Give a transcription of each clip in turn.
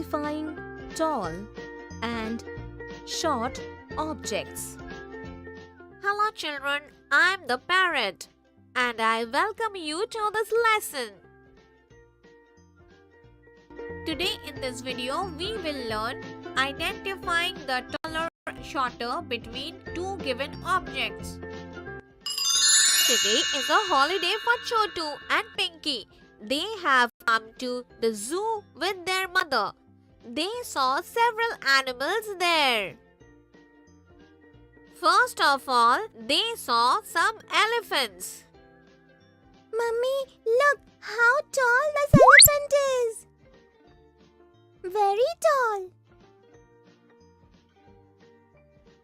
identifying tall and short objects. Hello children, I am the parrot and I welcome you to this lesson. Today in this video we will learn identifying the taller shorter between two given objects. Today is a holiday for Chotu and Pinky. They have come to the zoo with their mother. They saw several animals there. First of all, they saw some elephants. Mummy, look how tall this elephant is. Very tall.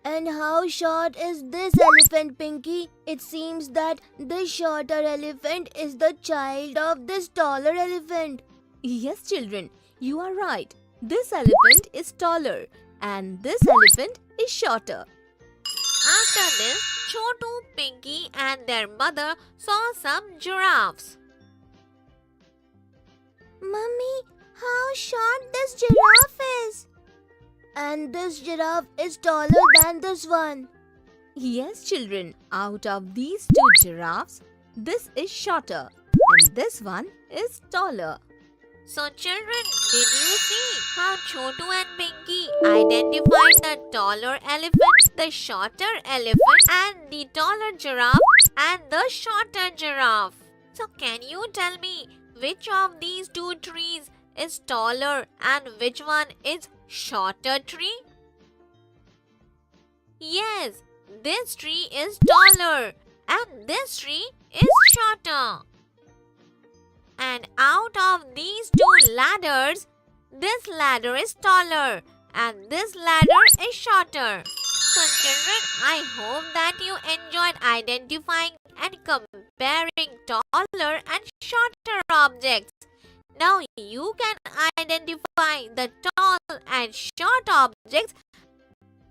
And how short is this elephant, Pinky? It seems that this shorter elephant is the child of this taller elephant. Yes, children, you are right. This elephant is taller and this elephant is shorter. After this, Chotu, Pinky and their mother saw some giraffes. Mummy, how short this giraffe is. And this giraffe is taller than this one. Yes, children, out of these two giraffes, this is shorter and this one is taller. So children, did you see how Chotu and Pinky identified the taller elephant, the shorter elephant and the taller giraffe and the shorter giraffe? So can you tell me which of these two trees is taller and which one is shorter tree? Yes, this tree is taller and this tree is shorter. And out of these two ladders, this ladder is taller and this ladder is shorter. So children, I hope that you enjoyed identifying and comparing taller and shorter objects. Now you can identify the tall and short objects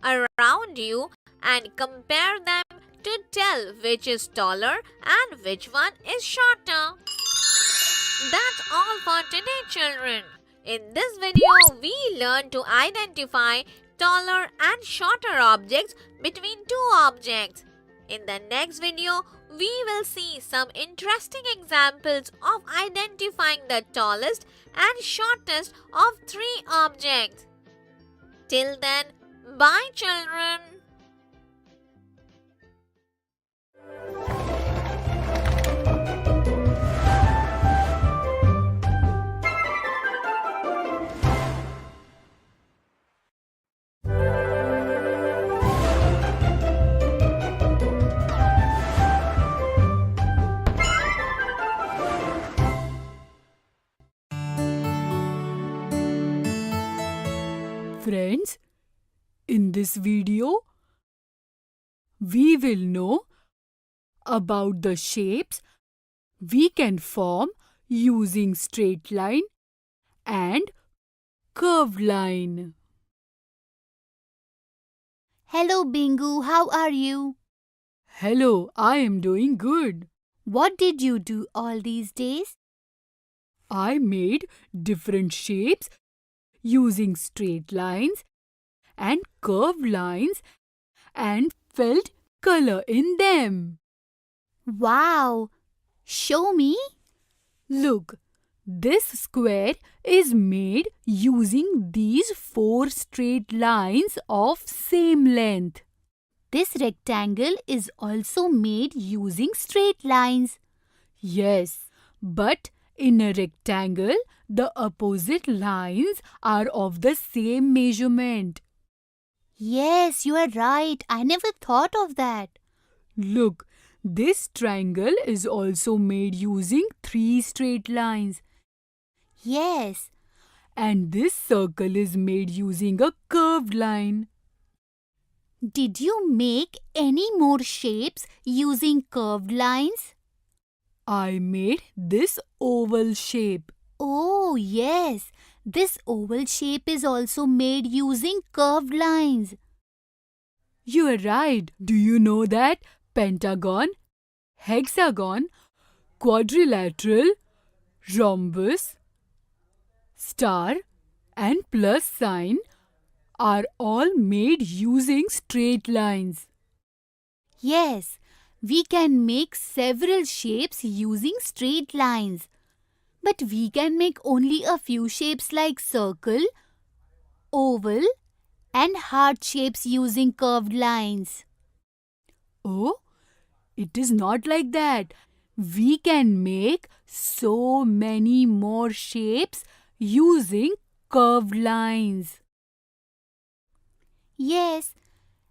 around you and compare them to tell which is taller and which one is shorter. That's all for today, children. In this video, we learned to identify taller and shorter objects between two objects. In the next video, we will see some interesting examples of identifying the tallest and shortest of three objects. Till then, bye children. Friends, in this video, we will know about the shapes we can form using straight line and curved line. Hello, Bingu. How are you? Hello, I am doing good. What did you do all these days? I made different shapes using straight lines and curved lines and filled color in them. Wow! Show me. Look, this square is made using these 4 straight lines of same length. This rectangle is also made using straight lines. Yes, but in a rectangle, the opposite lines are of the same measurement. Yes, you are right. I never thought of that. Look, this triangle is also made using 3 straight lines. Yes. And this circle is made using a curved line. Did you make any more shapes using curved lines? I made this oval shape. Oh, yes. This oval shape is also made using curved lines. You are right. Do you know that pentagon, hexagon, quadrilateral, rhombus, star and plus sign are all made using straight lines. Yes, we can make several shapes using straight lines. But we can make only a few shapes like circle, oval, and heart shapes using curved lines. Oh, it is not like that. We can make so many more shapes using curved lines. Yes,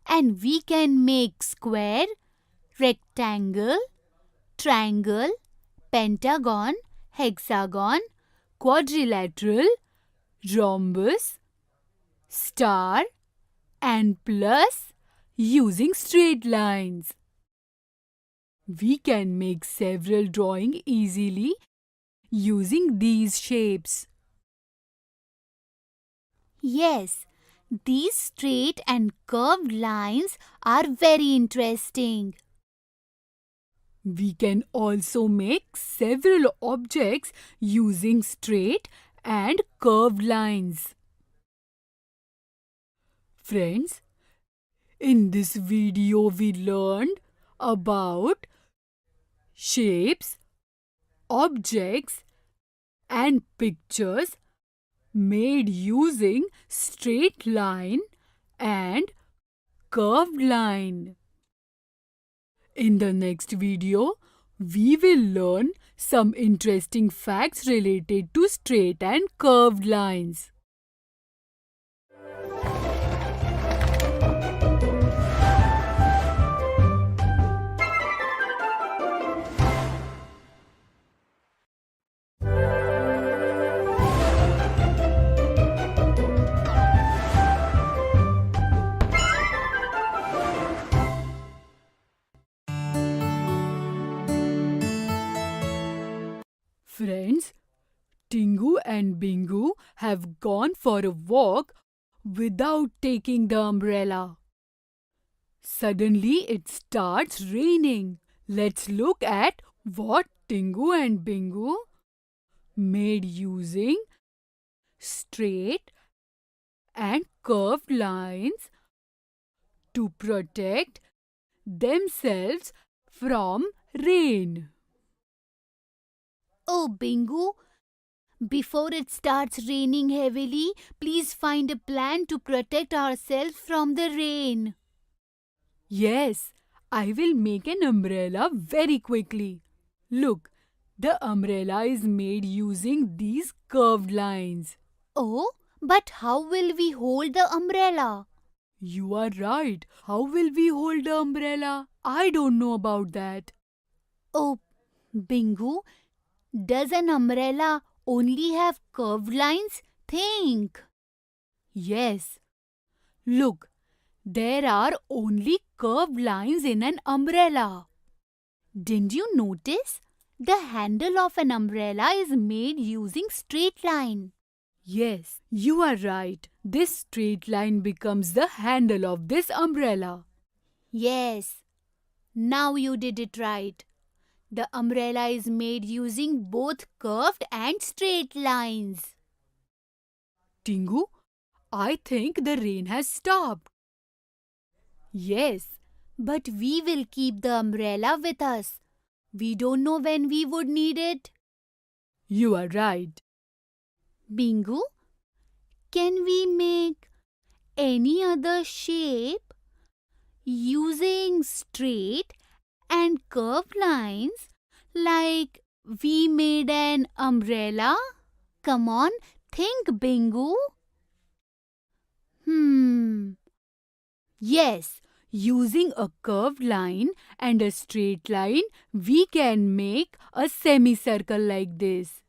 and we can make square, rectangle, triangle, pentagon, hexagon, Quadrilateral, rhombus, star, and plus using straight lines. We can make several drawings easily using these shapes. Yes, these straight and curved lines are very interesting. We can also make several objects using straight and curved lines. Friends, in this video we learned about shapes, objects, and pictures made using straight line and curved line. In the next video, we will learn some interesting facts related to straight and curved lines. Friends, Tingu and Bingu have gone for a walk without taking the umbrella. Suddenly it starts raining. Let's look at what Tingu and Bingu made using straight and curved lines to protect themselves from rain. Oh, Bingu, before it starts raining heavily, please find a plan to protect ourselves from the rain. Yes, I will make an umbrella very quickly. Look, the umbrella is made using these curved lines. Oh, but how will we hold the umbrella? You are right. How will we hold the umbrella? I don't know about that. Oh, Bingu, does an umbrella only have curved lines? Think. Yes. Look, there are only curved lines in an umbrella. Didn't you notice? The handle of an umbrella is made using straight line. Yes, you are right. This straight line becomes the handle of this umbrella. Yes, now you did it right. The umbrella is made using both curved and straight lines. Tingu, I think the rain has stopped. Yes, but we will keep the umbrella with us. We don't know when we would need it. You are right. Bingu, can we make any other shape using straight and curved lines like we made an umbrella? Come on, think, Bingu. Yes, using a curved line and a straight line, we can make a semicircle like this.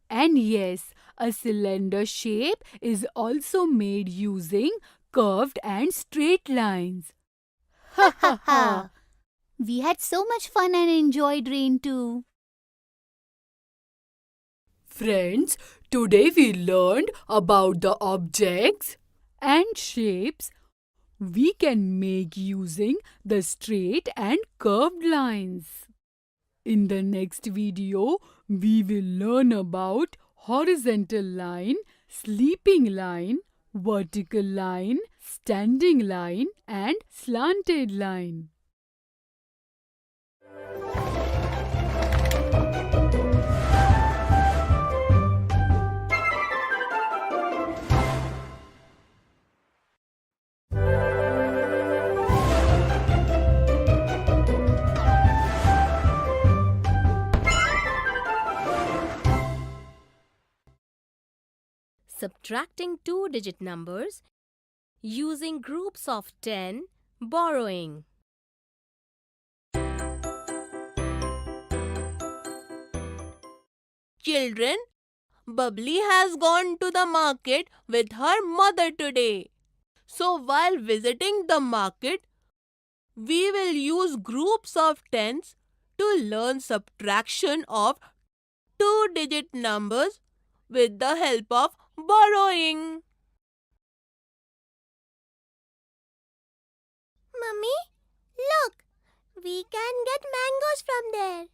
And yes, a cylinder shape is also made using curved and straight lines. Ha ha ha! We had so much fun and enjoyed rain too. Friends, today we learned about the objects and shapes we can make using the straight and curved lines. In the next video, we will learn about horizontal line sleeping line, vertical line, standing line, and slanted line. Subtracting two-digit numbers using groups of 10, borrowing. Children, Bubbly has gone to the market with her mother today. So while visiting the market, we will use groups of tens to learn subtraction of two-digit numbers with the help of borrowing. Mummy, look! We can get mangoes from there.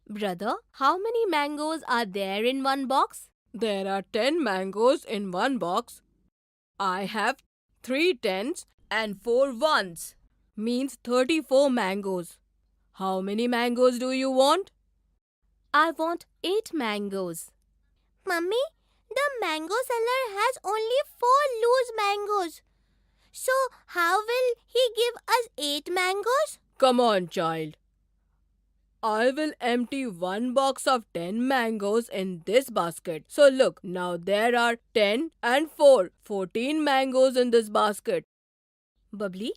Brother, how many mangoes are there in one box? There are 10 mangoes in one box. I have 3 tens and 4 ones. Means 34 mangoes. How many mangoes do you want? I want 8 mangoes. Mummy, the mango seller has only 4 loose mangoes. So, how will he give us 8 mangoes? Come on, child. I will empty one box of 10 mangoes in this basket. So look, now there are 10 and 4, 14 mangoes in this basket. Bubbly,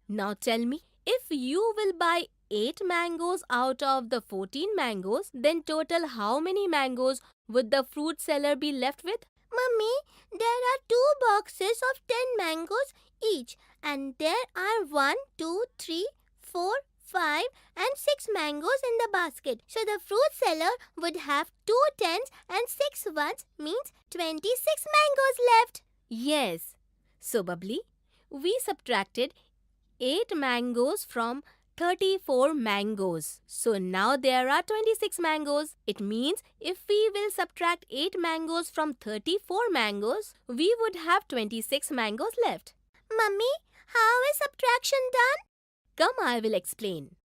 now tell me, if you will buy 8 mangoes out of the 14 mangoes, then total how many mangoes would the fruit seller be left with? Mummy, there are 2 boxes of 10 mangoes each, and there are 1, 2, 3, 4, 5 and 6 mangoes in the basket. So the fruit seller would have 2 tens and 6 ones, means 26 mangoes left. Yes. So Bubbly, we subtracted 8 mangoes from 34 mangoes. So now there are 26 mangoes. It means if we will subtract 8 mangoes from 34 mangoes, we would have 26 mangoes left. Mummy, how is subtraction done? Come, I will explain.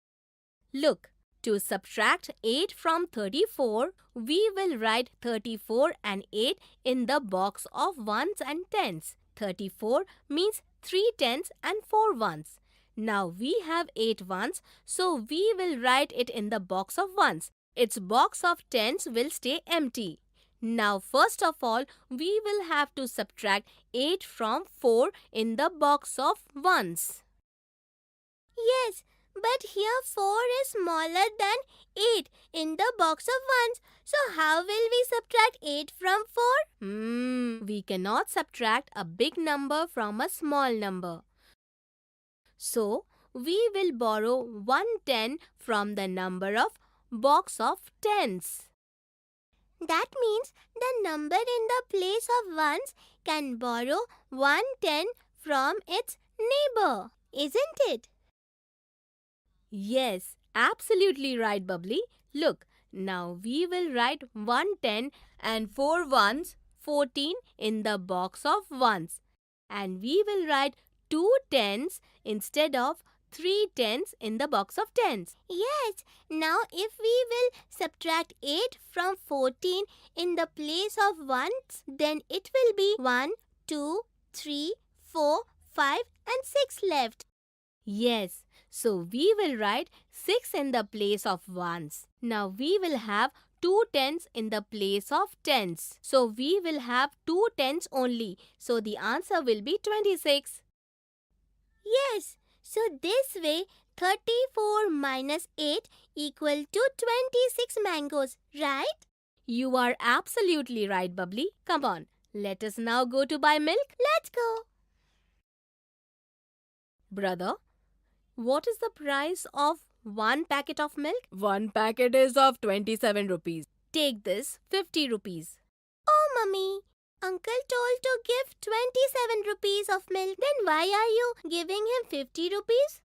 Look, to subtract 8 from 34, we will write 34 and 8 in the box of ones and tens. 34 means 3 tens and 4 ones. Now we have 8 ones, so we will write it in the box of ones. Its box of tens will stay empty. Now first of all, we will have to subtract 8 from 4 in the box of ones. Yes, but here 4 is smaller than 8 in the box of ones. So how will we subtract 8 from 4? We cannot subtract a big number from a small number. So, we will borrow 1 10 from the number of box of tens. That means the number in the place of ones can borrow 1 10 from its neighbor, isn't it? Yes, absolutely right, Bubbly. Look, now we will write 1 10 and 4 ones, 14 in the box of ones. And we will write 2 tens instead of 3 tens in the box of tens. Yes, now if we will subtract 8 from 14 in the place of ones, then it will be 1, 2, 3, 4, 5 and 6 left. Yes, so we will write 6 in the place of ones. Now we will have 2 tens in the place of tens. So we will have 2 tens only. So the answer will be 26. Yes, so this way 34 minus 8 equal to 26 mangoes, right? You are absolutely right, Bubbly. Come on, let us now go to buy milk. Let's go. Brother, what is the price of 1 packet of milk? 1 packet is of 27 rupees. Take this, 50 rupees. Oh, Mummy, Uncle told to give 27 rupees of milk. Then why are you giving him 50 rupees?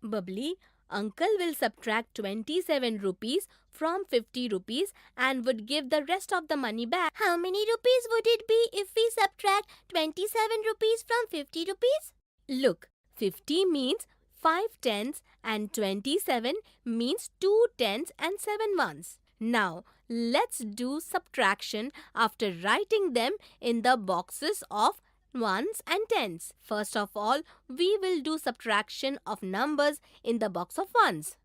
Bubbly, Uncle will subtract 27 rupees from 50 rupees and would give the rest of the money back. How many rupees would it be if we subtract 27 rupees from 50 rupees? Look, 50 means 5 tens and 27 means 2 tens and 7 ones. Now, let's do subtraction after writing them in the boxes of ones and tens. First of all, we will do subtraction of numbers in the box of ones.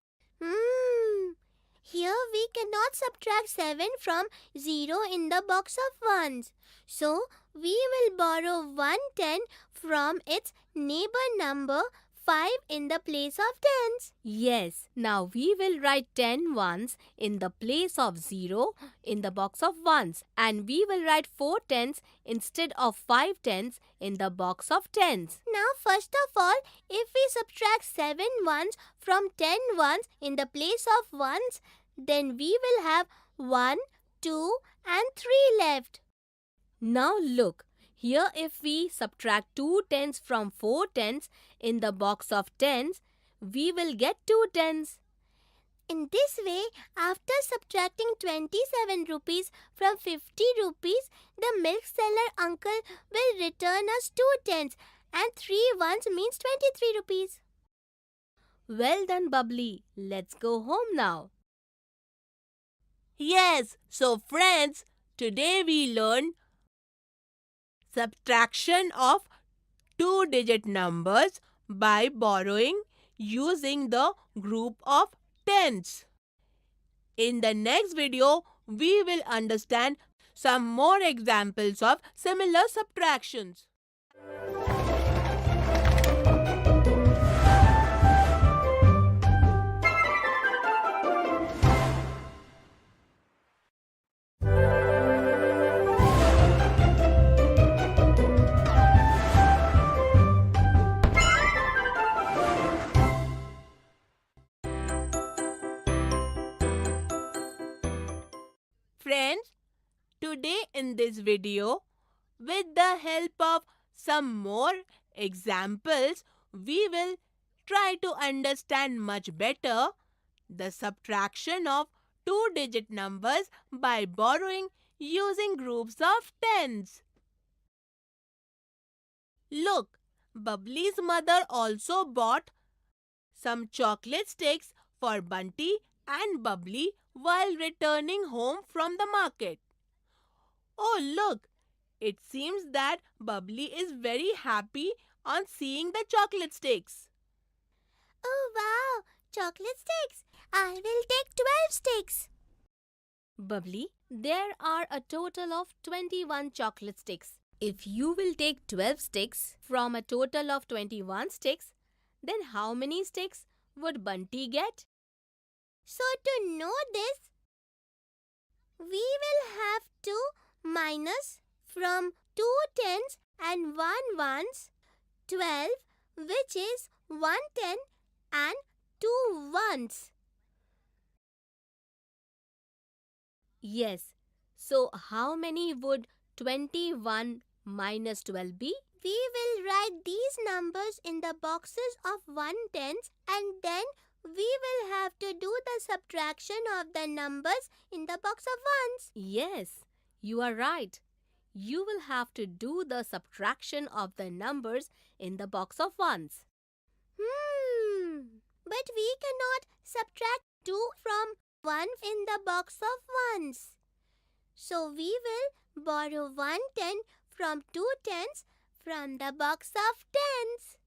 Here we cannot subtract 7 from 0 in the box of ones. So, we will borrow 110 from its neighbor number 5 in the place of tens. Yes, now we will write 10 ones in the place of 0 in the box of ones, and we will write 4 tens instead of 5 tens in the box of tens. Now, first of all, if we subtract 7 ones from 10 ones in the place of ones, then we will have 1, 2 and 3 left. Now look, here if we subtract 2 tens from 4 tens in the box of tens, we will get 2 tens. In this way, after subtracting 27 rupees from 50 rupees, the milk seller uncle will return us 2 tens and 3 ones means 23 rupees. Well done, Bubbly. Let's go home now. Yes, so friends, today we learned subtraction of two-digit numbers by borrowing using the group of tens. In the next video, we will understand some more examples of similar subtractions. Friends, today in this video, with the help of some more examples, we will try to understand much better the subtraction of two-digit numbers by borrowing using groups of tens. Look, Bubbly's mother also bought some chocolate sticks for Bunty and Bubbly while returning home from the market. Oh, look! It seems that Bubbly is very happy on seeing the chocolate sticks. Oh wow, chocolate sticks! I will take 12 sticks. Bubbly, there are a total of 21 chocolate sticks. If you will take 12 sticks from a total of 21 sticks, then how many sticks would Bunty get? So to know this, we will have to minus from 2 tens and 1 ones, 12, which is 1 ten and 2 ones. Yes. So how many would 21 minus 12 be? We will write these numbers in the boxes of 1 tens and then we will have to do the subtraction of the numbers in the box of ones. Yes, you are right. You will have to do the subtraction of the numbers in the box of ones. But we cannot subtract 2 from 1 in the box of ones. So we will borrow 1 ten from 2 tens from the box of tens.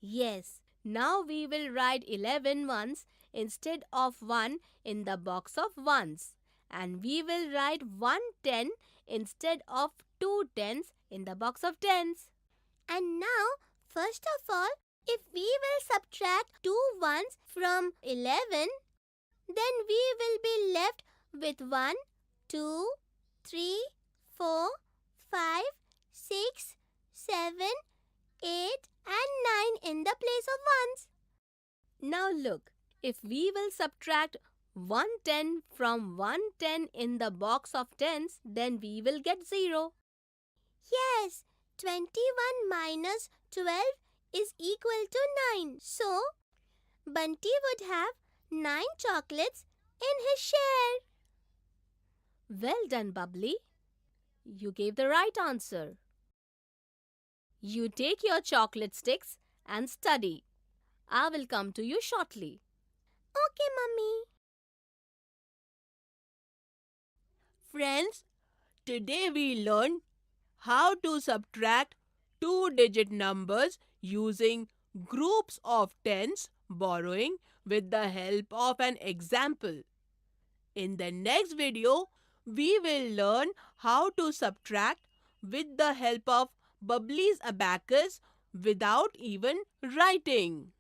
Yes, now we will write 11 ones instead of 1 in the box of ones. And we will write 1 ten instead of 2 tens in the box of tens. And now, first of all, if we will subtract 2 ones from 11, then we will be left with 1, 2, 3, 4, 5, 6, 7, 8 and 9 in the place of ones. Now look, if we will subtract 110 from 110 in the box of tens, then we will get 0. Yes, 21 minus 12 is equal to 9. So, Bunty would have 9 chocolates in his share. Well done, Bubbly. You gave the right answer. You take your chocolate sticks and study. I will come to you shortly. Okay, Mummy. Friends, today we learned how to subtract two-digit numbers using groups of tens, borrowing with the help of an example. In the next video, we will learn how to subtract with the help of Bubbly's abacus without even writing.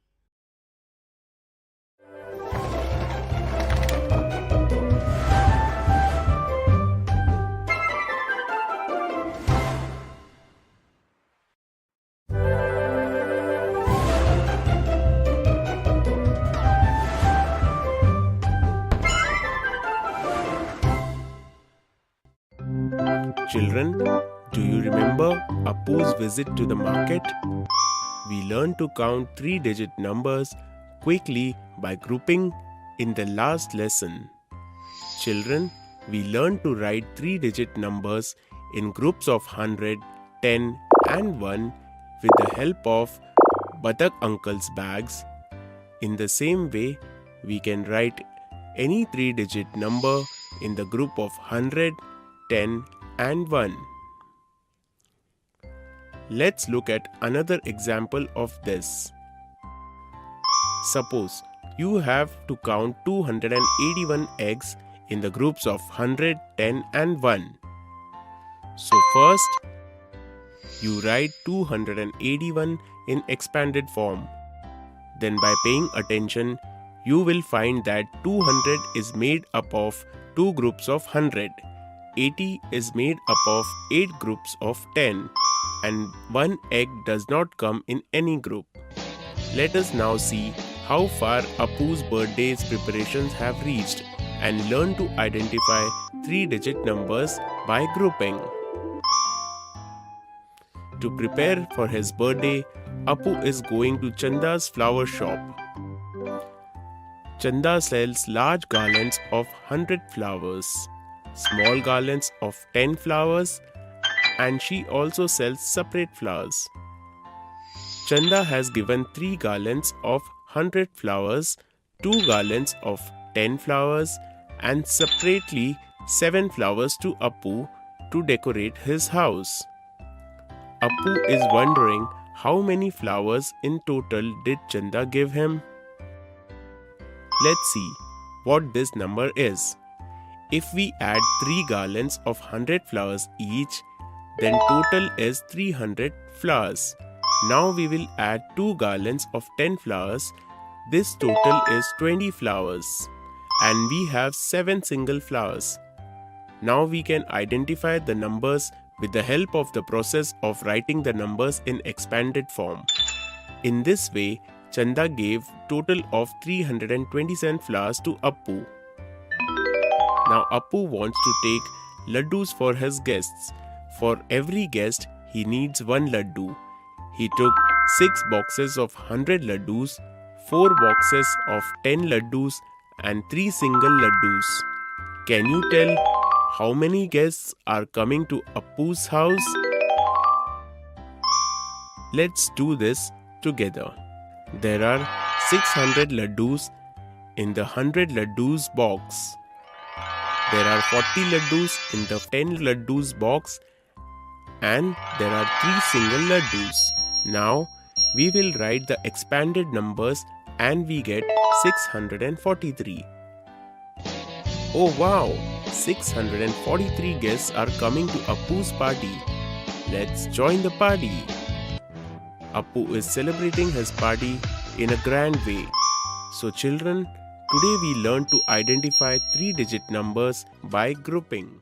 Children, do you remember Appu's visit to the market? We learned to count three-digit numbers quickly by grouping in the last lesson. Children, we learned to write three-digit numbers in groups of 100, 10 and 1 with the help of Badak Uncle's bags. In the same way, we can write any three-digit number in the group of 100, 10 and 1. Let's look at another example of this. Suppose you have to count 281 eggs in the groups of 100, 10 and 1. So first, you write 281 in expanded form. Then by paying attention, you will find that 200 is made up of two groups of 100. 80 is made up of 8 groups of 10 and 1 egg does not come in any group. Let us now see how far Appu's birthday's preparations have reached and learn to identify three-digit numbers by grouping. To prepare for his birthday, Appu is going to Chanda's flower shop. Chanda sells large garlands of 100 flowers, small garlands of 10 flowers, and she also sells separate flowers. Chanda has given 3 garlands of 100 flowers, 2 garlands of 10 flowers, and separately 7 flowers to Appu to decorate his house. Appu is wondering how many flowers in total did Chanda give him. Let's see what this number is. If we add 3 garlands of 100 flowers each, then total is 300 flowers. Now we will add 2 garlands of 10 flowers. This total is 20 flowers. And we have 7 single flowers. Now we can identify the numbers with the help of the process of writing the numbers in expanded form. In this way, Chanda gave total of 327 flowers to Appu. Now Appu wants to take laddus for his guests. For every guest, he needs 1 laddu. He took 6 boxes of 100 laddus, 4 boxes of 10 laddus and 3 single laddus. Can you tell how many guests are coming to Appu's house? Let's do this together. There are 600 laddus in the 100 laddus box. There are 40 laddus in the 10 laddus box and there are 3 single laddus. Now we will write the expanded numbers and we get 643. Oh wow! 643 guests are coming to Appu's party. Let's join the party. Appu is celebrating his party in a grand way. So children, today we learn to identify three-digit numbers by grouping.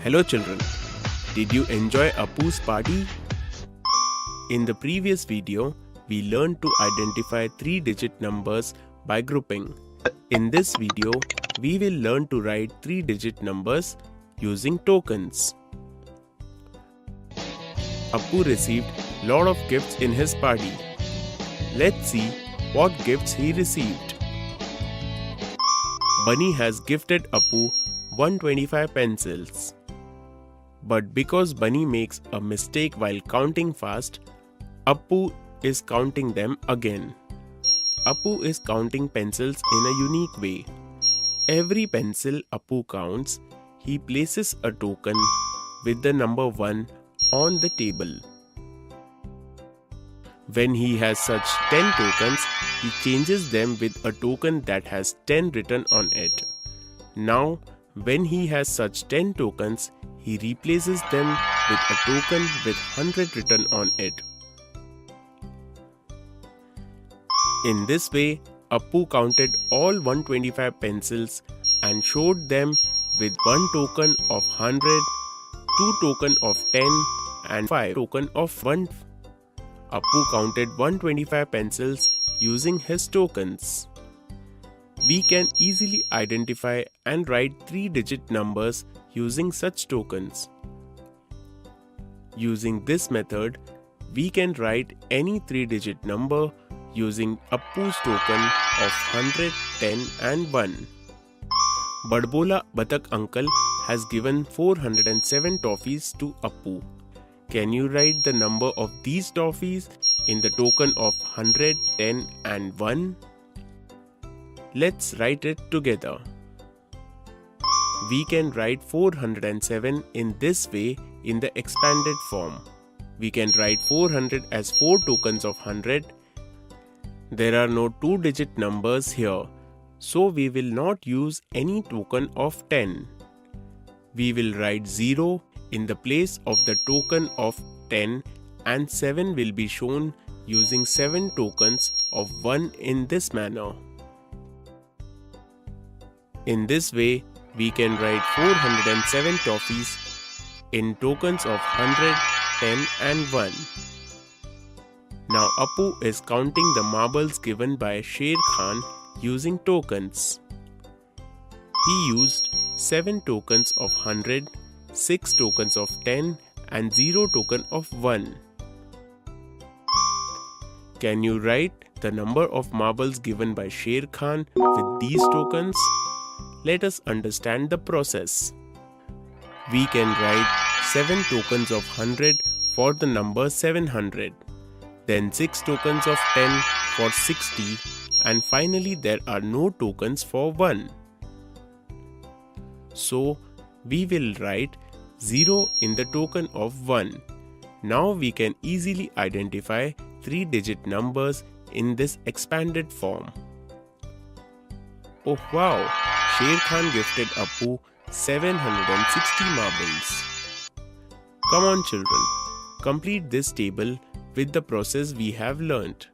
Hello children, Did you enjoy Appu's party? In the previous video, we learned to identify 3-digit numbers by grouping. In this video, we will learn to write 3-digit numbers using tokens. Appu received lot of gifts in his party. Let's see what gifts he received. Bunny has gifted Appu 125 pencils. But because Bunny makes a mistake while counting fast, Appu is counting them again. Appu is counting pencils in a unique way. Every pencil Appu counts, he places a token with the number 1 on the table. When he has such 10 tokens, he changes them with a token that has 10 written on it. Now, when he has such 10 tokens, he replaces them with a token with 100 written on it. In this way, Appu counted all 125 pencils and showed them with 1 token of 100, 2 token of 10 and 5 token of 1. Appu counted 125 pencils using his tokens. We can easily identify and write 3-digit numbers using such tokens. Using this method, we can write any 3-digit number using Appu's token of 100, 10 and 1. Badbola Batak uncle has given 407 toffees to Appu. Can you write the number of these toffees in the token of 100, 10 and 1? Let's write it together. We can write 407 in this way in the expanded form. We can write 400 as 4 tokens of 100. There are no 2-digit numbers here, so we will not use any token of 10. We will write 0 in the place of the token of 10 and 7 will be shown using 7 tokens of 1 in this manner. In this way, we can write 407 toffees in tokens of 100, 10 and 1. Now Appu is counting the marbles given by Sher Khan using tokens. He used 7 tokens of 100, 6 tokens of 10 and 0 token of 1. Can you write the number of marbles given by Sher Khan with these tokens? Let us understand the process. We can write 7 tokens of 100 for the number 700, then 6 tokens of 10 for 60 and finally there are no tokens for 1. So, we will write 0 in the token of 1. Now we can easily identify 3-digit numbers in this expanded form. Oh wow! Sher Khan gifted Appu 760 marbles. Come on children, complete this table with the process we have learnt.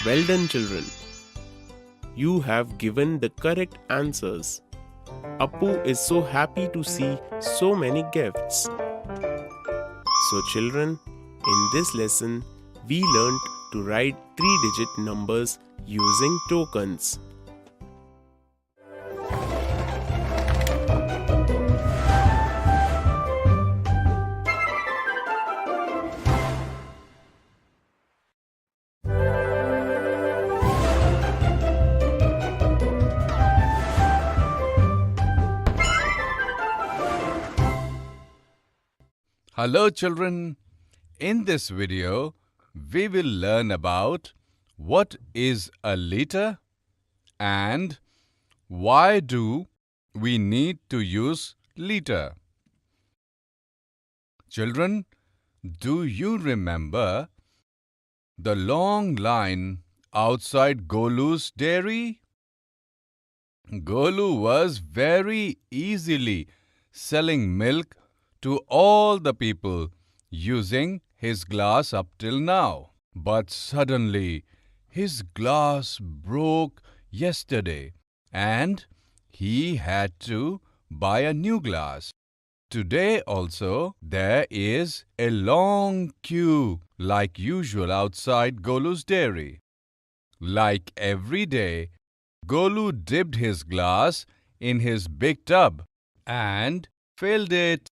Well done children. You have given the correct answers. Appu is so happy to see so many gifts. So children, in this lesson, we learned to write 3-digit numbers using tokens. Hello children, in this video we will learn about what is a liter and why do we need to use liter? Children, do you remember the long line outside Golu's dairy? Golu was very easily selling milk to all the people using his glass up till now. But suddenly his glass broke yesterday and he had to buy a new glass. Today also there is a long queue like usual outside Golu's dairy. Like every day, Golu dipped his glass in his big tub and filled it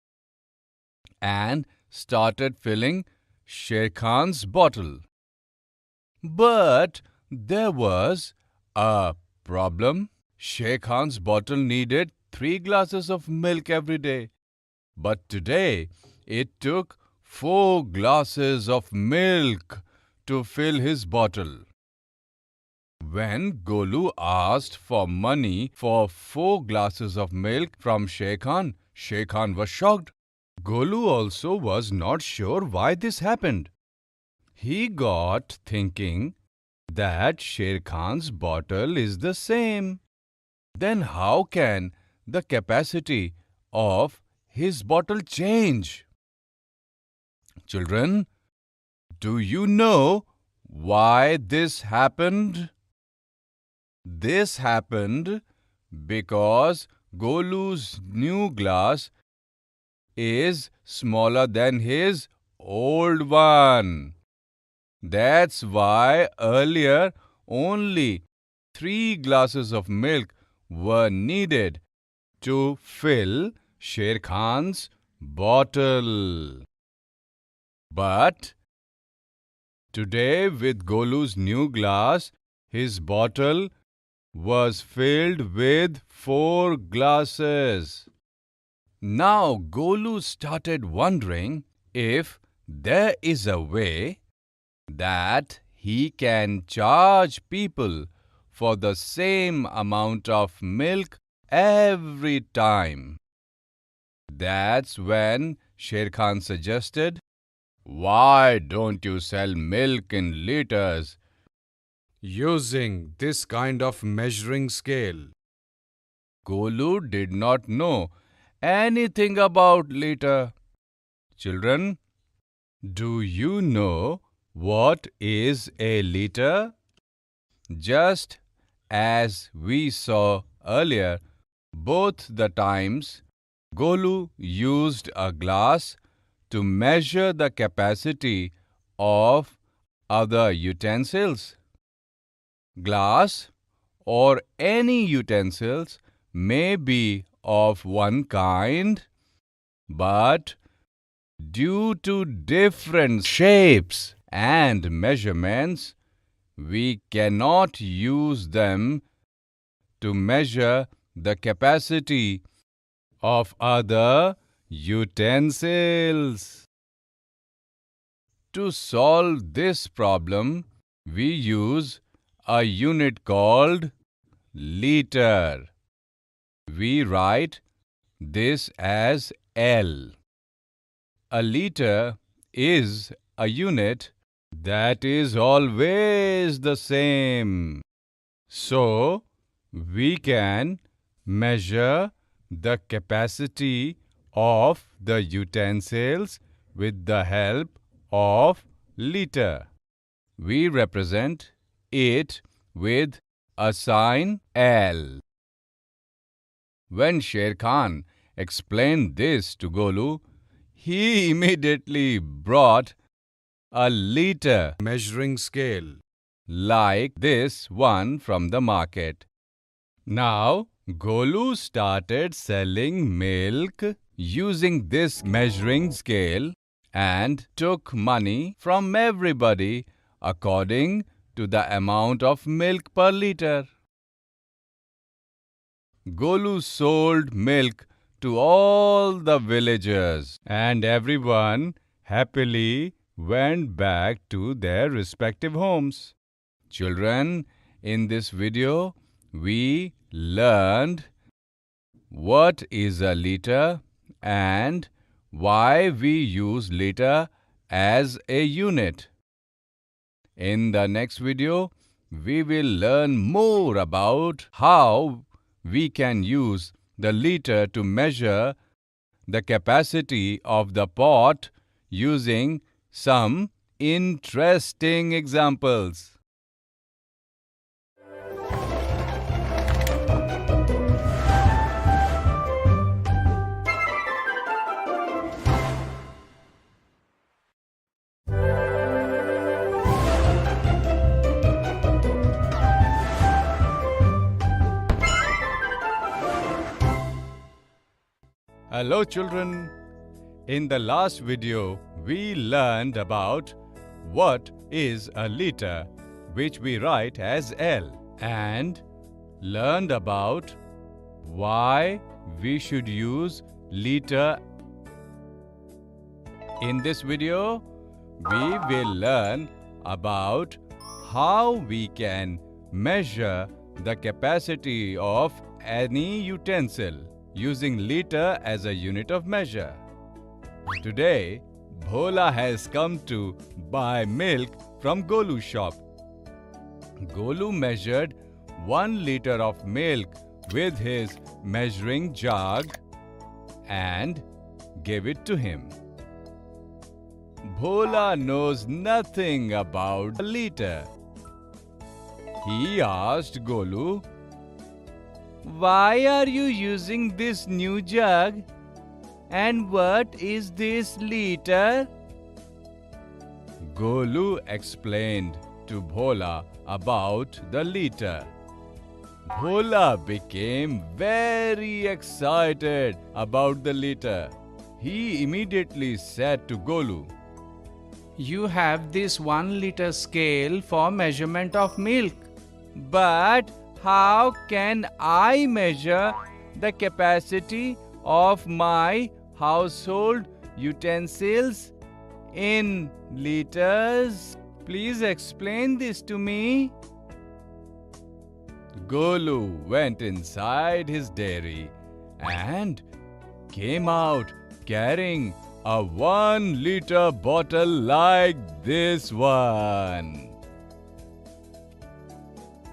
and started filling Sher Khan's bottle. But there was a problem. Sher Khan's bottle needed 3 glasses of milk every day. But today it took 4 glasses of milk to fill his bottle. When Golu asked for money for 4 glasses of milk from Sher Khan was shocked. Golu also was not sure why this happened. He got thinking that Sher Khan's bottle is the same. Then how can the capacity of his bottle change? Children, do you know why this happened? This happened because Golu's new glass is smaller than his old one. That's why earlier only 3 glasses of milk were needed to fill Sher Khan's bottle. But today with Golu's new glass, his bottle was filled with 4 glasses. Now Golu started wondering if there is a way that he can charge people for the same amount of milk every time. That's when Sher Khan suggested, "Why don't you sell milk in liters using this kind of measuring scale?" Golu did not know anything about liter. Children, do you know what is a liter? Just as we saw earlier, both the times Golu used a glass to measure the capacity of other utensils. Glass or any utensils may be of one kind, but due to different shapes and measurements, we cannot use them to measure the capacity of other utensils. To solve this problem, we use a unit called liter. We write this as L. A liter is a unit that is always the same. So, we can measure the capacity of the utensils with the help of liter. We represent it with a sign L. When Sher Khan explained this to Golu, he immediately brought a liter measuring scale like this one from the market. Now, Golu started selling milk using this measuring scale and took money from everybody according to the amount of milk per liter. Golu sold milk to all the villagers and everyone happily went back to their respective homes. Children, in this video, we learned what is a liter and why we use liter as a unit. In the next video, we will learn more about how we can use the liter to measure the capacity of the pot using some interesting examples. Hello children. In the last video, we learned about what is a liter, which we write as L, and learned about why we should use liter. In this video, we will learn about how we can measure the capacity of any utensil using liter as a unit of measure. Today, Bhola has come to buy milk from Golu's shop. Golu measured 1 liter of milk with his measuring jug and gave it to him. Bhola knows nothing about a liter. He asked Golu, "Why are you using this new jug? And what is this liter?" Golu explained to Bhola about the liter. Bhola became very excited about the liter. He immediately said to Golu, You have this 1 liter scale for measurement of milk. "But how can I measure the capacity of my household utensils in liters? Please explain this to me." Golu went inside his dairy and came out carrying a 1 liter bottle like this one.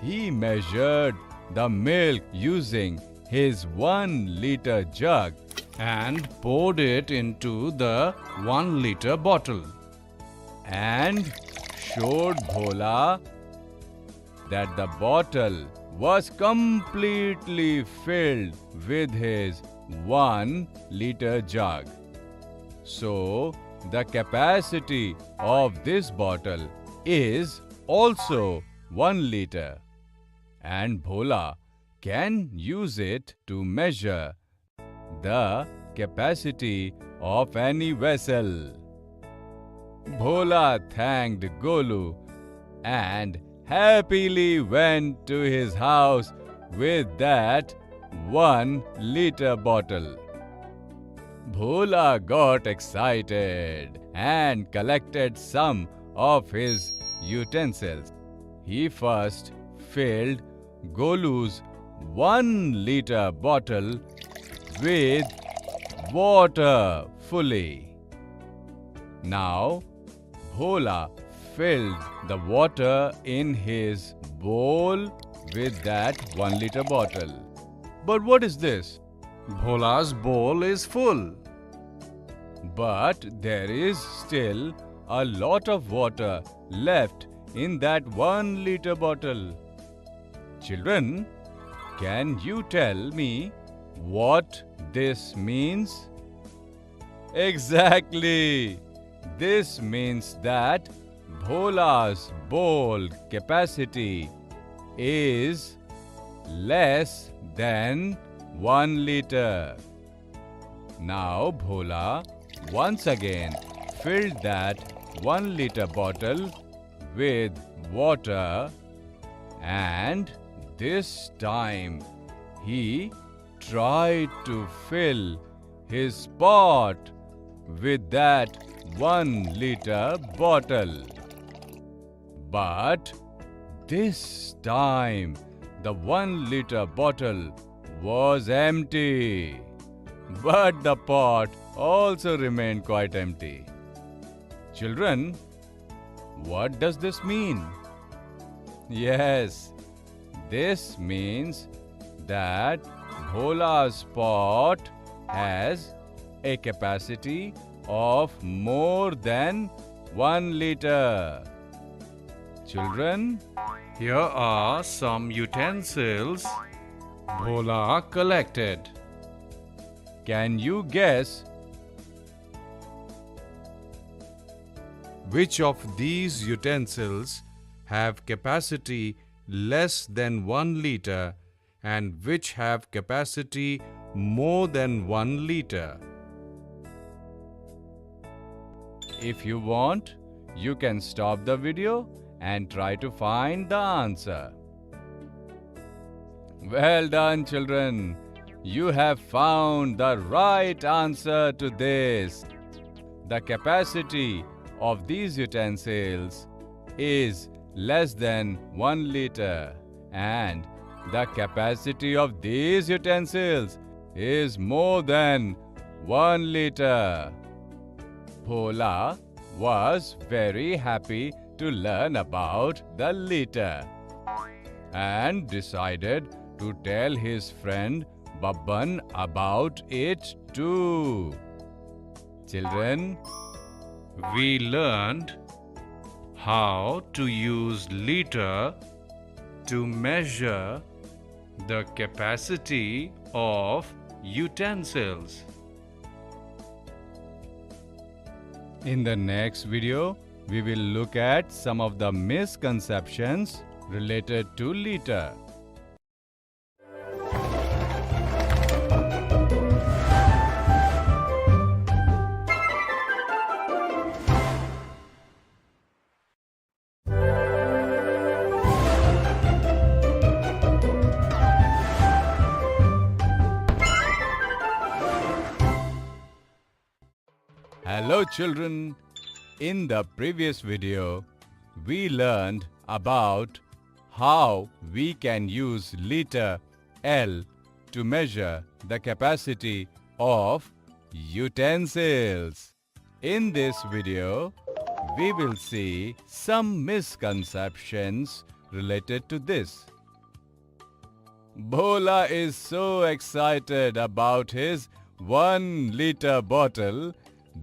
He measured the milk using his 1 liter jug And poured it into the 1 liter bottle. and showed Bhola that the bottle was completely filled with his 1 liter jug. So, the capacity of this bottle is also 1 liter, and Bhola can use it to measure the capacity of any vessel. Bhola thanked Golu and happily went to his house with that 1 liter bottle. Bhola got excited and collected some of his utensils. He first filled Golu's 1 liter bottle with water fully. Now, Bhola filled the water in his bowl with that 1 liter bottle. But what is this? Bhola's bowl is full. But there is still a lot of water left in that 1 liter bottle. Children, can you tell me what this means? Exactly! This means that Bhola's bowl capacity is less than 1 liter. Now Bhola once again filled that 1 liter bottle with water, and this time he tried to fill his pot with that 1 liter bottle. But This time, the 1-liter bottle was empty. But the pot also remained quite empty. Children, what does this mean? Yes, this means that Bhola's pot has a capacity of more than 1 liter. Children, Here are some utensils Bhola collected. can you guess Which of these utensils have capacity less than 1 liter and which have capacity more than 1 liter? If you want, you can stop the video and try to find the answer. Well done, children. You have found the right answer to this. The capacity of these utensils is less than 1 liter, and the capacity of these utensils is more than 1 liter. Bhola was very happy to learn about the liter and decided to tell his friend Babban about it too. Children, We learned how to use liter to measure the capacity of utensils. in the next video, we will look at some of the misconceptions related to liter. Hello children, in the previous video, we learned about how we can use liter L to measure the capacity of utensils. In this video, we will see some misconceptions related to this. Bhola is so excited about his 1-liter bottle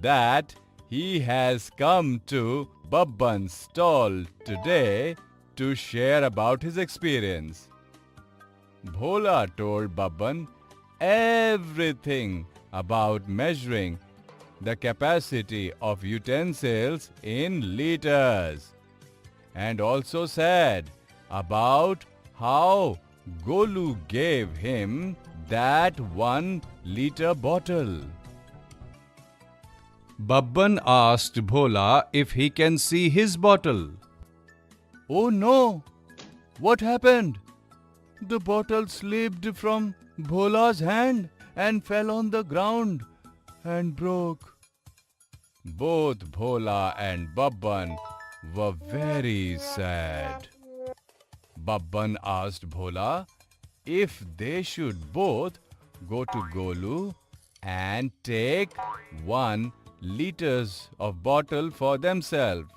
that he has come to Babban's stall today to share about his experience. Bhola told Babban everything about measuring the capacity of utensils in liters, and also said about how Golu gave him that 1-liter bottle. Babban asked Bhola if he can see his bottle. Oh no! What happened? The bottle slipped from Bhola's hand and fell on the ground and broke. Both Bhola and Babban were very sad. Babban asked Bhola if they should both go to Golu and take 1 liters of bottle for themselves.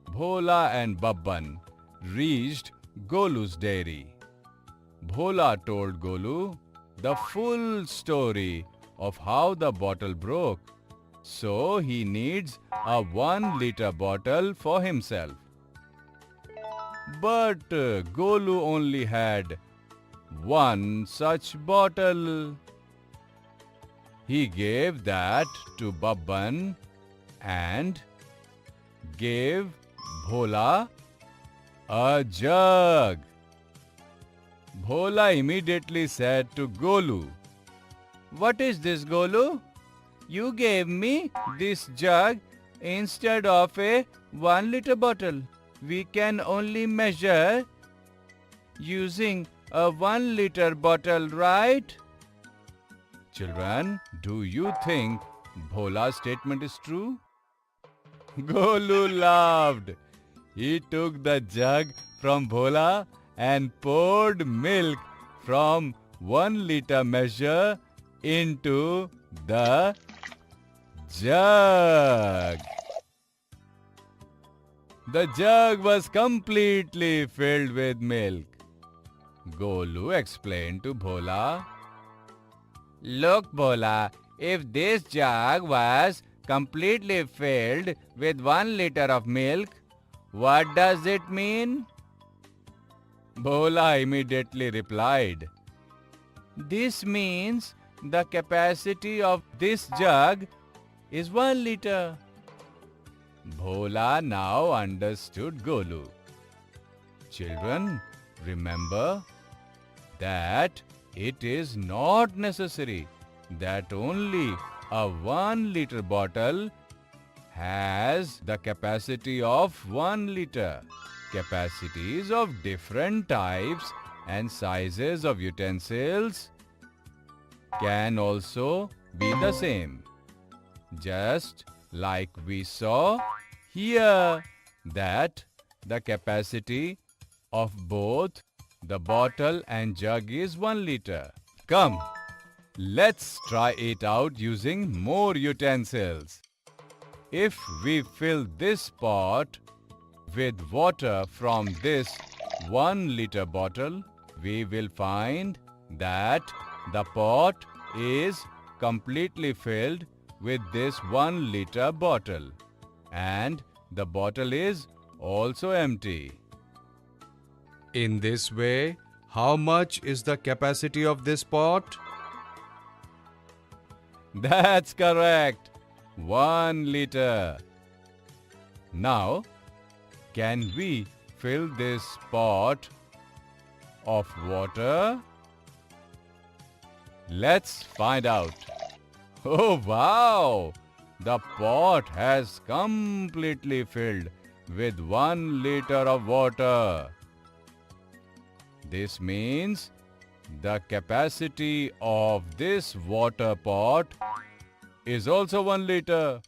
Bhola and Babban reached Golu's dairy. Bhola told Golu the full story of how the bottle broke, so he needs a 1-liter bottle for himself. But Golu only had 1 such bottle. He gave that to Babban and gave Bhola a jug. Bhola immediately said to Golu, "What is this, Golu? You gave me this jug instead of a 1-liter bottle. We can only measure using a 1-liter bottle, right?" Children, do you think Bhola's statement is true? Golu laughed. He took the jug from Bhola and poured milk from 1 liter measure into the jug. The jug was completely filled with milk. Golu explained to Bhola, "Look, Bhola, if this jug was completely filled with 1 liter of milk, what does it mean?" Bhola immediately replied, "This means the capacity of this jug is 1 liter. Bhola now understood Golu. Children, remember that it is not necessary that only a 1 liter bottle has the capacity of 1 liter. Capacities of different types and sizes of utensils can also be the same. Just like we saw here that the capacity of both the bottle and jug is 1 liter. Come, let's try it out using more utensils. If we fill this pot with water from this 1 liter bottle, we will find that the pot is completely filled with this 1 liter bottle and the bottle is also empty. In this way, how much is the capacity of this pot? That's correct. 1 liter. Now, can we fill this pot of water? Let's find out. Oh wow! The pot has completely filled with 1 liter of water. This means the capacity of this water pot is also 1 liter.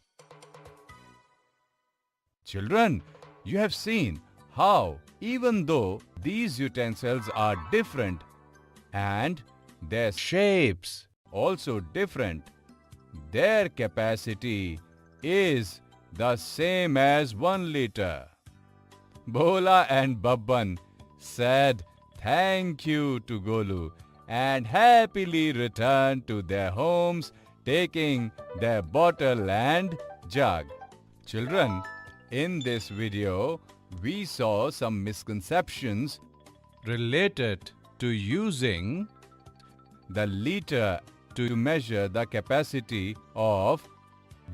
Children, you have seen how even though these utensils are different and their shapes also different, their capacity is the same as 1 liter. Bhola and Babban said thank you to Golu and happily returned to their homes, taking their bottle and jug. Children, in this video, we saw some misconceptions Related to using the liter to measure the capacity of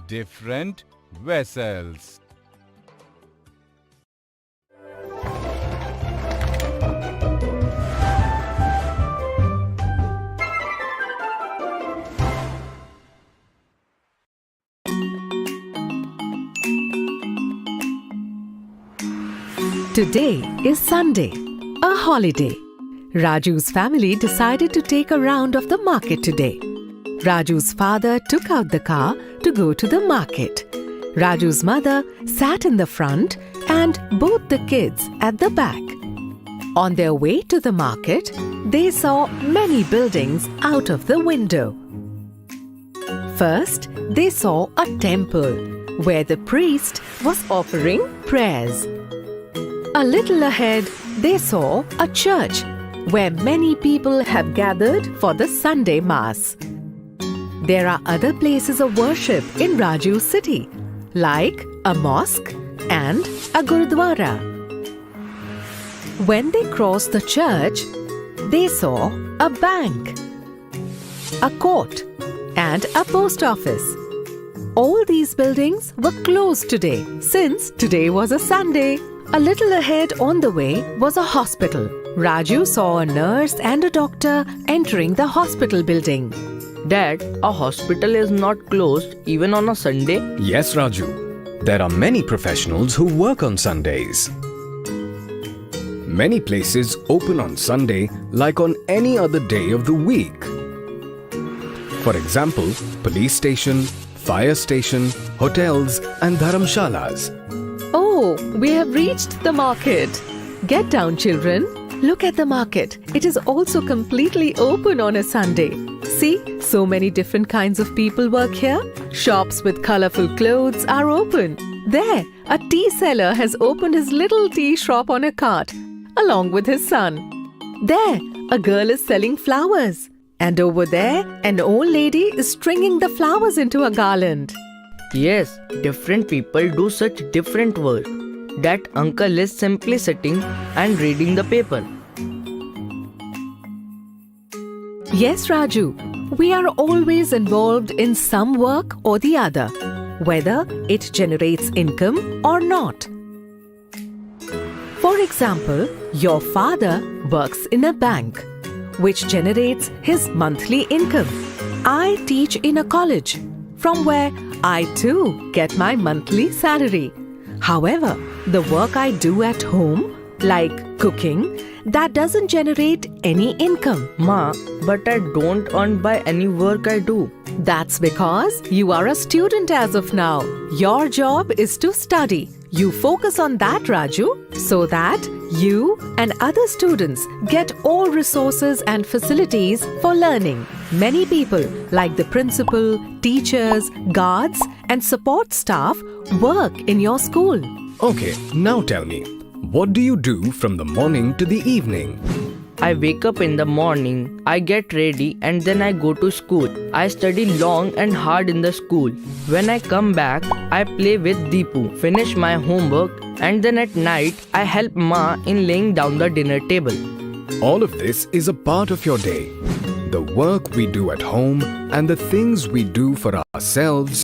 different vessels. Today is Sunday, a holiday. Raju's family decided to take a round of the market today. Raju's father took out the car to go to the market. Raju's mother sat in the front and both the kids at the back. On their way to the market, they saw many buildings out of the window. First, they saw a temple where the priest was offering prayers. A little ahead, they saw a church where many people have gathered for the Sunday Mass. There are other places of worship in Raju's city, like a mosque and a gurdwara. When they crossed the church, they saw a bank, a court, and a post office. All these buildings were closed today, since today was a Sunday. A little ahead on the way was a hospital. Raju saw a nurse and a doctor entering the hospital building. Dad, a hospital is not closed even on a Sunday? Yes, Raju. There are many professionals who work on Sundays. Many places open on Sunday like on any other day of the week. For example, police station, fire station, hotels and dharamshalas. Oh, we have reached the market. Get down, children. Look at the market. It is also completely open on a Sunday. See, so many different kinds of people work here. Shops with colorful clothes are open. There, a tea seller has opened his little tea shop on a cart, along with his son. There, a girl is selling flowers. And over there, an old lady is stringing the flowers into a garland. Yes, different people do such different work. That uncle is simply sitting and reading the paper. Yes, Raju, we are always involved in some work or the other, whether it generates income or not. For example, your father works in a bank, which generates his monthly income. I teach in a college, from where I too get my monthly salary. However, the work I do at home, like cooking, that doesn't generate any income. Ma, but I don't earn by any work I do. That's because you are a student as of now. Your job is to study. You focus on that, Raju, so that you and other students get all resources and facilities for learning. Many people, like the principal, teachers, guards, and support staff, work in your school. Okay, now tell me, what do you do from the morning to the evening? I wake up in the morning, I get ready and then I go to school. I study long and hard in the school. When I come back, I play with Deepu, finish my homework, and then at night I help Ma in laying down the dinner table. All of this is a part of your day. The work we do at home and the things we do for ourselves,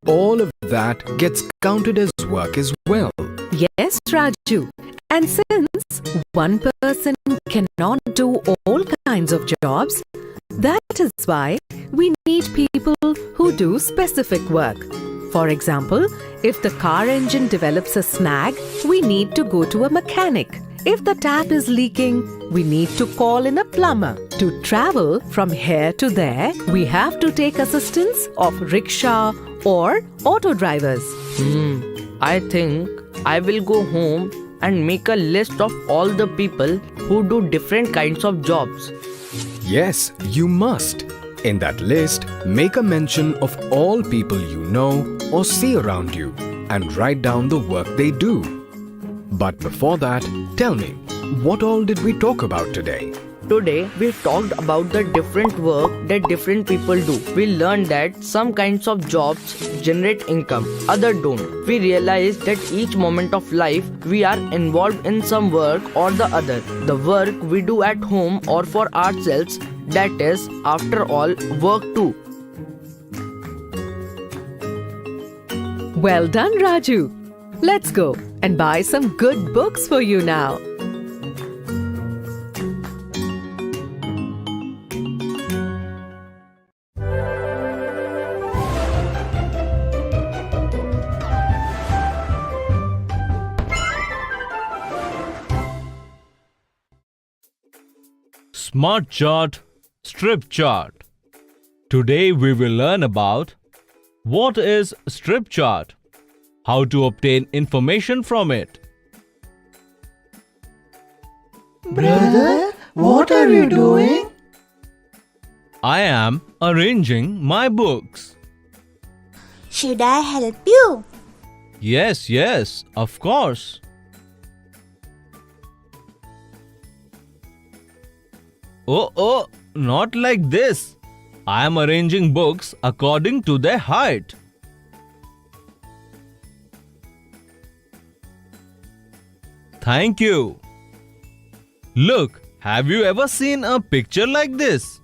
all of that gets counted as work as well. Yes, Raju. And since one person cannot do all kinds of jobs, that is why we need people who do specific work. For example, if the car engine develops a snag, we need to go to a mechanic. If the tap is leaking, we need to call in a plumber. To travel from here to there, we have to take assistance of rickshaw or auto drivers. I think I will go home and make a list of all the people who do different kinds of jobs. Yes, you must. In that list, make a mention of all people you know or see around you and write down the work they do. But before that, tell me, what all did we talk about today? Today, we talked about the different work that different people do. We learned that some kinds of jobs generate income, others don't. We realized that each moment of life, we are involved in some work or the other. The work we do at home or for ourselves, that is, after all, work too. Well done, Raju. Let's go and buy some good books for you now. Smart Chart, Strip Chart. Today we will learn about what is strip chart, how to obtain information from it. Brother, what are you doing? I am arranging my books. Should I help you? Yes, of course. Oh, not like this. I am arranging books according to their height. Thank you. Look, have you ever seen a picture like this?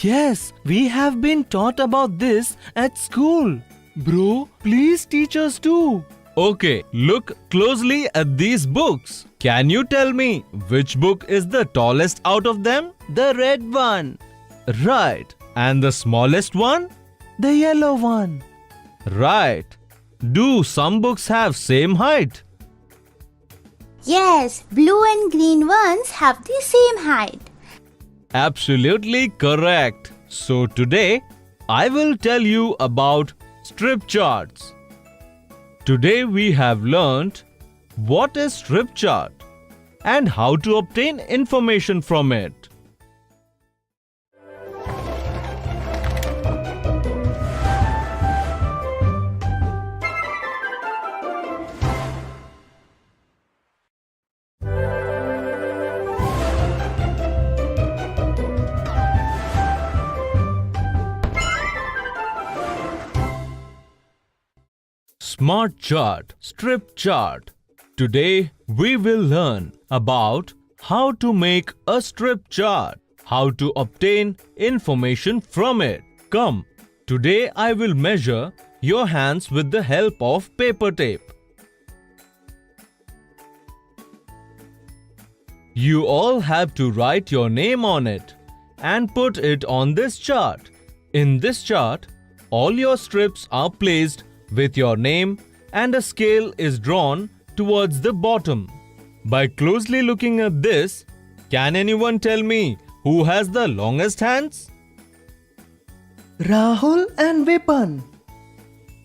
Yes, we have been taught about this at school. Bro, please teach us too. Okay, look closely at these books. Can you tell me which book is the tallest out of them? The red one. Right. And the smallest one? The yellow one. Right. Do some books have same height? Yes, blue and green ones have the same height. Absolutely correct. So today, I will tell you about strip charts. Today we have learnt what is strip chart, and how to obtain information from it. Smart Chart, Strip Chart. Today we will learn about how to make a strip chart, how to obtain information from it. Come, today I will measure your hands with the help of paper tape. You all have to write your name on it and put it on this chart. In this chart, all your strips are placed with your name and a scale is drawn towards the bottom. By closely looking at this, can anyone tell me who has the longest hands? Rahul and Vipin.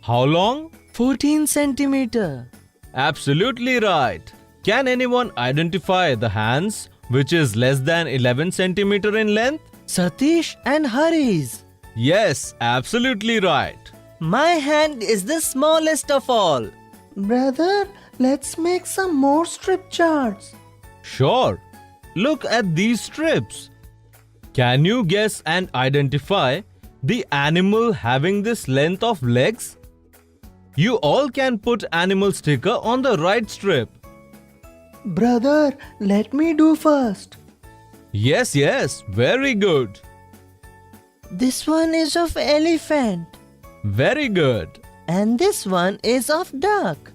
How long? 14 centimeter. Absolutely right. Can anyone identify the hands which is less than 11 centimeter in length? Satish and Hari's. Yes, absolutely right. My hand is the smallest of all. Brother, let's make some more strip charts. Sure. Look at these strips. Can you guess and identify the animal having this length of legs? You all can put animal sticker on the right strip. Brother, let me do first. Yes, very good. This one is of elephant. Very good. And this one is of duck.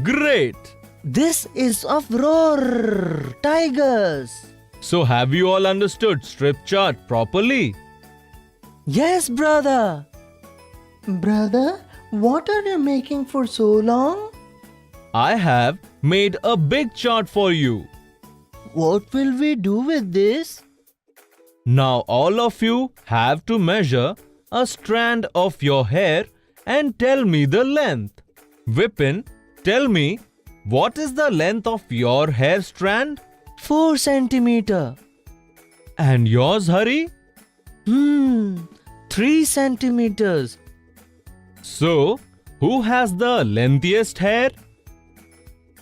Great. This is of roar, tigers. So have you all understood strip chart properly? Yes, brother. Brother, what are you making for so long? I have made a big chart for you. What will we do with this? Now all of you have to measure a strand of your hair and tell me the length. Vipin, tell me, what is the length of your hair strand? 4 centimeter. And yours, Hari? 3 centimeters. So, who has the lengthiest hair?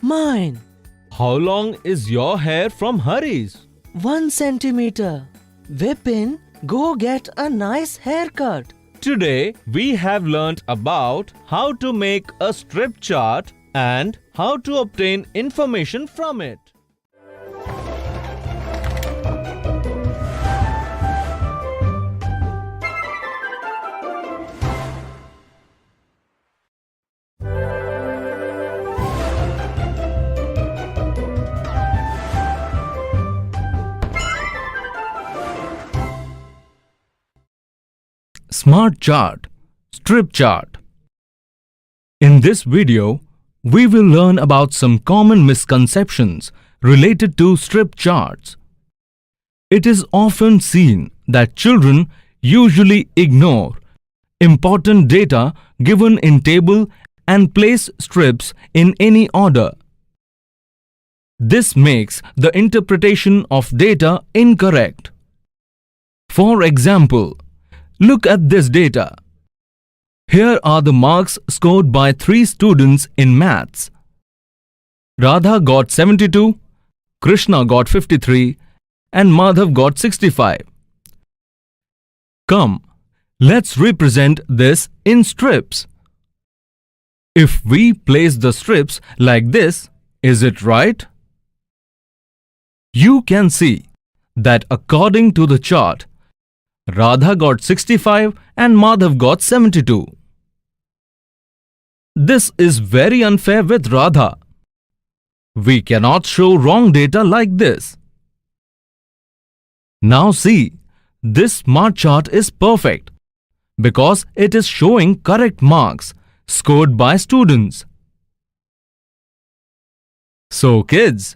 Mine. How long is your hair from Hari's? 1 centimeter. Vipin, go get a nice haircut. Today, we have learnt about how to make a strip chart and how to obtain information from it. Smart Chart, Strip Chart. In this video, we will learn about some common misconceptions related to strip charts. It is often seen that children usually ignore important data given in table and place strips in any order. This makes the interpretation of data incorrect. For example, look at this data. Here are the marks scored by 3 students in maths. Radha got 72, Krishna got 53 and Madhav got 65. Come, let's represent this in strips. If we place the strips like this, is it right? You can see that according to the chart, Radha got 65 and Madhav got 72. This is very unfair with Radha. We cannot show wrong data like this. Now see, this smart chart is perfect because it is showing correct marks scored by students. So kids,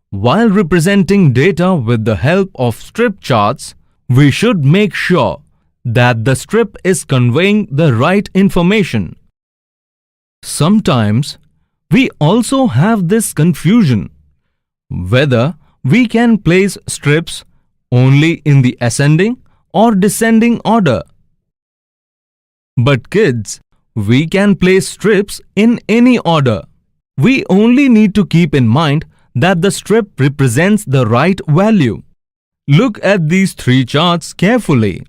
while representing data with the help of strip charts, we should make sure that the strip is conveying the right information. Sometimes we also have this confusion. whether we can place strips only in the ascending or descending order. But kids, we can place strips in any order. We only need to keep in mind that the strip represents the right value. Look at these three charts carefully.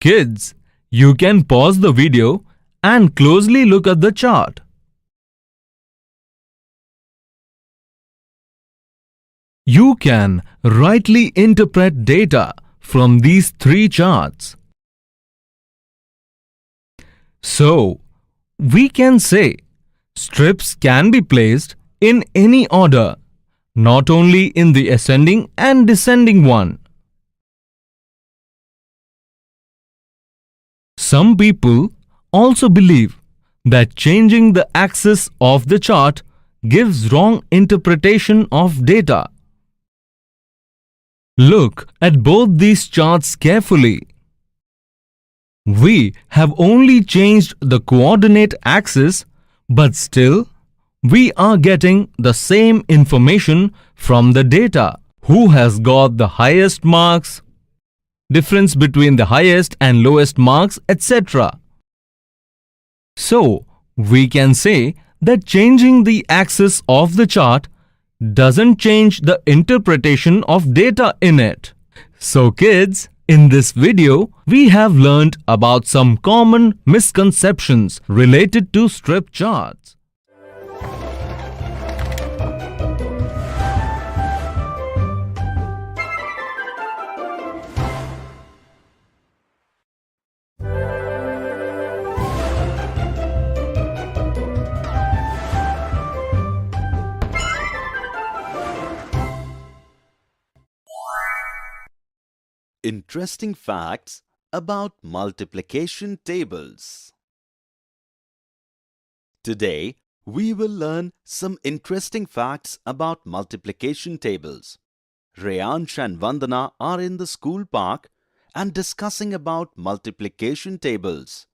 Kids, you can pause the video and closely look at the chart. You can rightly interpret data from these three charts. So, we can say strips can be placed in any order, not only in the ascending and descending one. Some people also believe that changing the axis of the chart gives wrong interpretation of data. Look at both these charts carefully. We have only changed the coordinate axis, but still, we are getting the same information from the data. Who has got the highest marks, difference between the highest and lowest marks, etc. So, we can say that changing the axis of the chart doesn't change the interpretation of data in it. So kids, in this video, we have learned about some common misconceptions related to strip charts. Interesting facts about multiplication tables. Today, we will learn some interesting facts about multiplication tables. Reyansh and Vandana are in the school park and discussing about multiplication tables.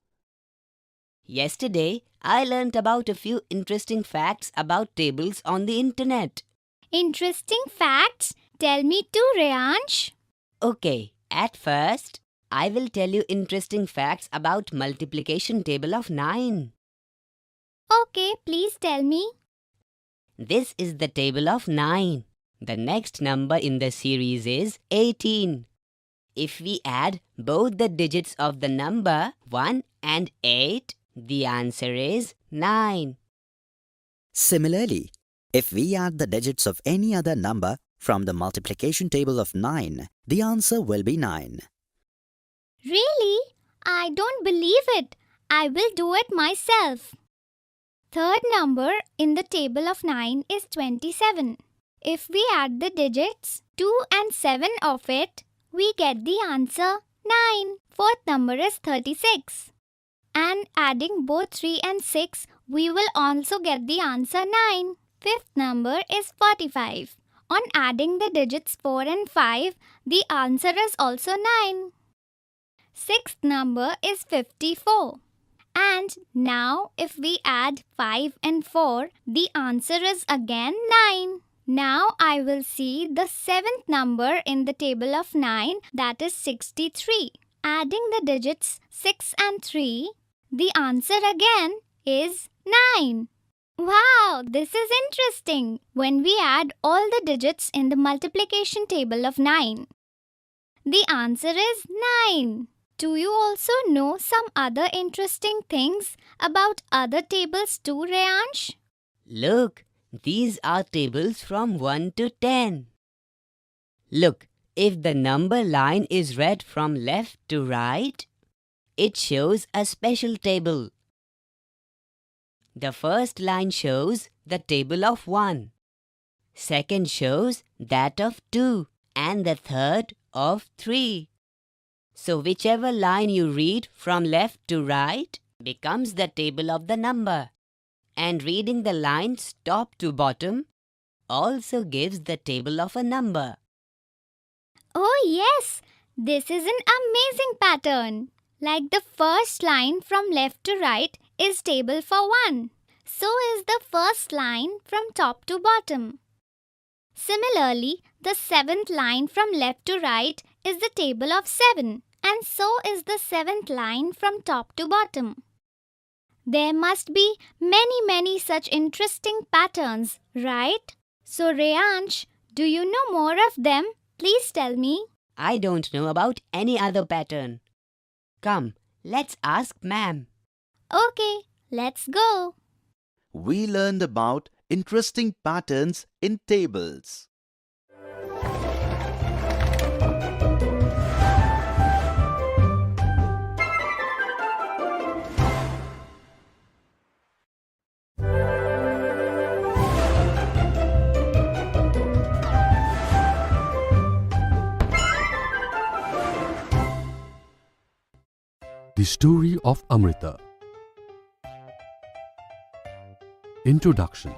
Yesterday, I learnt about a few interesting facts about tables on the internet. Interesting facts? Tell me too, Reyansh. Okay, at first, I will tell you interesting facts about multiplication table of 9. Okay, please tell me. This is the table of 9. The next number in the series is 18. If we add both the digits of the number 1 and 8, the answer is 9. Similarly, if we add the digits of any other number from the multiplication table of 9, the answer will be 9. Really? I don't believe it. I will do it myself. Third number in the table of 9 is 27. If we add the digits 2 and 7 of it, we get the answer 9. Fourth number is 36. And adding both 3 and 6, we will also get the answer 9. Fifth number is 45. On adding the digits 4 and 5, the answer is also 9. Sixth number is 54. And now if we add 5 and 4, the answer is again 9. Now I will see the seventh number in the table of 9, that is 63. Adding the digits 6 and 3, the answer again is 9. Wow, this is interesting. When we add all the digits in the multiplication table of 9, the answer is 9. Do you also know some other interesting things about other tables too, Reyansh? Look, these are tables from 1 to 10. Look, if the number line is read from left to right, it shows a special table. The first line shows the table of 1. Second shows that of 2 and the third of 3. So whichever line you read from left to right becomes the table of the number. And reading the lines top to bottom also gives the table of a number. Oh yes, this is an amazing pattern. Like the first line from left to right is table for 1. So is the first line from top to bottom. Similarly, the seventh line from left to right is the table of 7, and so is the seventh line from top to bottom. There must be many such interesting patterns, right? So, Reyansh, do you know more of them? Please tell me. I don't know about any other pattern. Come, let's ask ma'am. Okay, let's go. We learned about interesting patterns in tables. The story of Amrita. Introduction.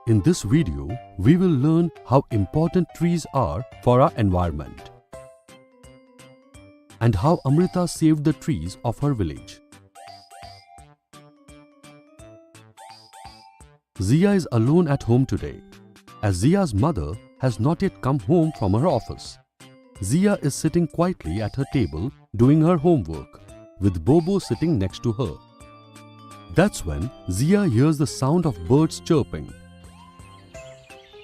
In this video, we will learn how important trees are for our environment and how Amrita saved the trees of her village. Zia is alone at home today, as Zia's mother has not yet come home from her office. Zia is sitting quietly at her table doing her homework, with Bobo sitting next to her. That's when Zia hears the sound of birds chirping.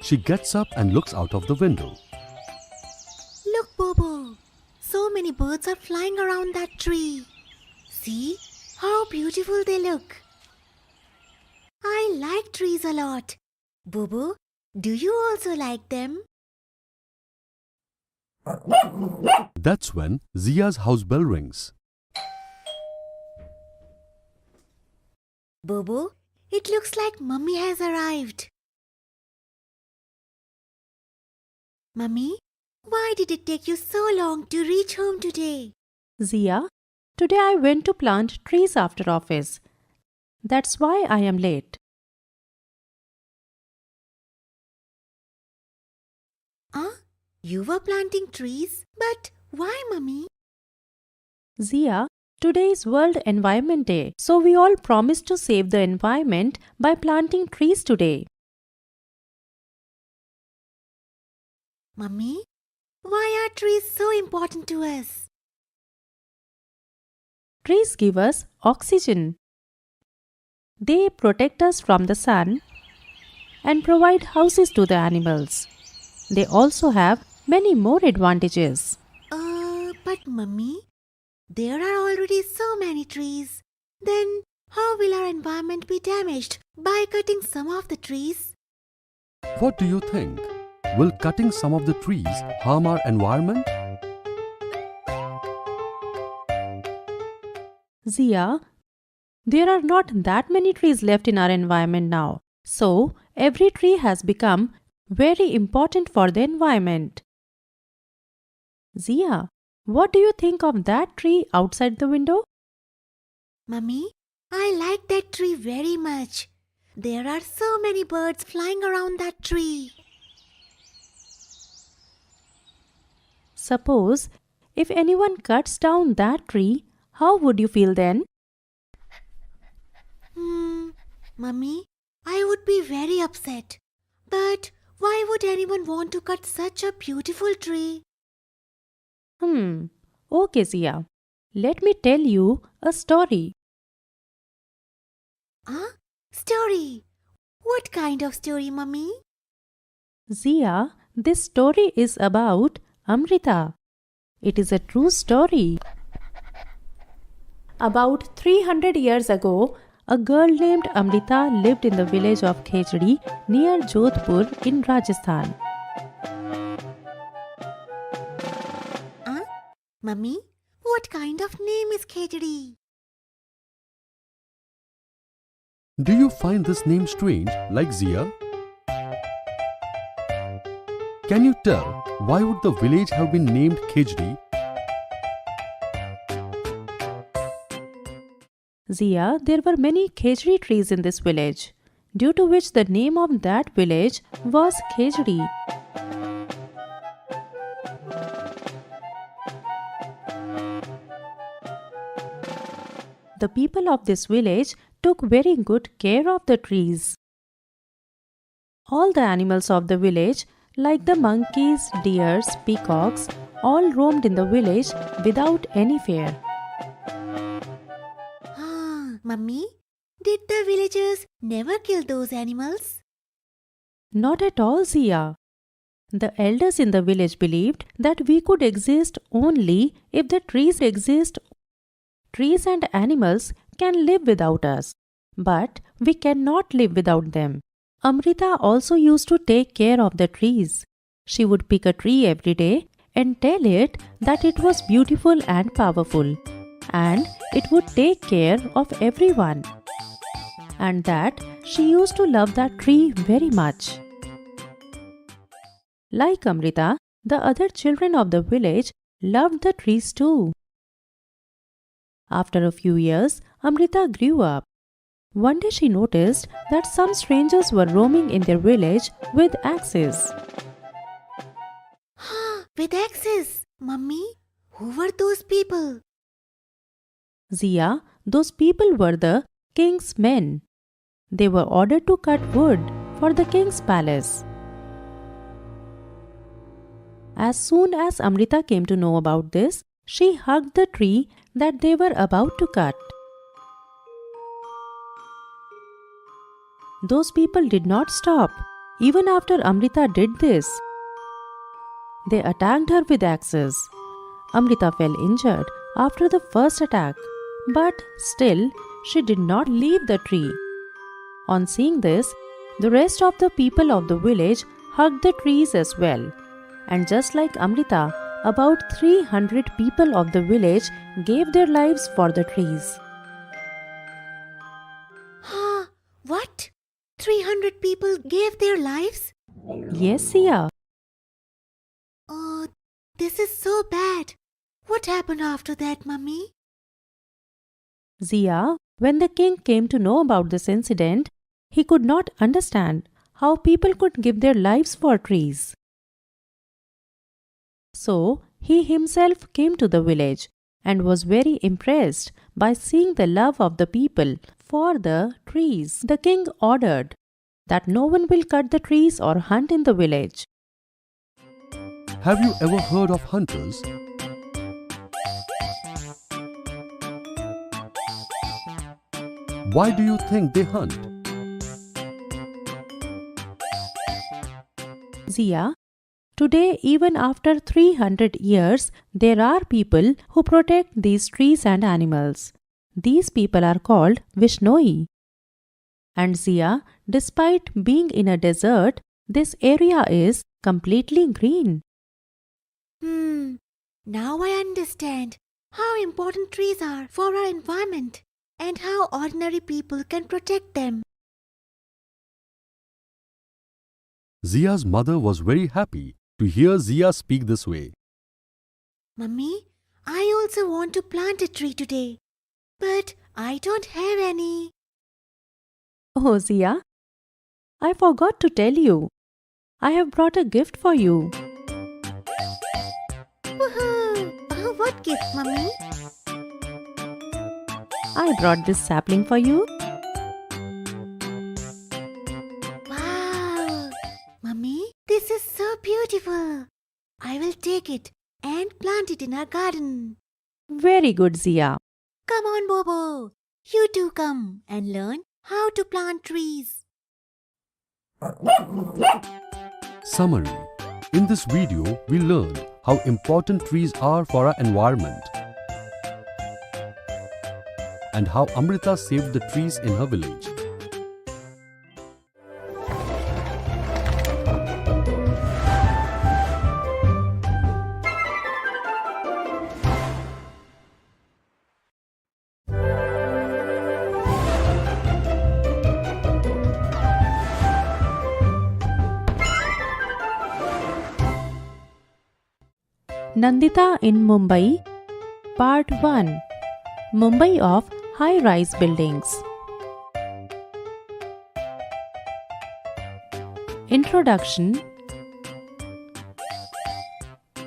She gets up and looks out of the window. Look, Bobo. So many birds are flying around that tree. See how beautiful they look. I like trees a lot. Bobo, do you also like them? That's when Zia's house bell rings. Bobo, it looks like Mummy has arrived. Mummy, why did it take you so long to reach home today? Zia, today I went to plant trees after office. That's why I am late. You were planting trees? But why, Mummy? Zia, today is World Environment Day, so we all promised to save the environment by planting trees today. Mummy, why are trees so important to us? Trees give us oxygen. They protect us from the sun and provide houses to the animals. They also have many more advantages. But Mummy, there are already so many trees. Then how will our environment be damaged by cutting some of the trees? What do you think? Will cutting some of the trees harm our environment? Zia, there are not that many trees left in our environment now. So, every tree has become very important for the environment. Zia, what do you think of that tree outside the window? Mummy, I like that tree very much. There are so many birds flying around that tree. Suppose if anyone cuts down that tree, how would you feel then? Mummy, I would be very upset. But why would anyone want to cut such a beautiful tree? Okay, Zia. Let me tell you a story. Story? What kind of story, Mummy? Zia, this story is about Amrita. It is a true story. About 300 years ago, a girl named Amrita lived in the village of Khejdi near Jodhpur in Rajasthan. Mummy, what kind of name is Khejdi? Do you find this name strange, like Zia? Can you tell why would the village have been named Khejdi? Zia, there were many khejdi trees in this village, due to which the name of that village was Khejdi. The people of this village took very good care of the trees. All the animals of the village like the monkeys, deers, peacocks, all roamed in the village without any fear. Mummy, did the villagers never kill those animals? Not at all, Zia. The elders in the village believed that we could exist only if the trees exist. Trees and animals can live without us, but we cannot live without them. Amrita also used to take care of the trees. She would pick a tree every day and tell it that it was beautiful and powerful, and it would take care of everyone, and that she used to love that tree very much. Like Amrita, the other children of the village loved the trees too. After a few years, Amrita grew up. One day she noticed that some strangers were roaming in their village with axes. With axes? Mummy, who were those people? Zia, those people were the king's men. They were ordered to cut wood for the king's palace. As soon as Amrita came to know about this, she hugged the tree that they were about to cut. Those people did not stop, even after Amrita did this. They attacked her with axes. Amrita fell injured after the first attack, but still she did not leave the tree. On seeing this, the rest of the people of the village hugged the trees as well. And just like Amrita, about 300 people of the village gave their lives for the trees. What? 300 people gave their lives? Yes, Sia. Oh, this is so bad. What happened after that, Mummy? Zia, when the king came to know about this incident, he could not understand how people could give their lives for trees. So, he himself came to the village and was very impressed by seeing the love of the people for the trees. The king ordered that no one will cut the trees or hunt in the village. Have you ever heard of hunters? Why do you think they hunt? Zia, today, even after 300 years, there are people who protect these trees and animals. These people are called Vishnoi. And Zia, despite being in a desert, this area is completely green. Now I understand how important trees are for our environment and how ordinary people can protect them. Zia's mother was very happy to hear Zia speak this way. Mummy, I also want to plant a tree today, but I don't have any. Oh, Zia, I forgot to tell you. I have brought a gift for you. Woohoo! What gift, Mummy? I brought this sapling for you. Wow! Mummy, this is so beautiful. I will take it and plant it in our garden. Very good, Zia. Come on, Bobo. You too come and learn how to plant trees. Summary. In this video, we learned how important trees are for our environment and how Amrita saved the trees in her village. Nandita in Mumbai, Part 1. Mumbai of High-Rise Buildings. Introduction.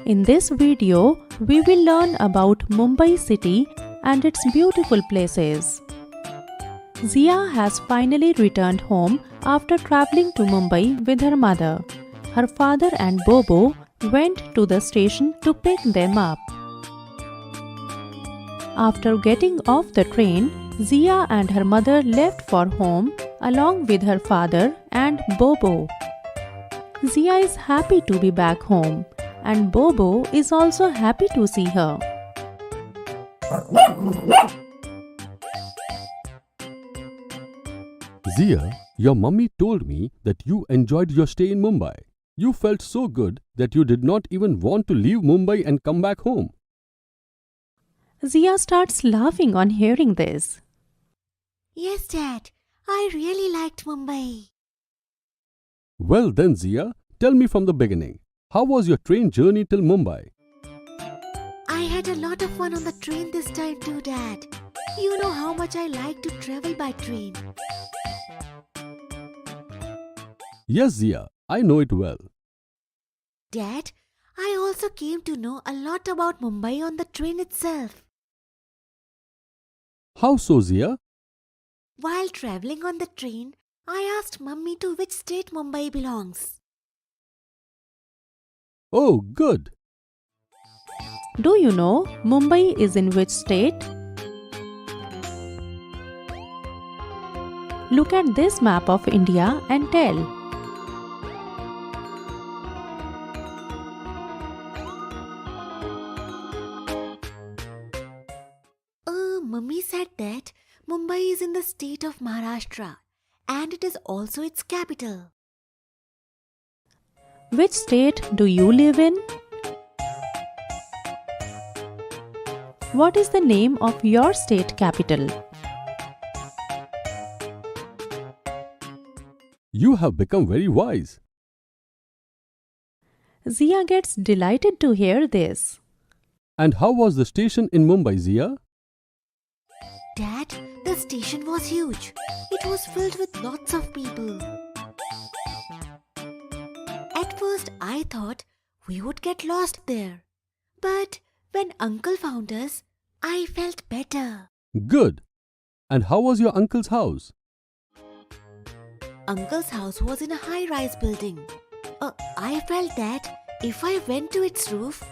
In this video, we will learn about Mumbai city and its beautiful places. Zia has finally returned home after traveling to Mumbai with her mother. her father and Bobo went to the station to pick them up. After getting off the train, Zia and her mother left for home along with her father and Bobo. Zia is happy to be back home, and Bobo is also happy to see her. Zia, your mummy told me that you enjoyed your stay in Mumbai. You felt so good that you did not even want to leave Mumbai and come back home. Zia starts laughing on hearing this. Yes, Dad. I really liked Mumbai. Well then, Zia, tell me from the beginning. How was your train journey till Mumbai? I had a lot of fun on the train this time too, Dad. You know how much I like to travel by train. Yes, Zia, I know it well. Dad, I also came to know a lot about Mumbai on the train itself. How so, Zia? While traveling on the train, I asked Mummy to which state Mumbai belongs. Oh, good. Do you know Mumbai is in which state? Look at this map of India and tell. Mummy said that Mumbai is in the state of Maharashtra and it is also its capital. Which state do you live in? What is the name of your state capital? You have become very wise. Zia gets delighted to hear this. And how was the station in Mumbai, Zia? Dad, the station was huge. It was filled with lots of people. At first, I thought we would get lost there. But when Uncle found us, I felt better. Good. And how was your uncle's house? Uncle's house was in a high-rise building. I felt that if I went to its roof,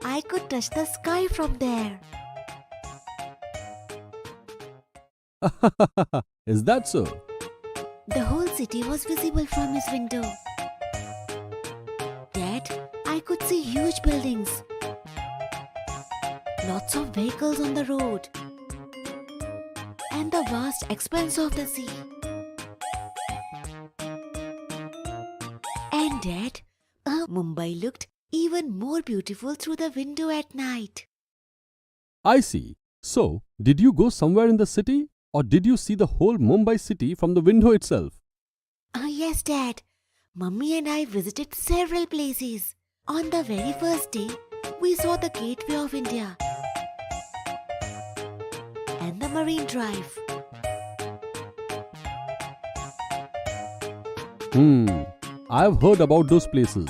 I could touch the sky from there. Is that so? The whole city was visible from his window. Dad, I could see huge buildings. Lots of vehicles on the road. And the vast expanse of the sea. And Dad, Mumbai looked even more beautiful through the window at night. I see. So, did you go somewhere in the city? Or did you see the whole Mumbai city from the window itself? Yes, Dad. Mummy and I visited several places. On the very first day, we saw the Gateway of India and the Marine Drive. I've heard about those places.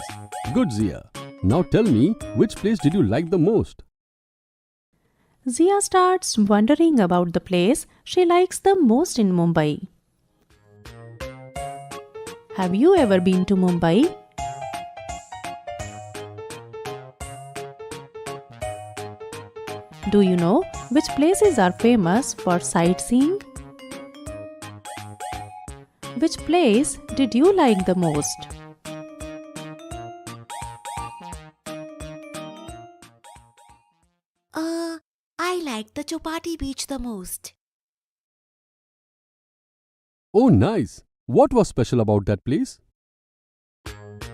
Good, Zia. Now tell me, which place did you like the most? Zia starts wondering about the place she likes the most in Mumbai. Have you ever been to Mumbai? Do you know which places are famous for sightseeing? Which place did you like the most? I liked the Chopati beach the most. Oh, nice. What was special about that place?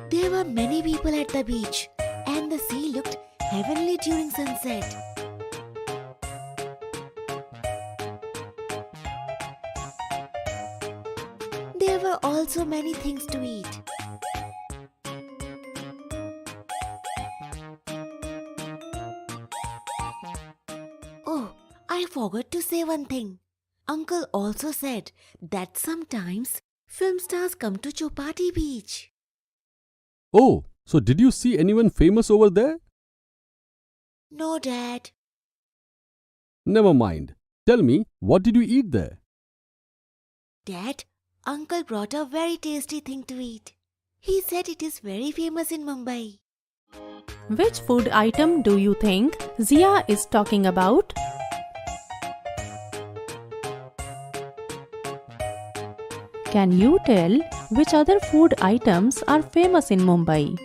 There were many people at the beach and the sea looked heavenly during sunset. There were also many things to eat. Oh, I forgot to say one thing. Uncle also said that sometimes film stars come to Chopati beach. Oh, so did you see anyone famous over there? No, Dad. Never mind. Tell me, what did you eat there? Dad, Uncle brought a very tasty thing to eat. He said it is very famous in Mumbai. Which food item do you think Zia is talking about? Can you tell which other food items are famous in Mumbai?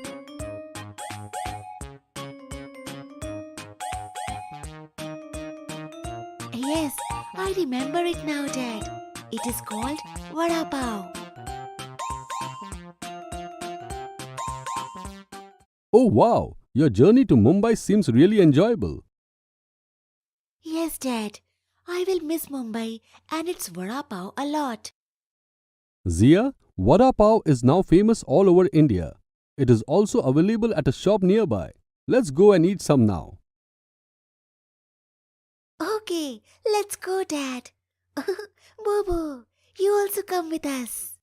Yes, I remember it now, Dad. It is called Vada Pav. Oh wow, your journey to Mumbai seems really enjoyable. Yes, Dad. I will miss Mumbai and its Vada Pav a lot. Zia, Vada Pav is now famous all over India. It is also available at a shop nearby. Let's go and eat some now. Okay, let's go, Dad. Bobo, you also come with us.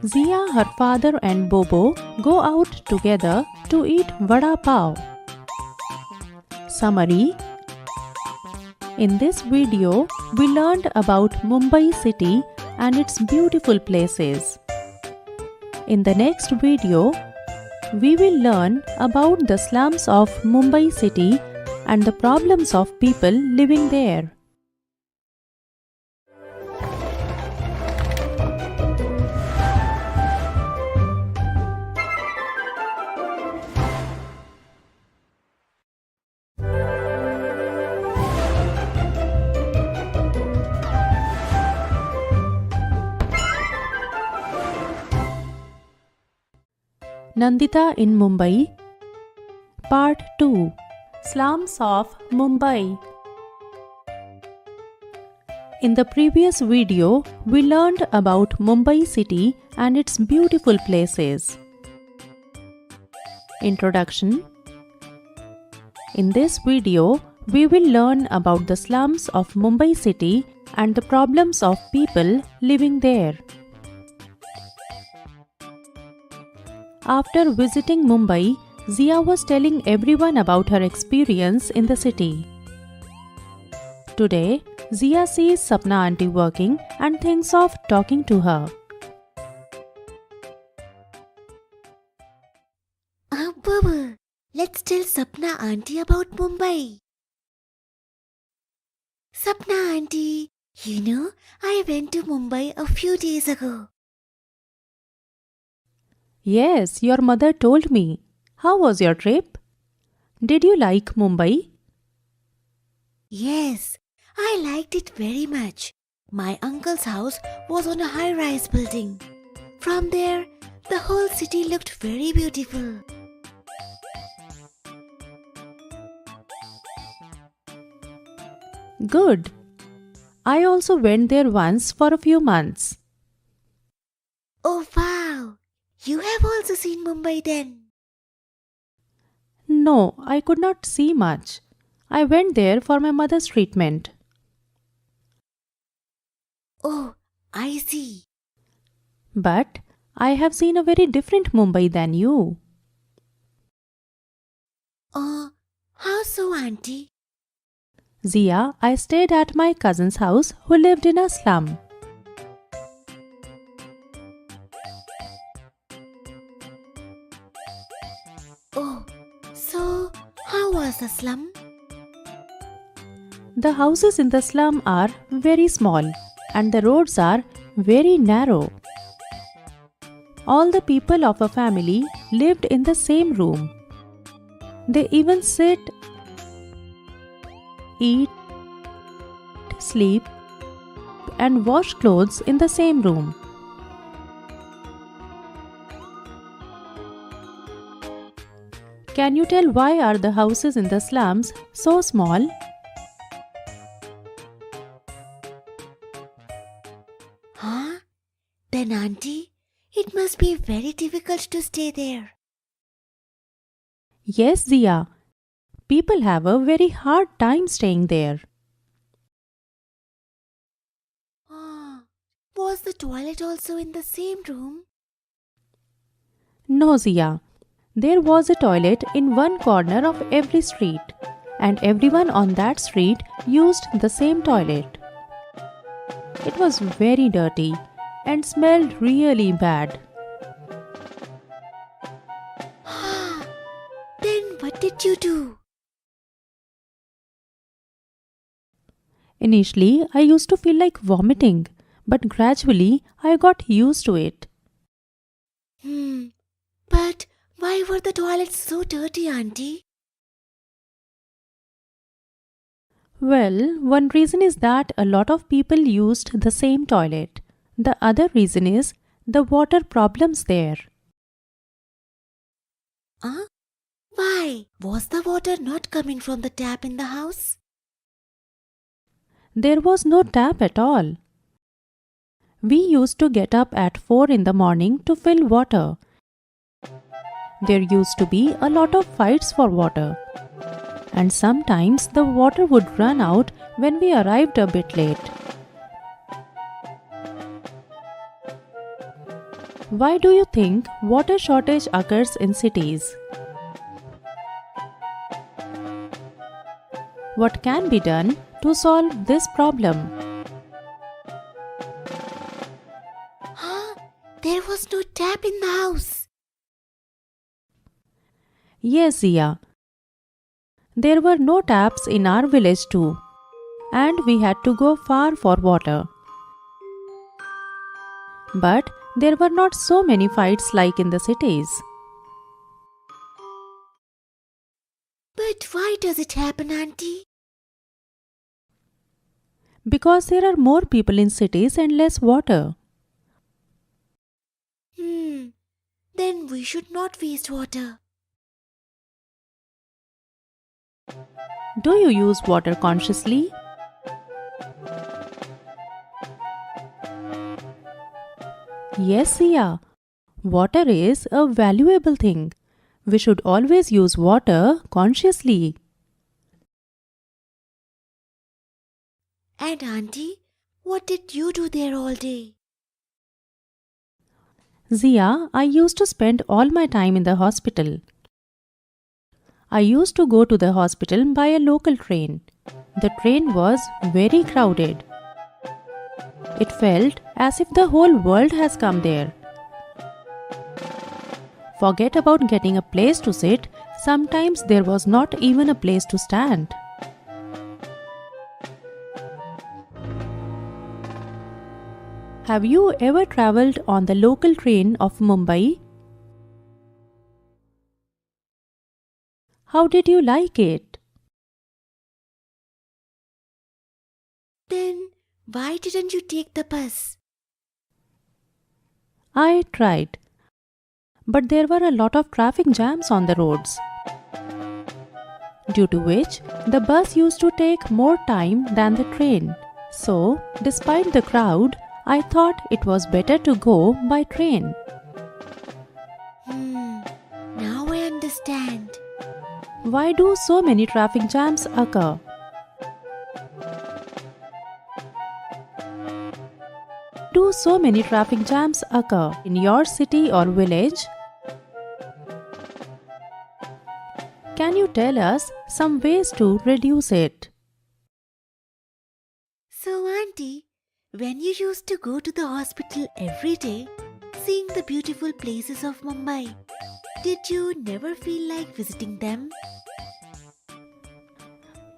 Zia, her father and Bobo go out together to eat Vada Pav. Summary. In this video, we learned about Mumbai city and its beautiful places. In the next video, we will learn about the slums of Mumbai city and the problems of people living there. Nandita in Mumbai. Part 2. Slums of Mumbai. In the previous video, we learned about Mumbai city and its beautiful places. Introduction. In this video, we will learn about the slums of Mumbai city and the problems of people living there. After visiting Mumbai, Zia was telling everyone about her experience in the city. Today, Zia sees Sapna aunty working and thinks of talking to her. Bobo, let's tell Sapna aunty about Mumbai. Sapna aunty, you know, I went to Mumbai a few days ago. Yes, your mother told me. How was your trip? Did you like Mumbai? Yes, I liked it very much. My uncle's house was on a high-rise building. From there, the whole city looked very beautiful. Good. I also went there once for a few months. Oh wow! You have also seen Mumbai then? No, I could not see much. I went there for my mother's treatment. Oh, I see. But I have seen a very different Mumbai than you. How so, auntie? Zia, I stayed at my cousin's house who lived in a slum. Oh, so how was the slum? The houses in the slum are very small and the roads are very narrow. All the people of a family lived in the same room. They even sit, eat, sleep, and wash clothes in the same room. Can you tell why are the houses in the slums so small? Huh? Then, auntie, it must be very difficult to stay there. Yes, Zia. People have a very hard time staying there. Was the toilet also in the same room? No, Zia. There was a toilet in one corner of every street, and everyone on that street used the same toilet. It was very dirty and smelled really bad. did you do? Initially, I used to feel like vomiting, but gradually I got used to it. But why were the toilets so dirty, Auntie? Well, one reason is that a lot of people used the same toilet. The other reason is the water problems there. Why? Was the water not coming from the tap in the house? There was no tap at all. We used to get up at 4 in the morning to fill water. There used to be a lot of fights for water. And sometimes the water would run out when we arrived a bit late. Why do you think water shortage occurs in cities? What can be done to solve this problem? There was no tap in the house. Yes, Zia. There were no taps in our village too, and we had to go far for water. But there were not so many fights like in the cities. But why does it happen, Auntie? Because there are more people in cities and less water. Then we should not waste water. Do you use water consciously? Yes, Sia. Water is a valuable thing. We should always use water consciously. And Auntie, what did you do there all day? Zia, I used to spend all my time in the hospital. I used to go to the hospital by a local train. The train was very crowded. It felt as if the whole world has come there. Forget about getting a place to sit, sometimes there was not even a place to stand. Have you ever travelled on the local train of Mumbai? How did you like it? Then why didn't you take the bus? I tried, but there were a lot of traffic jams on the roads, due to which the bus used to take more time than the train. So, despite the crowd, I thought it was better to go by train. Now I understand. Why do so many traffic jams occur? Do so many traffic jams occur in your city or village? Can you tell us some ways to reduce it? So, Auntie, when you used to go to the hospital every day, seeing the beautiful places of Mumbai, did you never feel like visiting them?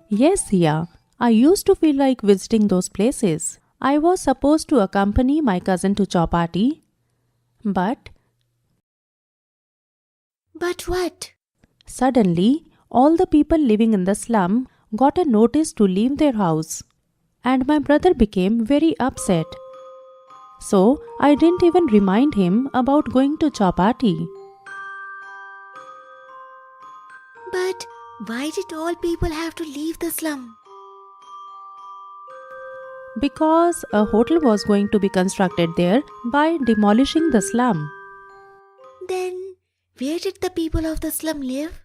Yes, Sia. I used to feel like visiting those places. I was supposed to accompany my cousin to Chowpatty, but what? Suddenly, all the people living in the slum got a notice to leave their house, and my brother became very upset. So, I didn't even remind him about going to Chowpatty. But why did all people have to leave the slum? Because a hotel was going to be constructed there by demolishing the slum. Then, where did the people of the slum live?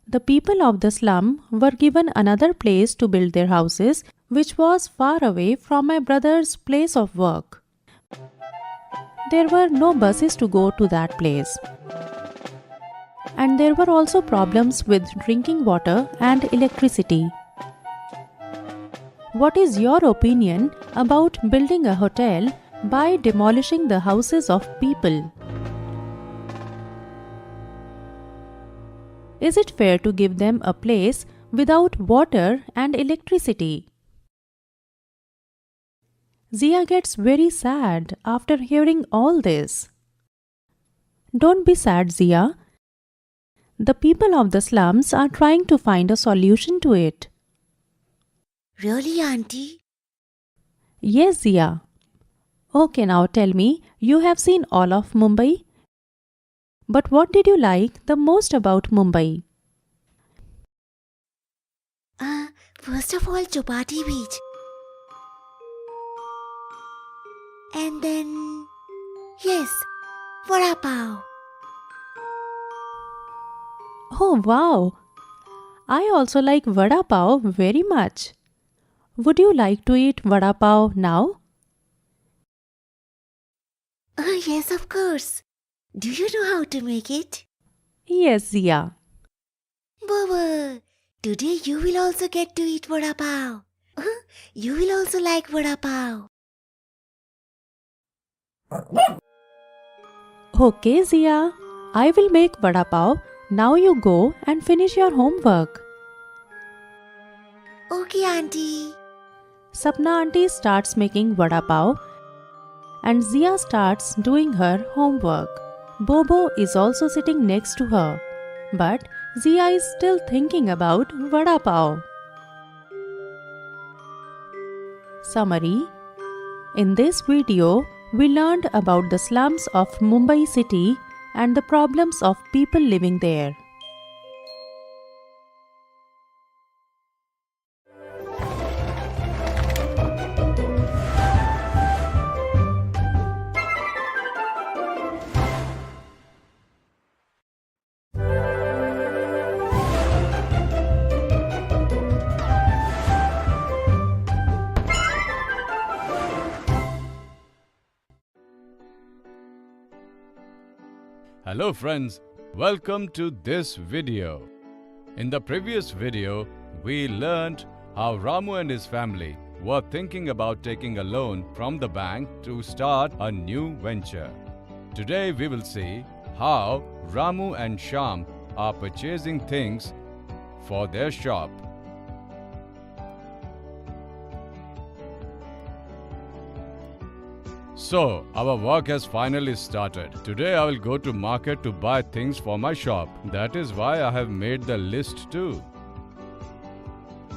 The people of the slum were given another place to build their houses, which was far away from my brother's place of work. There were no buses to go to that place. And there were also problems with drinking water and electricity. What is your opinion about building a hotel by demolishing the houses of people? Is it fair to give them a place without water and electricity? Zia gets very sad after hearing all this. Don't be sad, Zia. The people of the slums are trying to find a solution to it. Really, Auntie? Yes, Zia. Okay, now tell me, you have seen all of Mumbai? But what did you like the most about Mumbai? First of all, Chopati Beach. And then, yes, Vada Pav. Oh wow! I also like Vada Pav very much. Would you like to eat Vada Pav now? Yes, of course. Do you know how to make it? Yes, Zia. Baba, today you will also get to eat Vada Pav. You will also like Vada Pav. Okay, Zia. I will make Vada Pav. Now you go and finish your homework. Okay, Auntie. Sapna auntie starts making Vada Pav and Zia starts doing her homework. Bobo is also sitting next to her, but Zia is still thinking about Vada Pav. Summary. In this video, we learned about the slums of Mumbai city and the problems of people living there. Hello friends, welcome to this video. In the previous video, we learned how Ramu and his family were thinking about taking a loan from the bank to start a new venture. Today we will see how Ramu and Shyam are purchasing things for their shop. So, our work has finally started. Today I will go to market to buy things for my shop. That is why I have made the list too.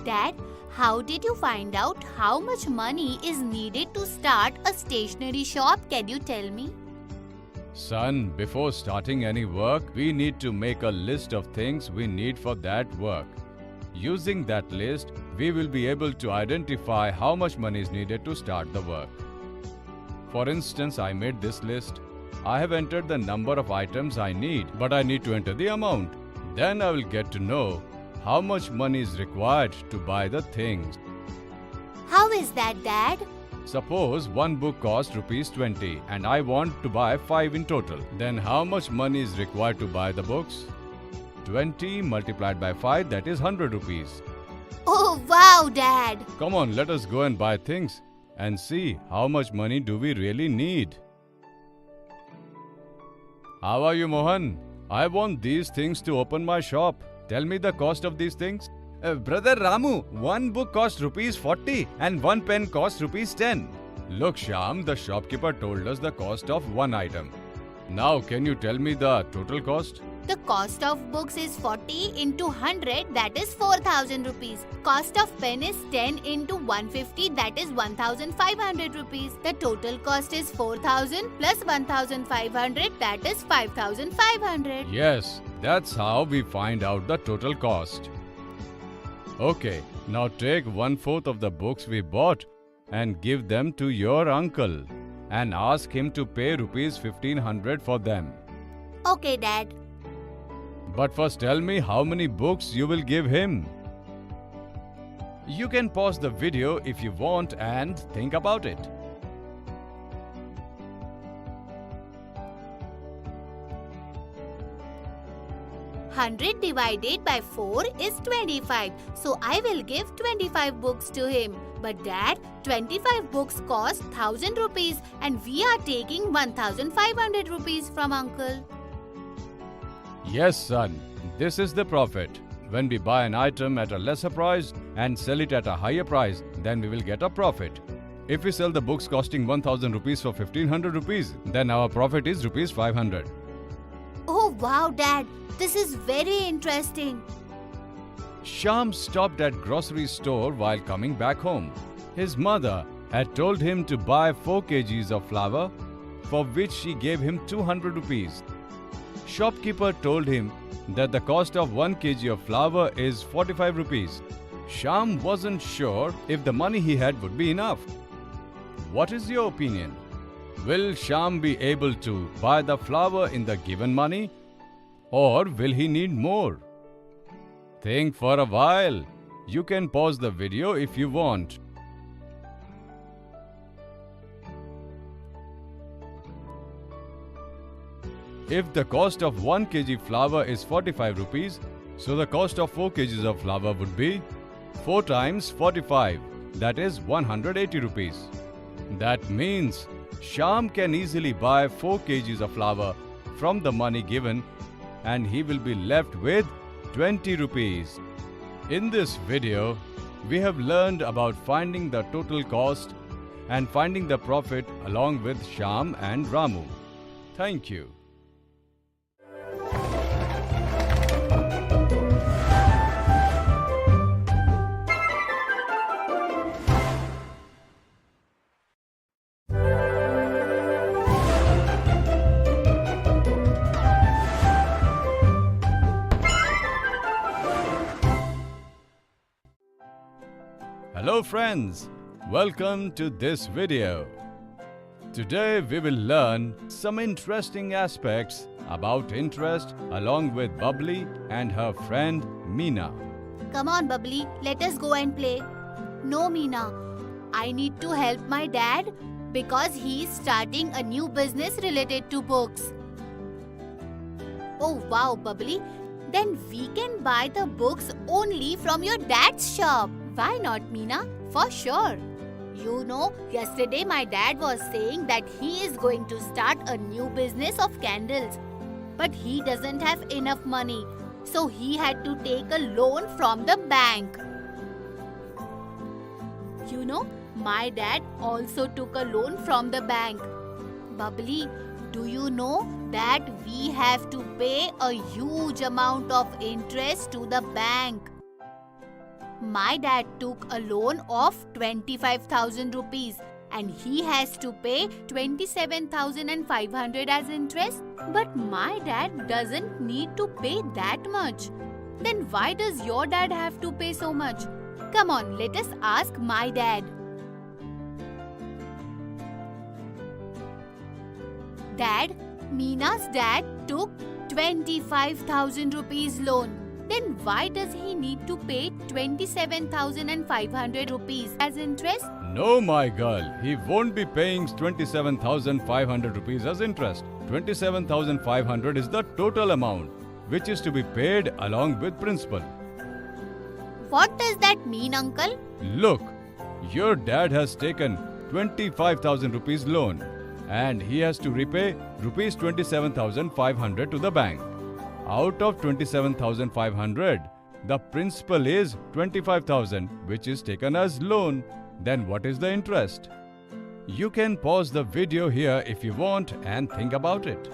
Dad, how did you find out how much money is needed to start a stationery shop? Can you tell me? Son, before starting any work, we need to make a list of things we need for that work. Using that list, we will be able to identify how much money is needed to start the work. For instance, I made this list. I have entered the number of items I need, but I need to enter the amount. Then I will get to know how much money is required to buy the things. How is that, Dad? Suppose one book costs rupees 20 and I want to buy 5 in total. Then how much money is required to buy the books? 20 multiplied by 5, that is 100 rupees. Oh wow, Dad! Come on, let us go and buy things and see how much money do we really need. How are you, Mohan? I want these things to open my shop. Tell me the cost of these things. Brother Ramu, one book costs rupees 40 and one pen costs rupees 10. Look, Shyam, the shopkeeper told us the cost of one item. Now, can you tell me the total cost? The cost of books is 40 into 100, that is 4,000 rupees. Cost of pen is 10 into 150, that is 1,500 rupees. The total cost is 4,000 plus 1,500, that is 5,500. Yes, that's how we find out the total cost. Okay, now take 1/4 of the books we bought and give them to your uncle and ask him to pay rupees 1,500 for them. Okay, Dad. But first tell me how many books you will give him. You can pause the video if you want and think about it. $100 divided by 4 is 25. So I will give 25 books to him. But Dad, 25 books cost 1,000 rupees and we are taking 1,500 rupees from Uncle. Yes, son. This is the profit. When we buy an item at a lesser price and sell it at a higher price, then we will get a profit. If we sell the books costing 1000 rupees for 1500 rupees, then our profit is rupees 500. Oh wow, Dad, this is very interesting. Shyam stopped at grocery store while coming back home. His mother had told him to buy 4 kgs of flour, for which she gave him 200 rupees. Shopkeeper told him that the cost of 1 kg of flour is 45 rupees. Shyam wasn't sure if the money he had would be enough. What is your opinion? Will Shyam be able to buy the flour in the given money, or will he need more? Think for a while. You can pause the video if you want. If the cost of 1 kg flour is 45 rupees, so the cost of 4 kgs of flour would be 4 times 45, that is 180 rupees. That means Shyam can easily buy 4 kgs of flour from the money given, and he will be left with 20 rupees. In this video, we have learned about finding the total cost and finding the profit along with Shyam and Ramu. Thank you. Hello friends, welcome to this video. Today we will learn some interesting aspects about interest along with Bubbly and her friend Meena. Come on, Bubbly, let us go and play. No, Meena, I need to help my dad because he is starting a new business related to books. Oh wow, Bubbly, then we can buy the books only from your dad's shop. Why not, Meena? For sure. You know, yesterday my dad was saying that he is going to start a new business of candles. But he doesn't have enough money, so he had to take a loan from the bank. You know, my dad also took a loan from the bank. Bubbly, do you know that we have to pay a huge amount of interest to the bank? My dad took a loan of 25,000 rupees and he has to pay 27,500 as interest. But my dad doesn't need to pay that much. Then why does your dad have to pay so much? Come on, let us ask my dad. Dad, Meena's dad took 25,000 rupees loan. Then why does he need to pay 27,500 rupees as interest? No, my girl, he won't be paying 27,500 rupees as interest. 27,500 is the total amount, which is to be paid along with principal. What does that mean, uncle? Look, your dad has taken 25,000 rupees loan and he has to repay rupees 27,500 to the bank. Out of 27,500, the principal is 25,000, which is taken as loan. Then what is the interest? You can pause the video here if you want and think about it.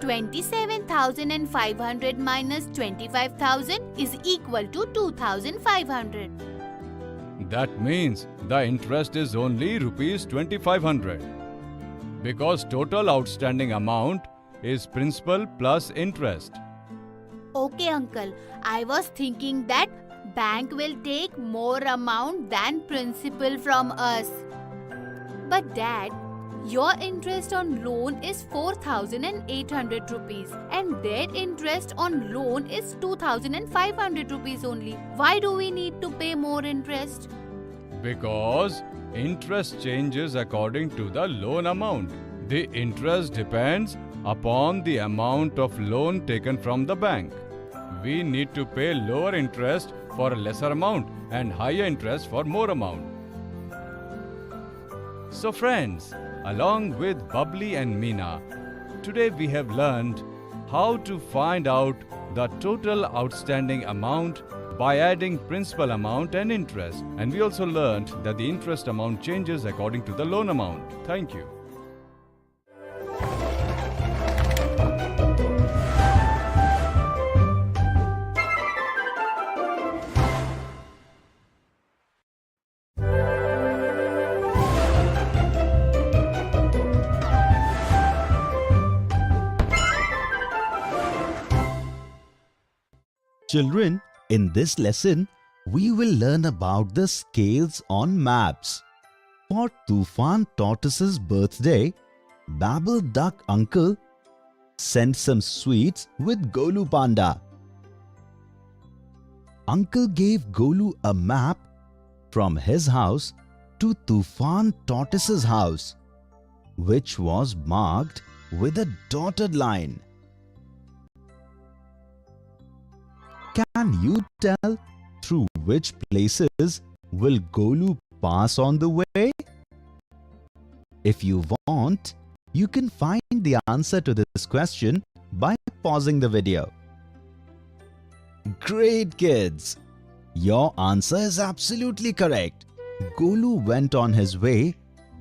$27,500 minus 25,000 is equal to 2,500. That means the interest is only rupees 2,500 because total outstanding amount is principal plus interest. Okay, uncle. I was thinking that bank will take more amount than principal from us. But dad, your interest on loan is 4,800 rupees and their interest on loan is 2,500 rupees only. Why do we need to pay more interest? Because interest changes according to the loan amount. The interest depends upon the amount of loan taken from the bank. We need to pay lower interest for a lesser amount and higher interest for more amount. So friends, along with Bubbly and Meena, today we have learned how to find out the total outstanding amount by adding principal amount and interest. And we also learned that the interest amount changes according to the loan amount. Thank you. Children, in this lesson, we will learn about the scales on maps. For Tufan Tortoise's birthday, Babble Duck Uncle sent some sweets with Golu Panda. Uncle gave Golu a map from his house to Tufan Tortoise's house, which was marked with a dotted line. Can you tell through which places will Golu pass on the way? If you want, you can find the answer to this question by pausing the video. Great kids! Your answer is absolutely correct. Golu went on his way.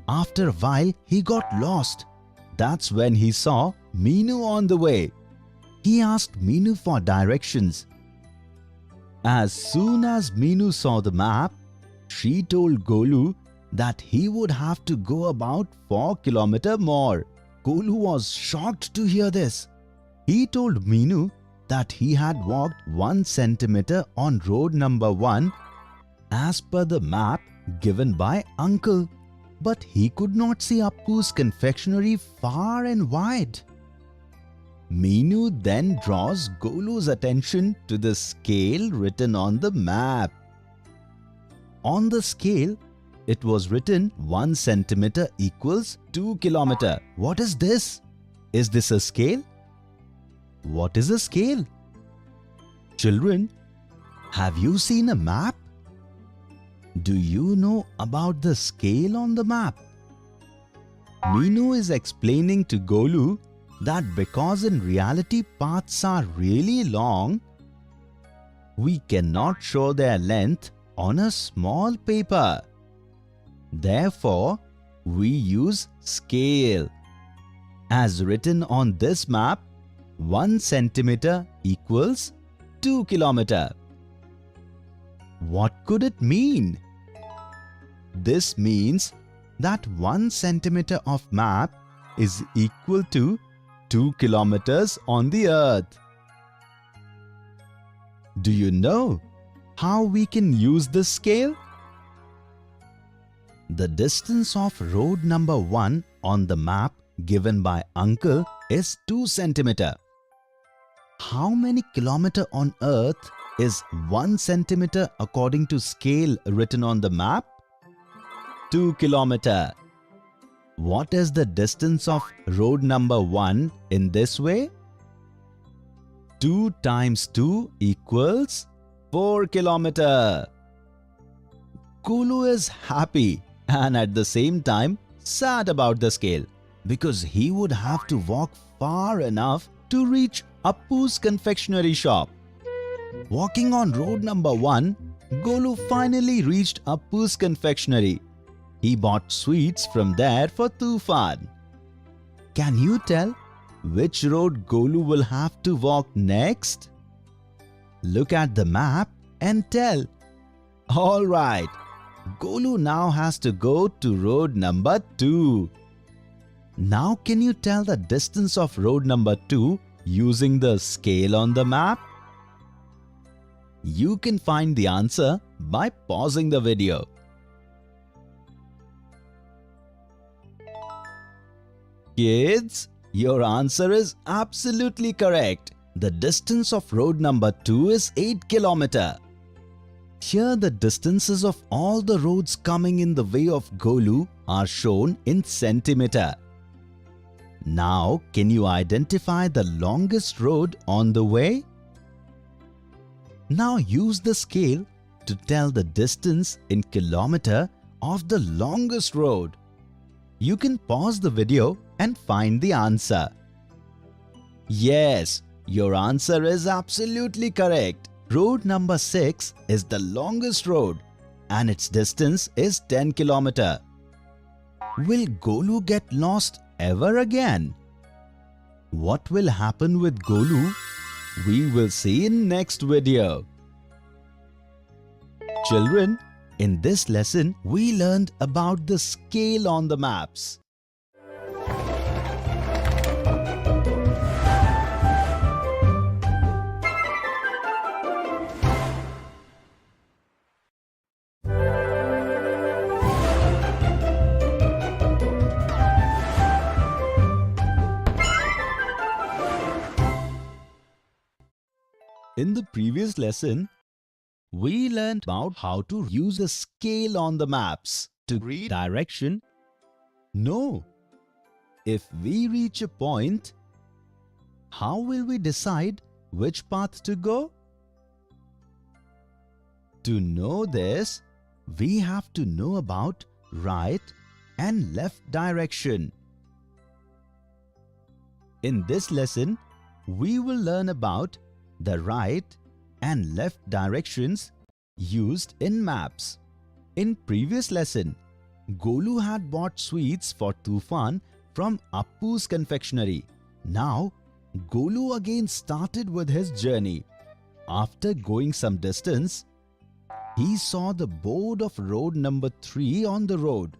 After a while, he got lost. That's when he saw Meenu on the way. He asked Meenu for directions. As soon as Meenu saw the map, she told Golu that he would have to go about 4 kilometers more. Golu was shocked to hear this. He told Meenu that he had walked 1 centimeter on road number 1 as per the map given by Uncle. But he could not see Appu's confectionery far and wide. Meenu then draws Golu's attention to the scale written on the map. On the scale, it was written 1 centimeter equals 2 kilometer. What is this? Is this a scale? What is a scale? Children, have you seen a map? Do you know about the scale on the map? Meenu is explaining to Golu that because in reality paths are really long, we cannot show their length on a small paper. Therefore, we use scale. As written on this map, 1 centimeter equals 2 kilometer. What could it mean? This means that 1 centimeter of map is equal to 2 kilometers on the earth. Do you know how we can use this scale? The distance of road number 1 on the map given by Uncle is 2 centimeter. How many kilometer on earth is 1 centimeter according to scale written on the map? 2 kilometer. What is the distance of road number 1 in this way? 2 times 2 equals 4 kilometer. Golu is happy and at the same time sad about the scale because he would have to walk far enough to reach Appu's confectionery shop. Walking on road number 1, Golu finally reached Appu's confectionery. He bought sweets from there for Tufan. Can you tell which road Golu will have to walk next? Look at the map and tell. Alright, Golu now has to go to road number 2. Now can you tell the distance of road number 2 using the scale on the map? You can find the answer by pausing the video. Kids, your answer is absolutely correct. The distance of road number 2 is 8 kilometer. Here the distances of all the roads coming in the way of Golu are shown in centimeter. Now, can you identify the longest road on the way? Now use the scale to tell the distance in kilometer of the longest road. You can pause the video and find the answer. Yes, your answer is absolutely correct. Road number 6 is the longest road and its distance is 10 km. Will Golu get lost ever again? What will happen with Golu? We will see in next video. Children, in this lesson, we learned about the scale on the maps. In the previous lesson, we learned about how to use a scale on the maps to read direction. No. If we reach a point, how will we decide which path to go? To know this, we have to know about right and left direction. In this lesson, we will learn about the right and left directions used in maps. In previous lesson, Golu had bought sweets for Tufan from Appu's confectionery. Now, Golu again started with his journey. After going some distance, he saw the board of road number 3 on the road.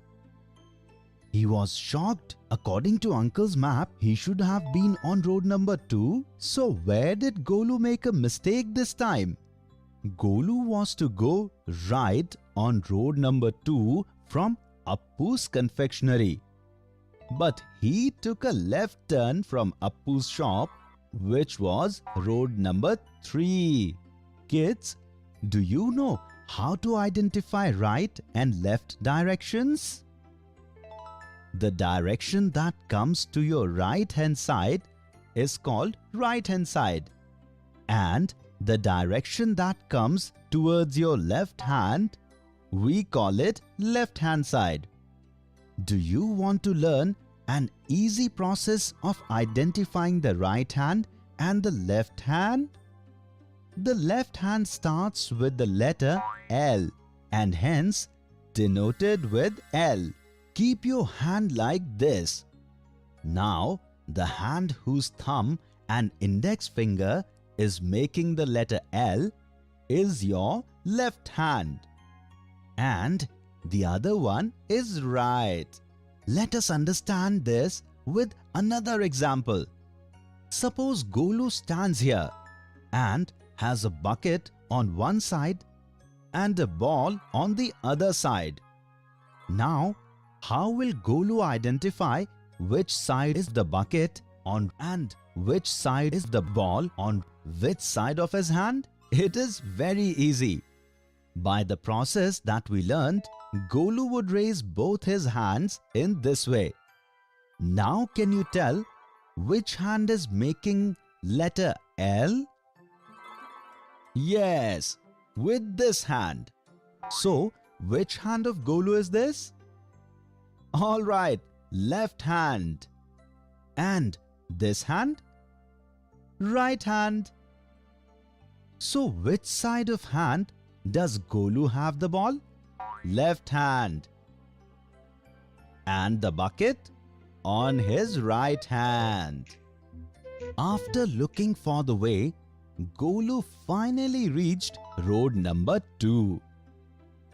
He was shocked. According to Uncle's map, he should have been on road number 2. So where did Golu make a mistake this time? Golu was to go right on road number 2 from Appu's confectionery. But he took a left turn from Appu's shop, which was road number 3. Kids, do you know how to identify right and left directions? The direction that comes to your right hand side is called right hand side, and the direction that comes towards your left hand, we call it left hand side. Do you want to learn an easy process of identifying the right hand and the left hand? The left hand starts with the letter L and hence denoted with L. Keep your hand like this. Now, the hand whose thumb and index finger is making the letter L is your left hand. And the other one is right. Let us understand this with another example. Suppose Golu stands here and has a bucket on one side and a ball on the other side. Now, how will Golu identify which side is the bucket on and which side is the ball on which side of his hand? It is very easy. By the process that we learned, Golu would raise both his hands in this way. Now can you tell which hand is making letter L? Yes, with this hand. So, which hand of Golu is this? Alright, left hand. And this hand? Right hand. So which side of hand does Golu have the ball? Left hand. And the bucket? On his right hand. After looking for the way, Golu finally reached road number 2.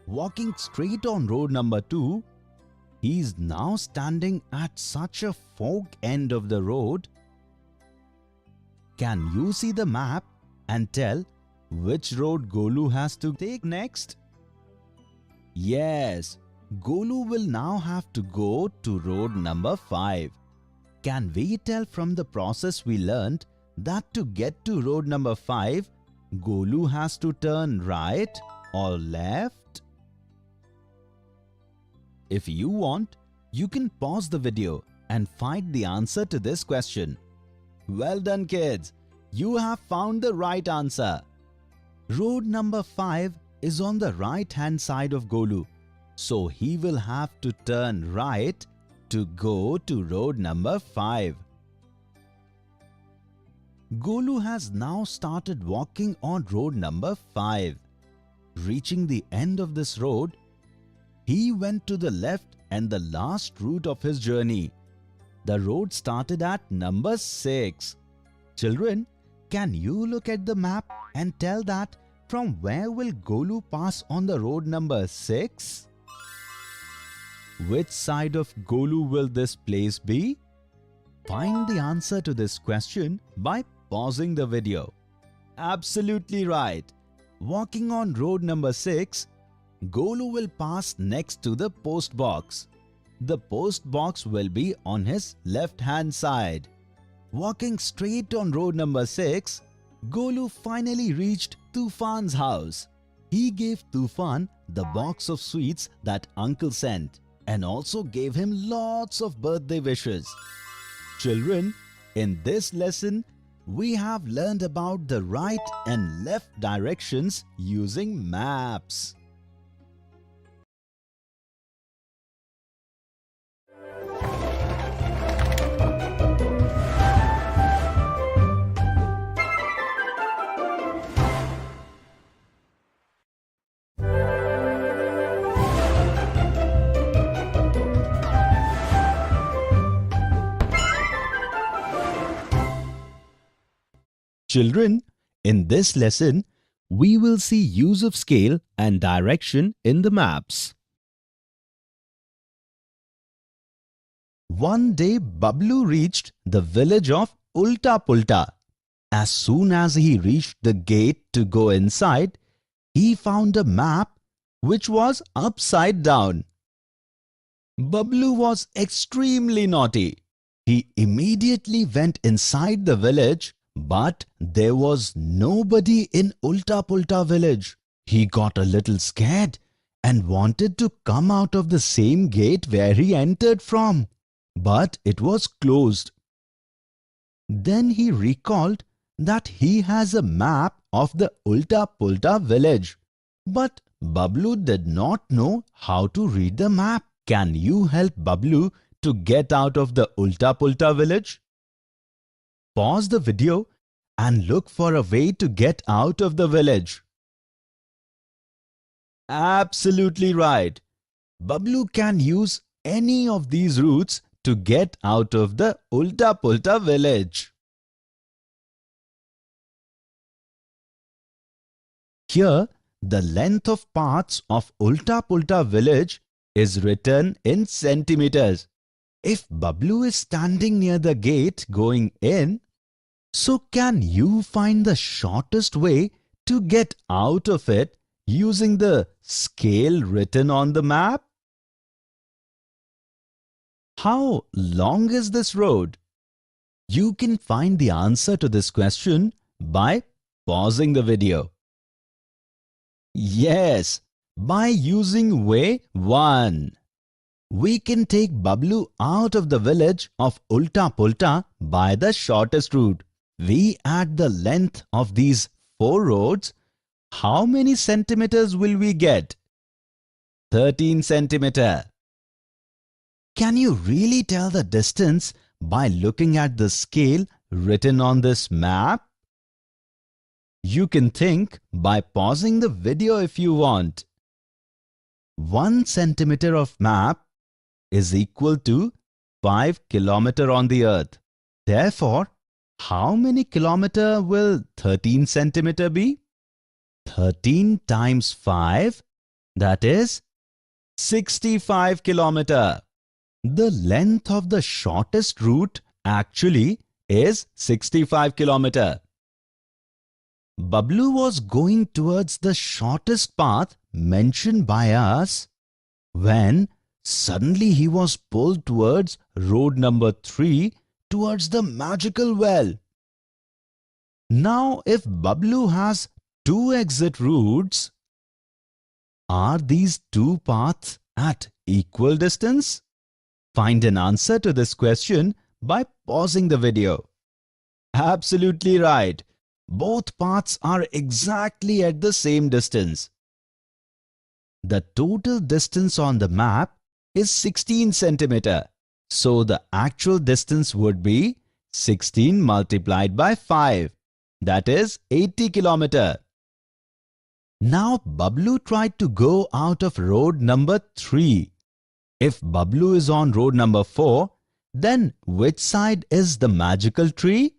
Walking straight on road number 2, he is now standing at such a fork end of the road. Can you see the map and tell which road Golu has to take next? Yes, Golu will now have to go to road number 5. Can we tell from the process we learnt that to get to road number 5, Golu has to turn right or left? If you want, you can pause the video and find the answer to this question. Well done, kids. You have found the right answer. Road number 5 is on the right hand side of Golu, so he will have to turn right to go to road number 5. Golu has now started walking on road number 5. Reaching the end of this road, he went to the left and the last route of his journey. The road started at number 6. Children, can you look at the map and tell that from where will Golu pass on the road number 6? Which side of Golu will this place be? Find the answer to this question by pausing the video. Absolutely right. Walking on road number 6, Golu will pass next to the post box. The post box will be on his left hand side. Walking straight on road number 6, Golu finally reached Tufan's house. He gave Tufan the box of sweets that uncle sent and also gave him lots of birthday wishes. Children, in this lesson, we have learned about the right and left directions using maps. Children, in this lesson, we will see use of scale and direction in the maps. One day, Bablu reached the village of Ulta Pulta. As soon as he reached the gate to go inside, he found a map which was upside down. Bablu was extremely naughty. He immediately went inside the village, but there was nobody in Ulta Pulta village. He got a little scared and wanted to come out of the same gate where he entered from, but it was closed. Then he recalled that he has a map of the Ulta Pulta village, but Bablu did not know how to read the map. Can you help Bablu to get out of the Ulta Pulta village? Pause the video and look for a way to get out of the village. Absolutely right. Bablu can use any of these routes to get out of the Ulta Pulta village. Here, the length of paths of Ulta Pulta village is written in centimeters. If Bablu is standing near the gate going in, so can you find the shortest way to get out of it using the scale written on the map? How long is this road? You can find the answer to this question by pausing the video. Yes, by using way 1. We can take Bablu out of the village of Ulta Pulta by the shortest route. We add the length of these 4 roads. How many centimeters will we get? 13 centimeter. Can you really tell the distance by looking at the scale written on this map? You can think by pausing the video if you want. 1 centimeter of map is equal to 5 kilometer on the earth. Therefore, how many kilometer will 13 centimeter be? 13 times 5, that is 65 kilometer. The length of the shortest route actually is 65 kilometer. Bablu was going towards the shortest path mentioned by us when suddenly he was pulled towards road number 3 towards the magical well. Now, if Bablu has 2 exit routes, are these 2 paths at equal distance? Find an answer to this question by pausing the video. Absolutely right. Both paths are exactly at the same distance. The total distance on the map is 16 centimeter. So the actual distance would be 16 multiplied by 5. That is 80 kilometer. Now Bablu tried to go out of road number 3. If Bablu is on road number 4, then which side is the magical tree?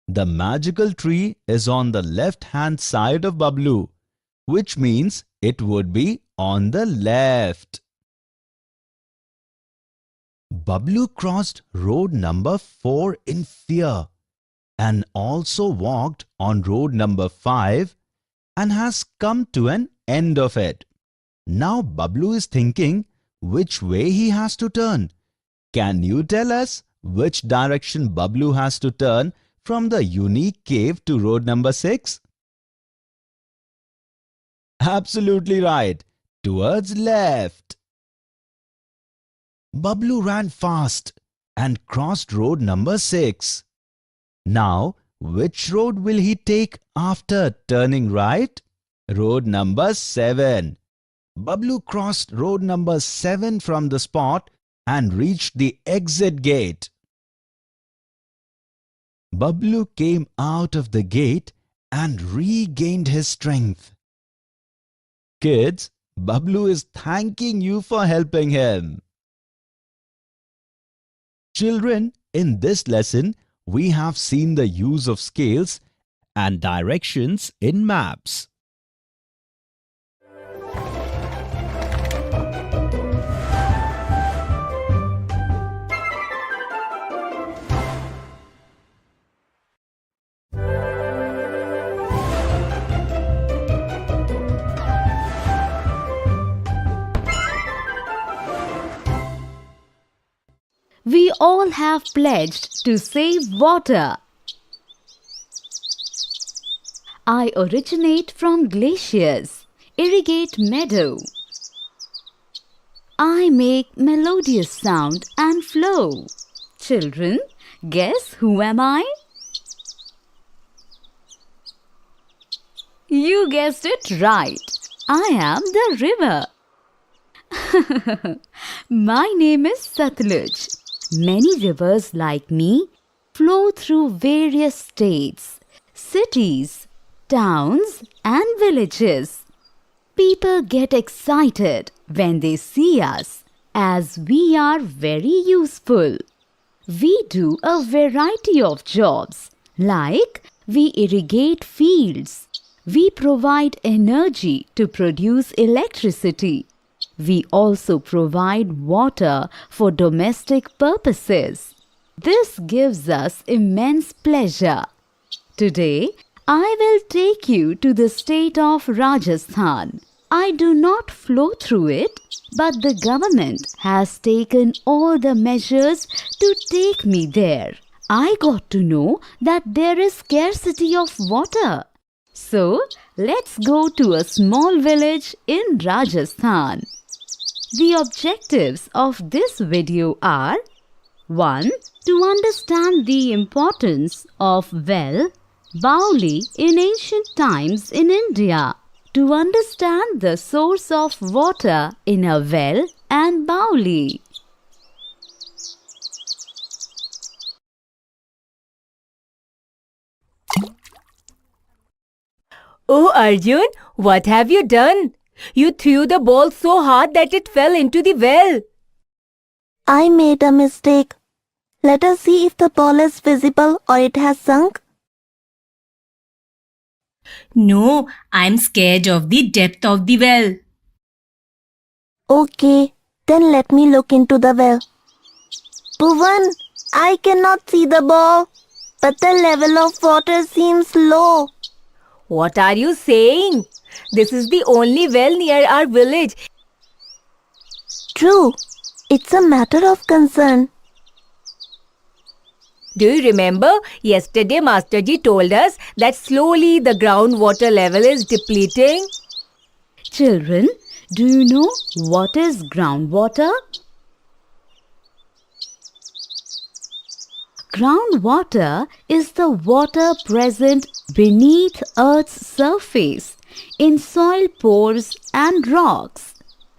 The magical tree is on the left-hand side of Bablu, which means it would be on the left. Bablu crossed road number 4 in fear and also walked on road number 5 and has come to an end of it. Now Bablu is thinking which way he has to turn. Can you tell us which direction Bablu has to turn from the unique cave to road number 6? Absolutely right. Towards left. Bablu ran fast and crossed road number 6. Now, which road will he take after turning right? Road number 7. Bablu crossed road number 7 from the spot and reached the exit gate. Bablu came out of the gate and regained his strength. Kids, Bablu is thanking you for helping him. Children, in this lesson, we have seen the use of scales and directions in maps. We all have pledged to save water. I originate from glaciers, irrigate meadow. I make melodious sound and flow. Children, guess who am I? You guessed it right. I am the river. My name is Satluj. Many rivers like me flow through various states, cities, towns and villages. People get excited when they see us as we are very useful. We do a variety of jobs like we irrigate fields, we provide energy to produce electricity. We also provide water for domestic purposes. This gives us immense pleasure. Today, I will take you to the state of Rajasthan. I do not flow through it, but the government has taken all the measures to take me there. I got to know that there is scarcity of water. So, let's go to a small village in Rajasthan. The objectives of this video are 1. To understand the importance of well, Bauli in ancient times in India. To understand the source of water in a well and Bauli. Oh Arjun, what have you done? You threw the ball so hard that it fell into the well. I made a mistake. Let us see if the ball is visible or it has sunk. No, I'm scared of the depth of the well. Okay, then let me look into the well. Bhuvan, I cannot see the ball, but the level of water seems low. What are you saying? This is the only well near our village. True, it's a matter of concern. Do you remember? Yesterday Masterji told us that slowly the groundwater level is depleting. Children, do you know what is groundwater? Groundwater is the water present beneath Earth's surface, in soil pores and rocks.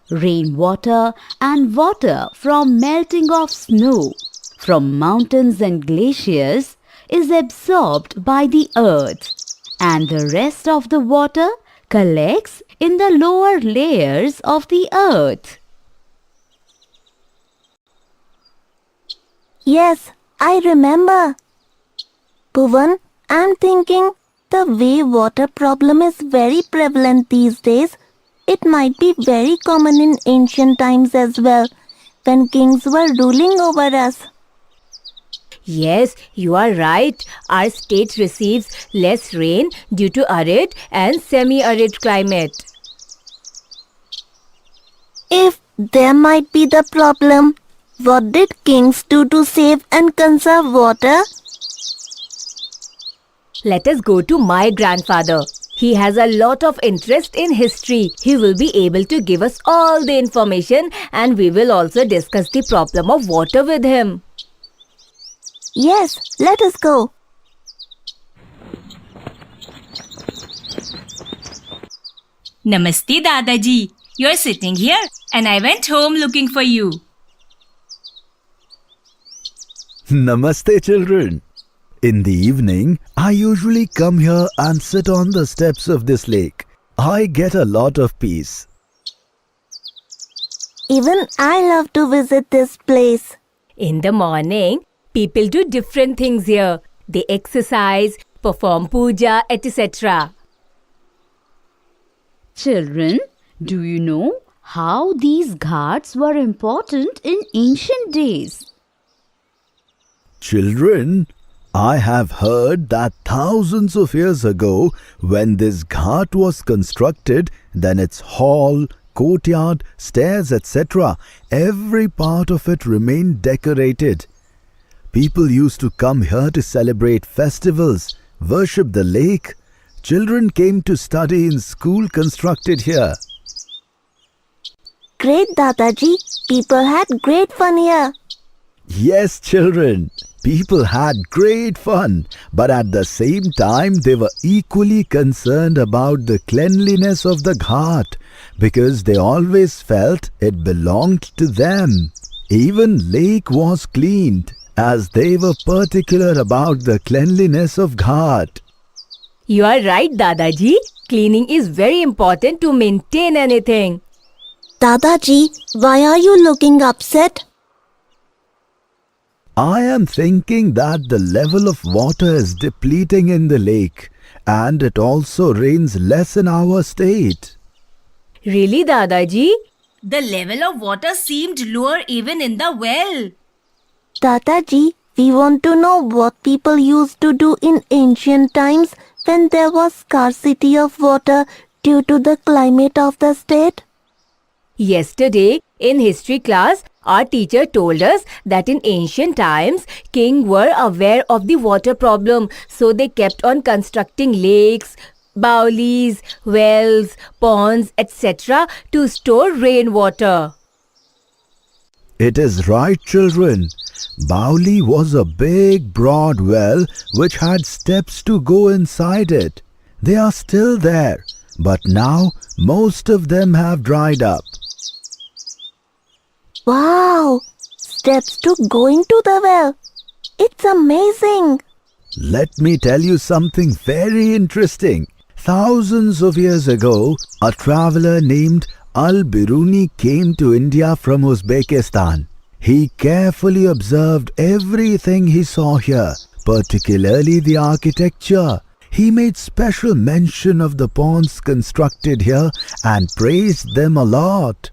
Rainwater and water from melting of snow from mountains and glaciers is absorbed by the earth, and the rest of the water collects in the lower layers of the earth. Yes, I remember. Bhuvan, I'm thinking the way water problem is very prevalent these days, it might be very common in ancient times as well, when kings were ruling over us. Yes, you are right. Our state receives less rain due to arid and semi-arid climate. If there might be the problem, what did kings do to save and conserve water? Let us go to my grandfather. He has a lot of interest in history. He will be able to give us all the information, and we will also discuss the problem of water with him. Yes, let us go. Namaste, Dadaji. You're sitting here, and I went home looking for you. Namaste, children. In the evening, I usually come here and sit on the steps of this lake. I get a lot of peace. Even I love to visit this place. In the morning, people do different things here. They exercise, perform puja, etc. Children, do you know how these ghats were important in ancient days? Children, I have heard that thousands of years ago, when this ghat was constructed, then its hall, courtyard, stairs, etc., every part of it remained decorated. People used to come here to celebrate festivals, worship the lake. Children came to study in school constructed here. Great, Dadaji. People had great fun here. Yes, children. People had great fun, but at the same time they were equally concerned about the cleanliness of the ghat because they always felt it belonged to them. Even lake was cleaned as they were particular about the cleanliness of ghat. You are right, Dadaji. Cleaning is very important to maintain anything. Dadaji, why are you looking upset? I am thinking that the level of water is depleting in the lake and it also rains less in our state. Really, Dadaji? The level of water seemed lower even in the well. Dadaji, we want to know what people used to do in ancient times when there was scarcity of water due to the climate of the state. Yesterday, in history class, our teacher told us that in ancient times, kings were aware of the water problem, so they kept on constructing lakes, baulis, wells, ponds, etc. to store rainwater. It is right, children. Bauli was a big, broad well which had steps to go inside it. They are still there, but now most of them have dried up. Wow! Steps to go into the well. It's amazing. Let me tell you something very interesting. Thousands of years ago, a traveler named Al-Biruni came to India from Uzbekistan. He carefully observed everything he saw here, particularly the architecture. He made special mention of the ponds constructed here and praised them a lot.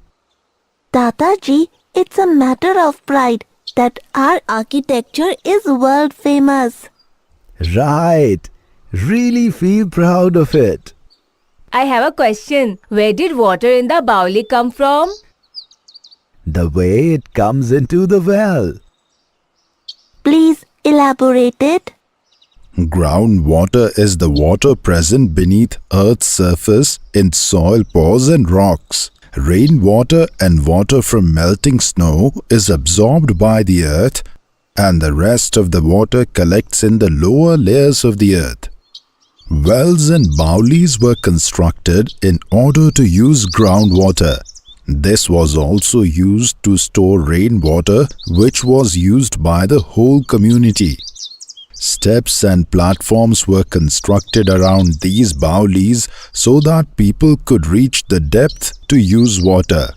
Dadaji, it's a matter of pride that our architecture is world famous. Right. Really feel proud of it. I have a question. Where did water in the bauli come from? The way it comes into the well. Please elaborate it. Groundwater is the water present beneath Earth's surface in soil pores and rocks. Rainwater and water from melting snow is absorbed by the earth, and the rest of the water collects in the lower layers of the earth. Wells and baulis were constructed in order to use groundwater. This was also used to store rainwater, which was used by the whole community. Steps and platforms were constructed around these baulis so that people could reach the depth to use water.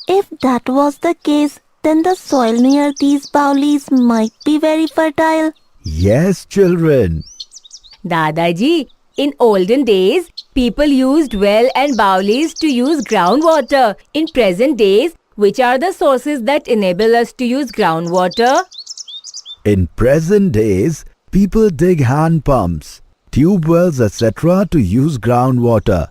If that was the case, then the soil near these baulis might be very fertile. Yes, children. Dadaji, in olden days, people used well and baulis to use groundwater. In present days, which are the sources that enable us to use groundwater? In present days, people dig hand pumps, tube wells, etc. to use groundwater.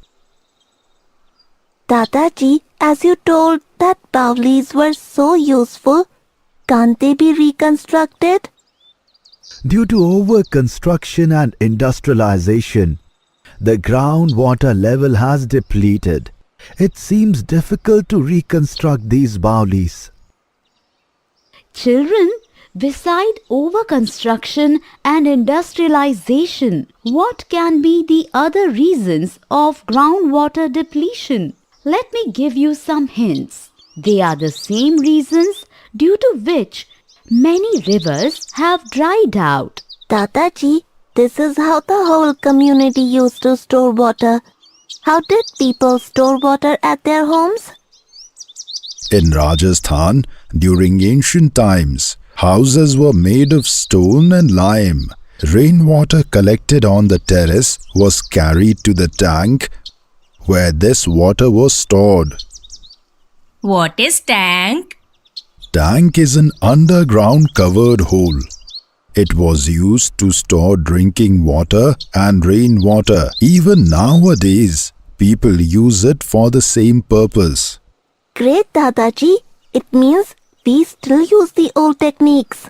Dadaji, as you told that baulis were so useful, can't they be reconstructed? Due to over-construction and industrialization, the groundwater level has depleted. It seems difficult to reconstruct these baulis. Children, beside over-construction and industrialization, what can be the other reasons of groundwater depletion? Let me give you some hints. They are the same reasons due to which many rivers have dried out. Dadaji, this is how the whole community used to store water. How did people store water at their homes? In Rajasthan, during ancient times, houses were made of stone and lime. Rainwater collected on the terrace was carried to the tank where this water was stored. What is tank? Tank is an underground covered hole. It was used to store drinking water and rainwater. Even nowadays, people use it for the same purpose. Great, Dadaji. It means we still use the old techniques.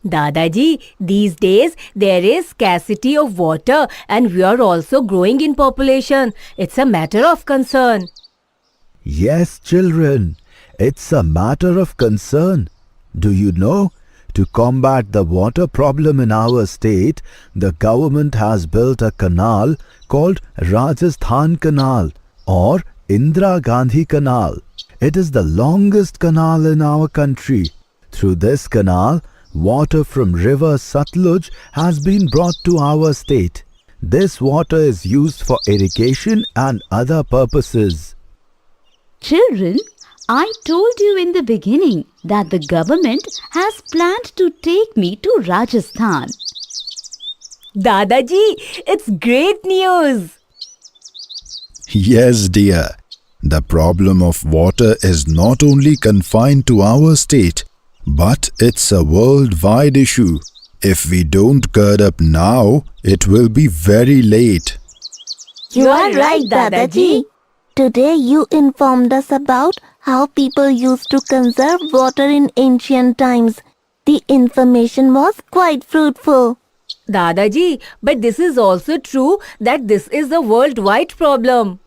Dadaji, these days there is scarcity of water and we are also growing in population. It's a matter of concern. Yes, children, it's a matter of concern. Do you know, to combat the water problem in our state, the government has built a canal called Rajasthan Canal or Indira Gandhi Canal. It is the longest canal in our country. Through this canal, water from river Satluj has been brought to our state. This water is used for irrigation and other purposes. Children, I told you in the beginning that the government has planned to take me to Rajasthan. Dadaji, it's great news. Yes, dear. The problem of water is not only confined to our state, but it's a worldwide issue. If we don't gird up now, it will be very late. You are right, Dadaji. Today you informed us about how people used to conserve water in ancient times. The information was quite fruitful. Dadaji, but this is also true that this is a worldwide problem.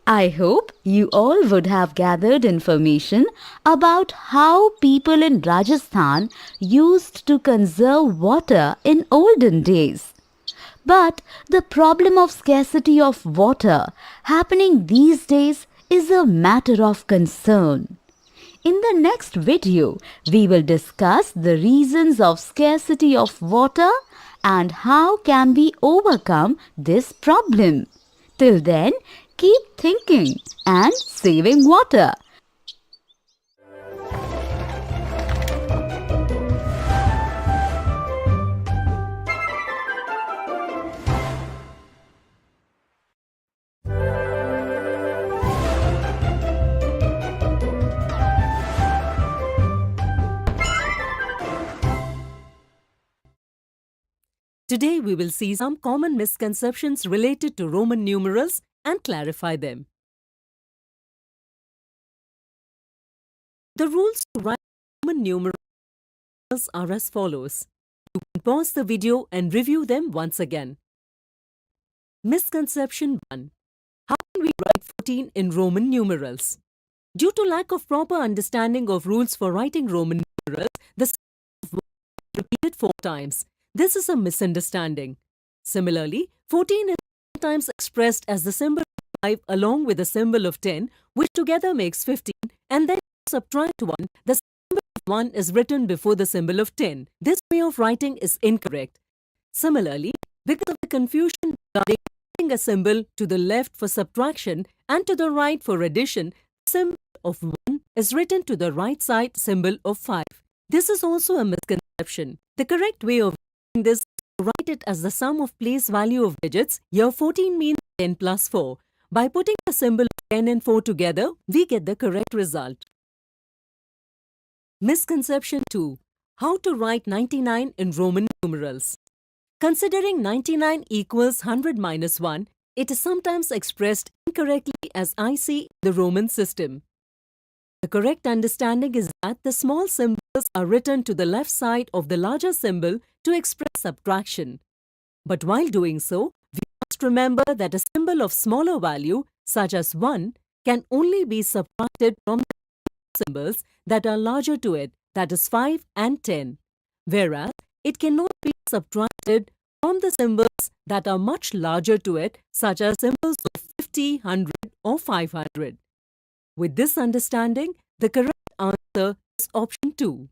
I hope you all would have gathered information about how people in Rajasthan used to conserve water in olden days. But the problem of scarcity of water happening these days is a matter of concern. In the next video, we will discuss the reasons of scarcity of water and how can we overcome this problem. Till then, keep thinking and saving water. Today we will see some common misconceptions related to Roman numerals and clarify them. The rules to write Roman numerals are as follows. You can pause the video and review them once again. Misconception 1. How can we write 14 in Roman numerals? Due to lack of proper understanding of rules for writing Roman numerals, the symbol of 1 is repeated 4 times. This is a misunderstanding. Similarly, 14 is sometimes expressed as the symbol 5 along with the symbol of 10, which together makes 15, and then subtract 1, the symbol of 1 is written before the symbol of 10. This way of writing is incorrect. Similarly, because of the confusion regarding putting a symbol to the left for subtraction and to the right for addition, the symbol of 1 is written to the right side symbol of 5. This is also a misconception. The correct way of writing this is to write it as the sum of place value of digits. Here 14 means 10 plus 4. By putting the symbol of 10 and 4 together, we get the correct result. Misconception 2. How to write 99 in Roman numerals. Considering 99 equals 100 minus 1, it is sometimes expressed incorrectly as I see in the Roman system. The correct understanding is that the small symbols are written to the left side of the larger symbol to express subtraction. But while doing so, we must remember that a symbol of smaller value, such as 1, can only be subtracted from the symbols that are larger to it, that is 5 and 10, whereas it cannot be subtracted from the symbols that are much larger to it, such as symbols of 50, 100 or 500. With this understanding, the correct answer is option 2.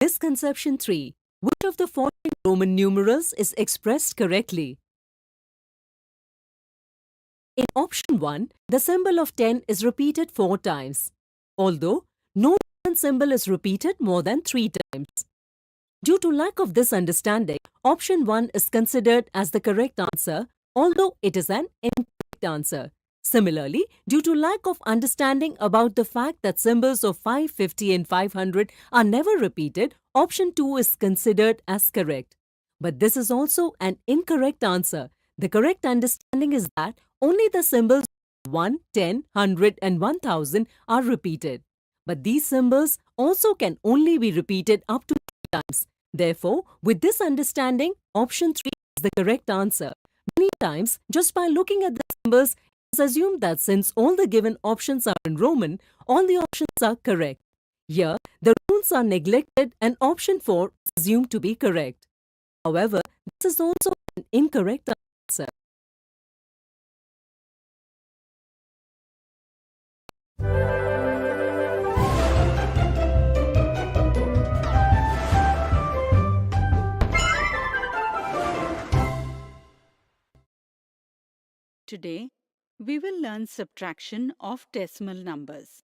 Misconception 3. Which of the following Roman numerals is expressed correctly? In option 1, the symbol of 10 is repeated 4 times, although no Roman symbol is repeated more than 3 times. Due to lack of this understanding, option 1 is considered as the correct answer, although it is an incorrect answer. Similarly, due to lack of understanding about the fact that symbols of 5, 50 and 500 are never repeated, option 2 is considered as correct. But this is also an incorrect answer. The correct understanding is that only the symbols 1, 10, 100 and 1000 are repeated. But these symbols also can only be repeated up to 3 times. Therefore, with this understanding, option 3 is the correct answer. Many times, just by looking at the symbols, it is assumed that since all the given options are in Roman, all the options are correct. Here, the rules are neglected and option 4 is assumed to be correct. However, this is also an incorrect answer. Today, we will learn subtraction of decimal numbers.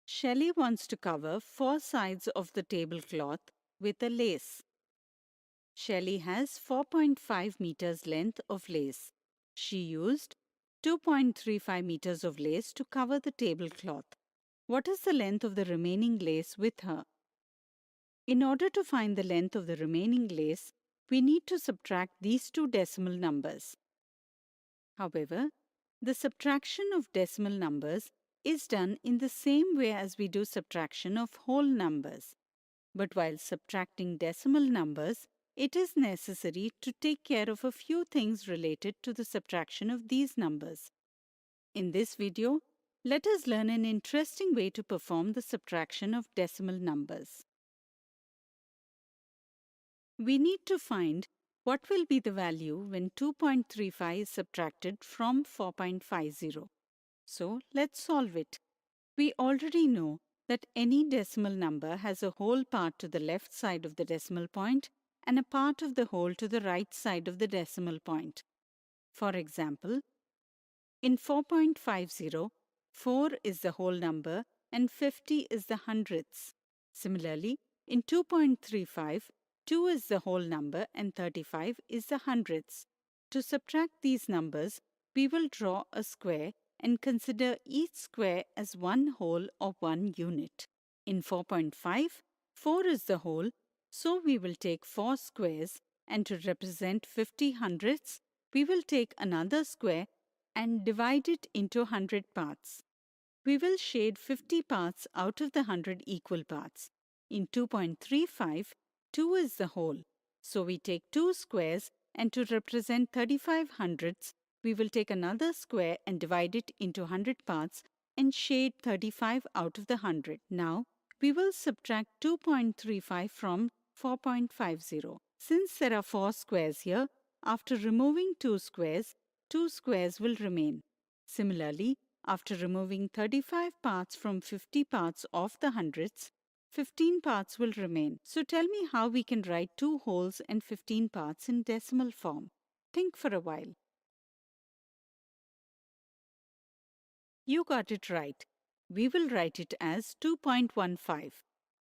Shelley wants to cover 4 sides of the tablecloth with a lace. Shelley has 4.5 meters length of lace. She used 2.35 meters of lace to cover the tablecloth. What is the length of the remaining lace with her? In order to find the length of the remaining lace, we need to subtract these two decimal numbers. However, the subtraction of decimal numbers is done in the same way as we do subtraction of whole numbers. But while subtracting decimal numbers, it is necessary to take care of a few things related to the subtraction of these numbers. In this video, let us learn an interesting way to perform the subtraction of decimal numbers. We need to find what will be the value when 2.35 is subtracted from 4.50. So let's solve it. We already know that any decimal number has a whole part to the left side of the decimal point and a part of the whole to the right side of the decimal point. For example, in 4.50, 4 is the whole number and 50 is the hundredths. Similarly, in 2.35, 2 is the whole number and 35 is the hundredths. To subtract these numbers, we will draw a square and consider each square as one whole or one unit. In 4.5, 4 is the whole, so we will take 4 squares, and to represent 50 hundredths, we will take another square and divide it into 100 parts. We will shade 50 parts out of the 100 equal parts. In 2.35, 2 is the whole, so we take 2 squares, and to represent 35 hundredths, we will take another square and divide it into 100 parts and shade 35 out of the 100. Now, we will subtract 2.35 from 4.50. Since there are 4 squares here, after removing 2 squares will remain. Similarly, after removing 35 parts from 50 parts of the hundreds, 15 parts will remain. So tell me how we can write 2 wholes and 15 parts in decimal form. Think for a while. You got it right. We will write it as 2.15.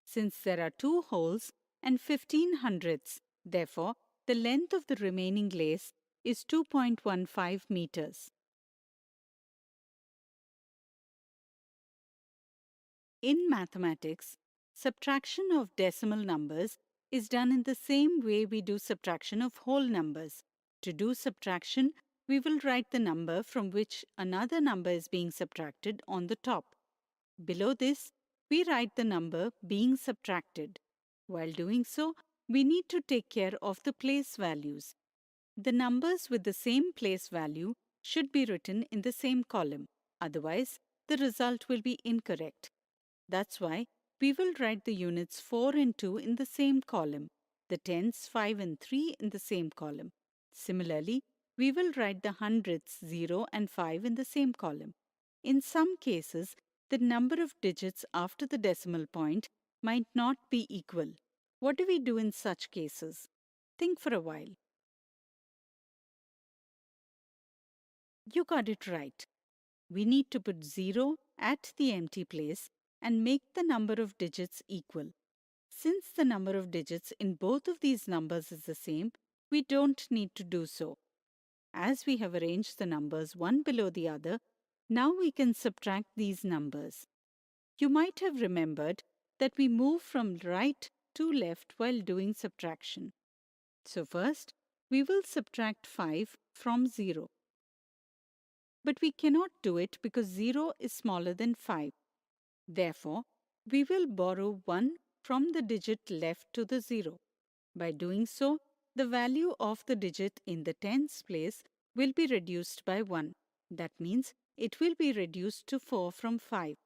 Since there are 2 wholes and 15 hundredths, therefore, the length of the remaining lace is 2.15 meters. In mathematics, subtraction of decimal numbers is done in the same way we do subtraction of whole numbers. To do subtraction, we will write the number from which another number is being subtracted on the top. Below this, we write the number being subtracted. While doing so, we need to take care of the place values. The numbers with the same place value should be written in the same column. Otherwise, the result will be incorrect. That's why we will write the units 4 and 2 in the same column, the tens 5 and 3 in the same column. Similarly, we will write the hundreds 0 and 5 in the same column. In some cases, the number of digits after the decimal point might not be equal. What do we do in such cases? Think for a while. You got it right. We need to put 0 at the empty place and make the number of digits equal. Since the number of digits in both of these numbers is the same, we don't need to do so. As we have arranged the numbers one below the other, now we can subtract these numbers. You might have remembered that we move from right to left while doing subtraction. So first, we will subtract 5 from 0. But we cannot do it because 0 is smaller than 5. Therefore, we will borrow 1 from the digit left to the 0. By doing so, the value of the digit in the tens place will be reduced by 1. That means it will be reduced to 4 from 5.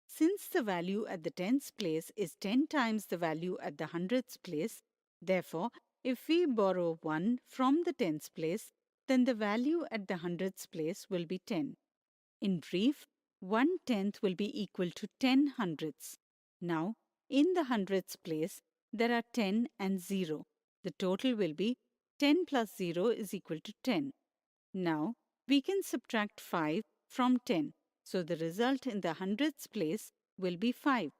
Since the value at the tens place is 10 times the value at the hundreds place, therefore, if we borrow 1 from the tens place, then the value at the hundreds place will be 10. In brief, 1/10 will be equal to 10 hundredths. Now, in the hundreds place, there are 10 and 0. The total will be 10 plus 0 is equal to 10. Now, we can subtract 5 from 10. So the result in the hundreds place will be 5.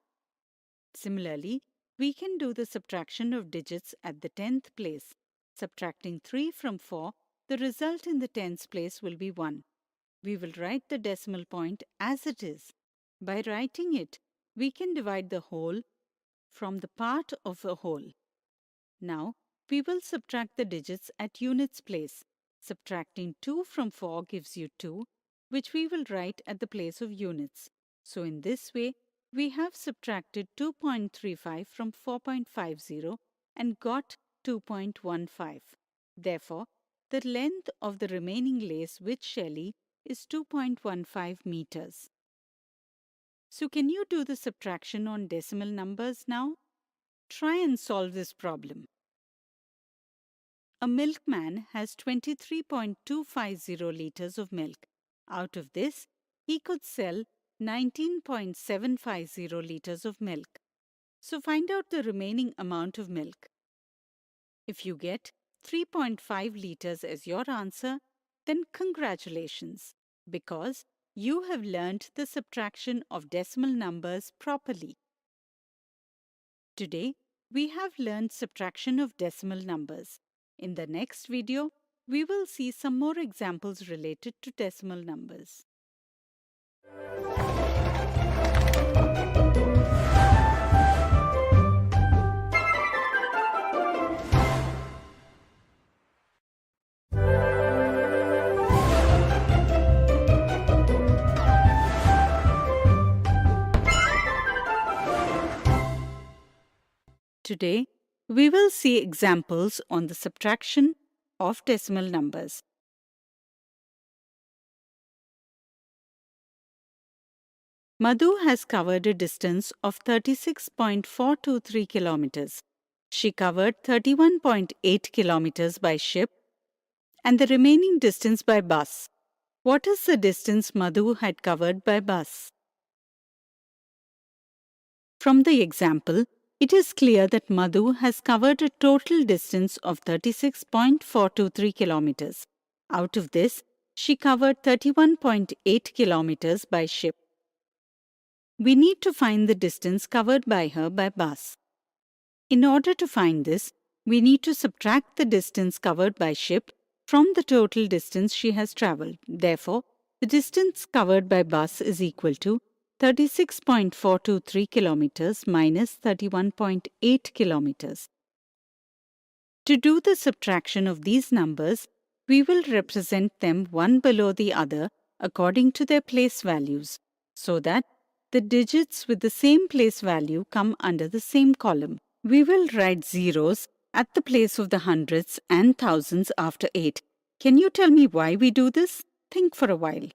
Similarly, we can do the subtraction of digits at the 10th place. Subtracting 3 from 4, the result in the tens place will be 1. We will write the decimal point as it is. By writing it, we can divide the whole from the part of a whole. Now, we will subtract the digits at units place. Subtracting 2 from 4 gives you 2, which we will write at the place of units. So in this way, we have subtracted 2.35 from 4.50 and got 2.15. Therefore, the length of the remaining lace with Shelley is 2.15 meters. So can you do the subtraction on decimal numbers now? Try and solve this problem. A milkman has 23.250 liters of milk. Out of this, he could sell 19.750 liters of milk. So find out the remaining amount of milk. If you get 3.5 liters as your answer, then congratulations, because you have learned the subtraction of decimal numbers properly. Today, we have learned subtraction of decimal numbers. In the next video, we will see some more examples related to decimal numbers. Today, we will see examples on the subtraction of decimal numbers. Madhu has covered a distance of 36.423 kilometers. She covered 31.8 kilometers by ship and the remaining distance by bus. What is the distance Madhu had covered by bus? From the example, it is clear that Madhu has covered a total distance of 36.423 kilometers. Out of this, she covered 31.8 kilometers by ship. We need to find the distance covered by her by bus. In order to find this, we need to subtract the distance covered by ship from the total distance she has travelled. Therefore, the distance covered by bus is equal to 36.423 kilometers minus 31.8 kilometers. To do the subtraction of these numbers, we will represent them one below the other according to their place values, so that the digits with the same place value come under the same column. We will write zeros at the place of the hundreds and thousands after 8. Can you tell me why we do this? Think for a while.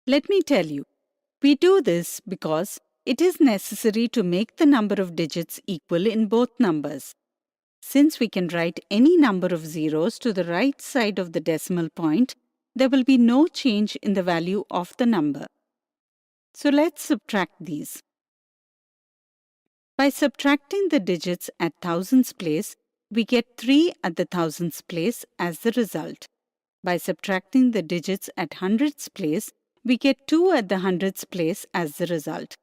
Let me tell you. We do this because it is necessary to make the number of digits equal in both numbers. Since we can write any number of zeros to the right side of the decimal point, there will be no change in the value of the number. So let's subtract these. By subtracting the digits at thousands place, we get 3 at the thousands place as the result. By subtracting the digits at hundreds place, we get 2 at the hundreds place as the result.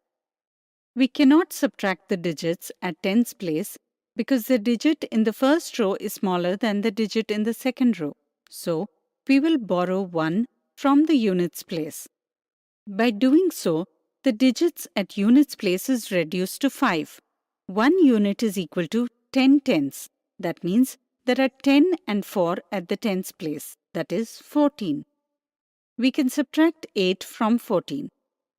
We cannot subtract the digits at tens place because the digit in the first row is smaller than the digit in the second row. So, we will borrow 1 from the units place. By doing so, the digits at units place is reduced to 5. 1 unit is equal to 10 tenths. That means there are 10 and 4 at the tens place. That is 14. We can subtract 8 from 14.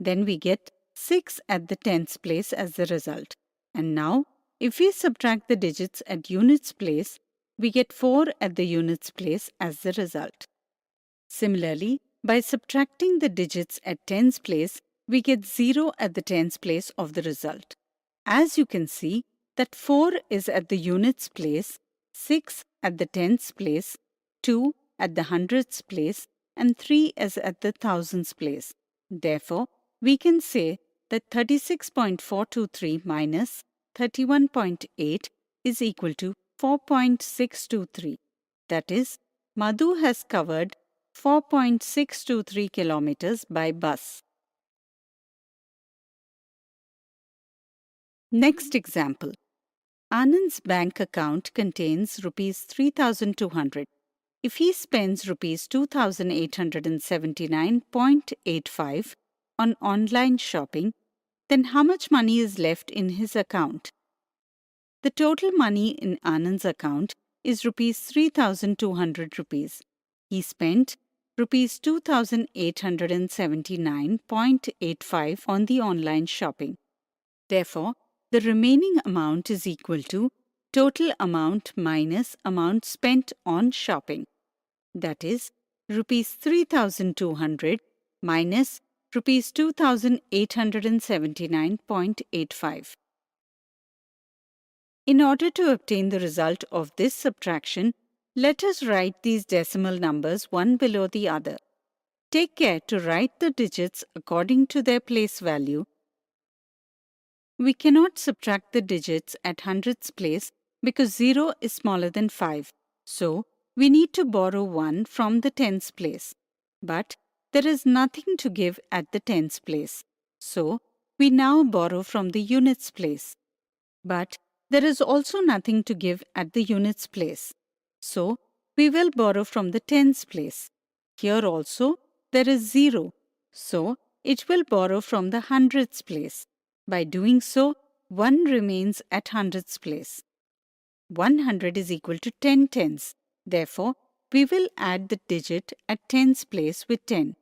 Then we get 6 at the tens place as the result. And now, if we subtract the digits at units place, we get 4 at the units place as the result. Similarly, by subtracting the digits at tens place, we get 0 at the tens place of the result. As you can see, that 4 is at the units place, 6 at the tens place, 2 at the hundreds place, and 3 is at the thousands place. Therefore, we can say that 36.423 minus 31.8 is equal to 4.623. That is, Madhu has covered 4.623 kilometers by bus. Next example. Anand's bank account contains rupees 3,200. If he spends rupees 2,879.85 on online shopping, then how much money is left in his account? The total money in Anand's account is rupees 3,200 rupees. He spent rupees 2,879.85 on the online shopping. Therefore, the remaining amount is equal to total amount minus amount spent on shopping. That is, rupees 3,200 minus rupees 2,879.85. In order to obtain the result of this subtraction, let us write these decimal numbers one below the other. Take care to write the digits according to their place value. We cannot subtract the digits at hundreds place because 0 is smaller than 5. So, we need to borrow 1 from the tens place. But there is nothing to give at the tens place. So, we now borrow from the units place. But there is also nothing to give at the units place. So, we will borrow from the tens place. Here also, there is 0. So, it will borrow from the hundreds place. By doing so, 1 remains at hundreds place. 100 is equal to 10 tens. Therefore, we will add the digit at tens place with 10.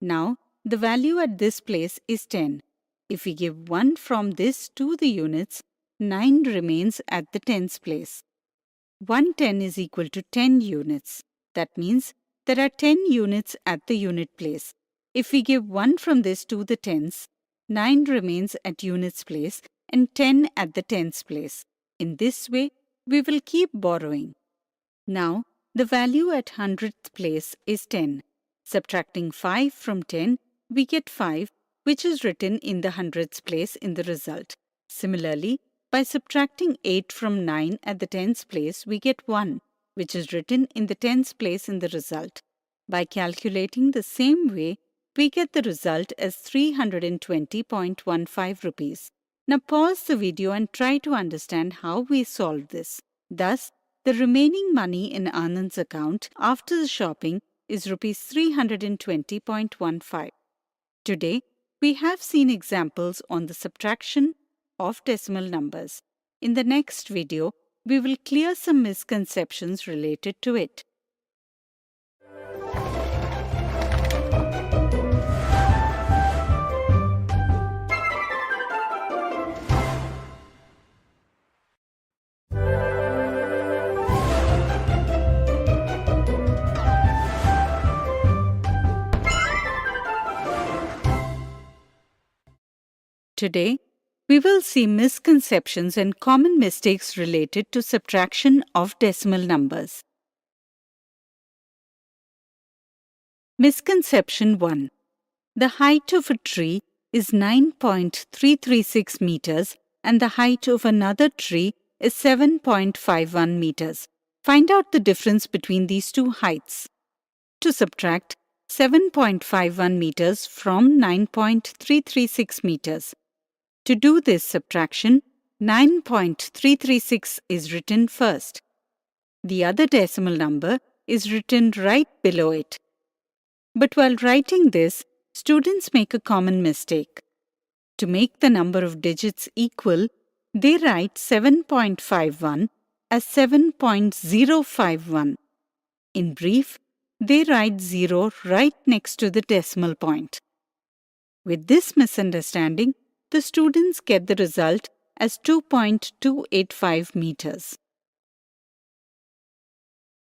Now, the value at this place is 10. If we give 1 from this to the units, 9 remains at the tens place. 110 is equal to 10 units. That means there are 10 units at the unit place. If we give 1 from this to the tens, 9 remains at units place and 10 at the tens place. In this way, we will keep borrowing. Now, the value at hundredth place is 10. Subtracting 5 from 10, we get 5, which is written in the hundredths place in the result. Similarly, by subtracting 8 from 9 at the tens place, we get 1, which is written in the tens place in the result. By calculating the same way, we get the result as 320.15 rupees. Now pause the video and try to understand how we solved this. Thus, the remaining money in Anand's account after the shopping is rupees 320.15. Today, we have seen examples on the subtraction of decimal numbers. In the next video, we will clear some misconceptions related to it. Today, we will see misconceptions and common mistakes related to subtraction of decimal numbers. Misconception 1. The height of a tree is 9.336 meters and the height of another tree is 7.51 meters. Find out the difference between these two heights. To subtract 7.51 meters from 9.336 meters. To do this subtraction, 9.336 is written first. The other decimal number is written right below it. But while writing this, students make a common mistake. To make the number of digits equal, they write 7.51 as 7.051. In brief, they write 0 right next to the decimal point. With this misunderstanding, the students get the result as 2.285 meters.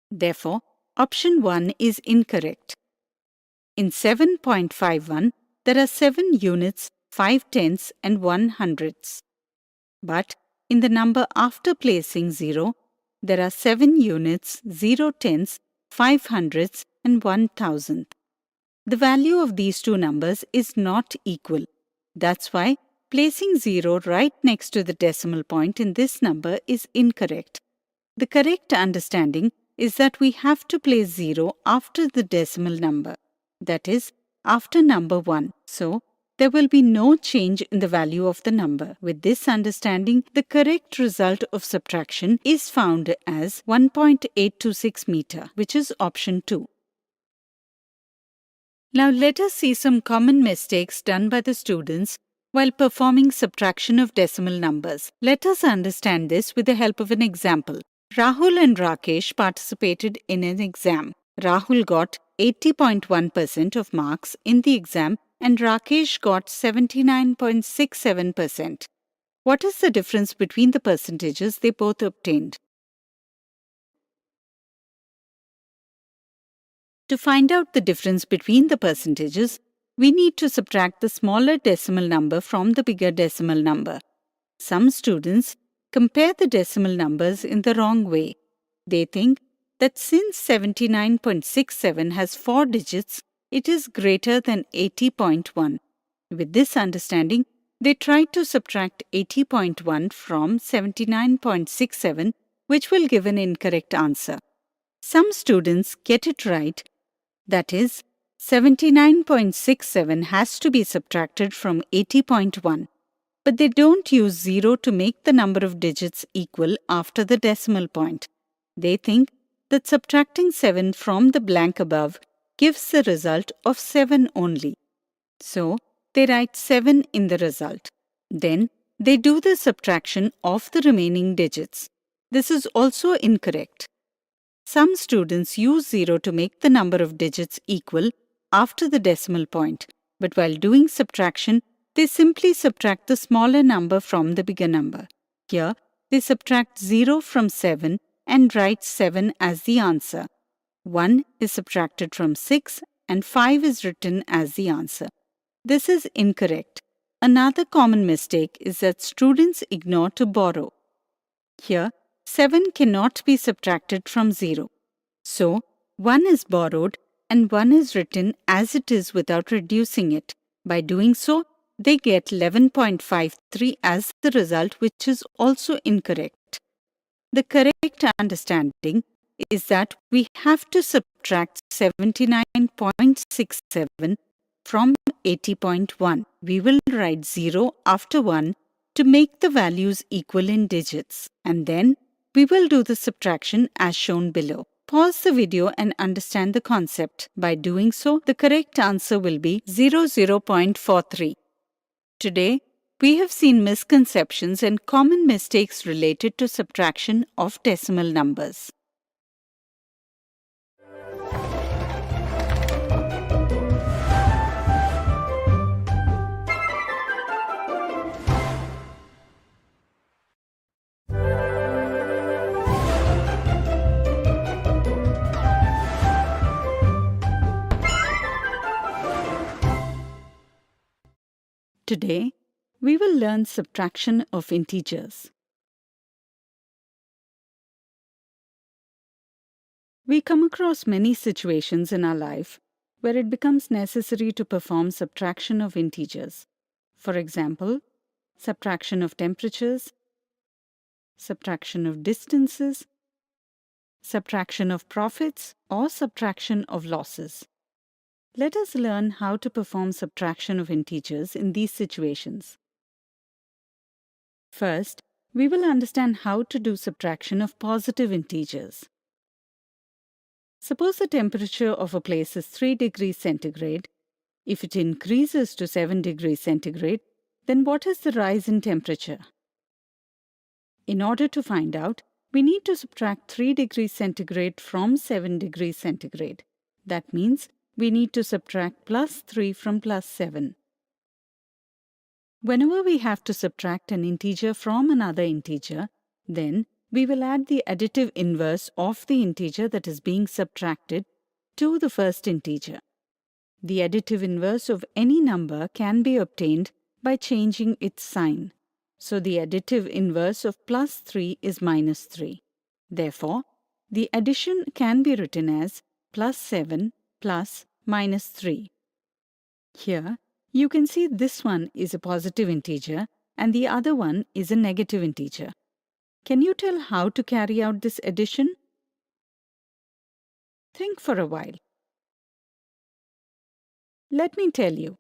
Therefore, option 1 is incorrect. In 7.51, there are 7 units, 5 tenths and 1 hundredths. But in the number after placing 0, there are 7 units, 0 tenths, 5 hundredths and 1 thousandth. The value of these two numbers is not equal. That's why placing 0 right next to the decimal point in this number is incorrect. The correct understanding is that we have to place 0 after the decimal number, that is, after number 1. So, there will be no change in the value of the number. With this understanding, the correct result of subtraction is found as 1.826 meter, which is option 2. Now let us see some common mistakes done by the students while performing subtraction of decimal numbers. Let us understand this with the help of an example. Rahul and Rakesh participated in an exam. Rahul got 80.1% of marks in the exam and Rakesh got 79.67%. What is the difference between the percentages they both obtained? To find out the difference between the percentages, we need to subtract the smaller decimal number from the bigger decimal number. Some students compare the decimal numbers in the wrong way. They think that since 79.67 has 4 digits, it is greater than 80.1. With this understanding, they try to subtract 80.1 from 79.67, which will give an incorrect answer. Some students get it right, that is, 79.67 has to be subtracted from 80.1. But they don't use 0 to make the number of digits equal after the decimal point. They think that subtracting 7 from the blank above gives the result of 7 only. So, they write 7 in the result. Then, they do the subtraction of the remaining digits. This is also incorrect. Some students use 0 to make the number of digits equal after the decimal point, but while doing subtraction, they simply subtract the smaller number from the bigger number. Here, they subtract 0 from 7 and write 7 as the answer. 1 is subtracted from 6 and 5 is written as the answer. This is incorrect. Another common mistake is that students ignore to borrow. Here, 7 cannot be subtracted from 0. So, 1 is borrowed and 1 is written as it is without reducing it. By doing so, they get 11.53 as the result, which is also incorrect. The correct understanding is that we have to subtract 79.67 from 80.1. We will write 0 after 1 to make the values equal in digits, and then we will do the subtraction as shown below. Pause the video and understand the concept. By doing so, the correct answer will be 0.43. Today, we have seen misconceptions and common mistakes related to subtraction of decimal numbers. Today, we will learn subtraction of integers. We come across many situations in our life where it becomes necessary to perform subtraction of integers. For example, subtraction of temperatures, subtraction of distances, subtraction of profits, or subtraction of losses. Let us learn how to perform subtraction of integers in these situations. First, we will understand how to do subtraction of positive integers. Suppose the temperature of a place is 3 degrees centigrade. If it increases to 7 degrees centigrade, then what is the rise in temperature? In order to find out, we need to subtract 3 degrees centigrade from 7 degrees centigrade. That means we need to subtract plus 3 from plus 7. Whenever we have to subtract an integer from another integer, then we will add the additive inverse of the integer that is being subtracted to the first integer. The additive inverse of any number can be obtained by changing its sign. So the additive inverse of plus 3 is minus 3. Therefore, the addition can be written as plus 7 plus minus 3. Here, you can see this one is a positive integer and the other one is a negative integer. Can you tell how to carry out this addition? Think for a while. Let me tell you.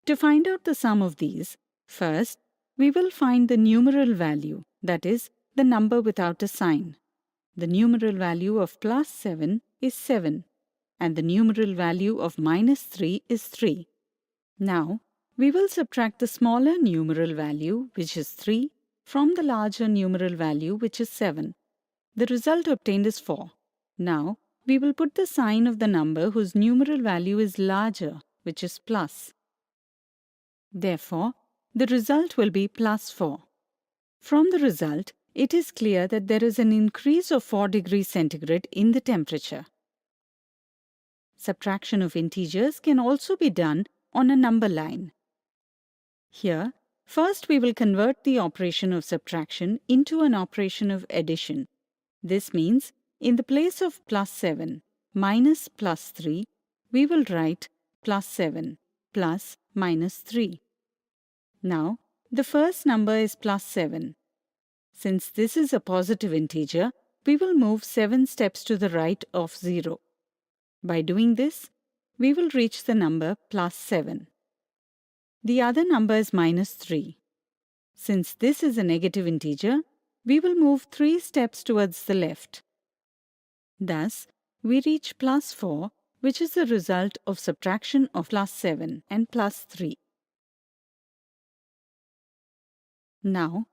To find out the sum of these, first, we will find the numeral value, that is, the number without a sign. The numeral value of plus 7 is 7, and the numeral value of minus 3 is 3. Now, we will subtract the smaller numeral value, which is 3, from the larger numeral value, which is 7. The result obtained is 4. Now, we will put the sign of the number whose numeral value is larger, which is plus. Therefore, the result will be plus 4. From the result, it is clear that there is an increase of 4 degrees centigrade in the temperature. Subtraction of integers can also be done on a number line. Here, first we will convert the operation of subtraction into an operation of addition. This means, in the place of plus 7 minus plus 3, we will write plus 7 plus minus 3. Now, the first number is plus 7. Since this is a positive integer, we will move 7 steps to the right of 0. By doing this, we will reach the number plus 7. The other number is minus 3. Since this is a negative integer, we will move 3 steps towards the left. Thus, we reach plus 4, which is the result of subtraction of plus 7 and plus 3. Now,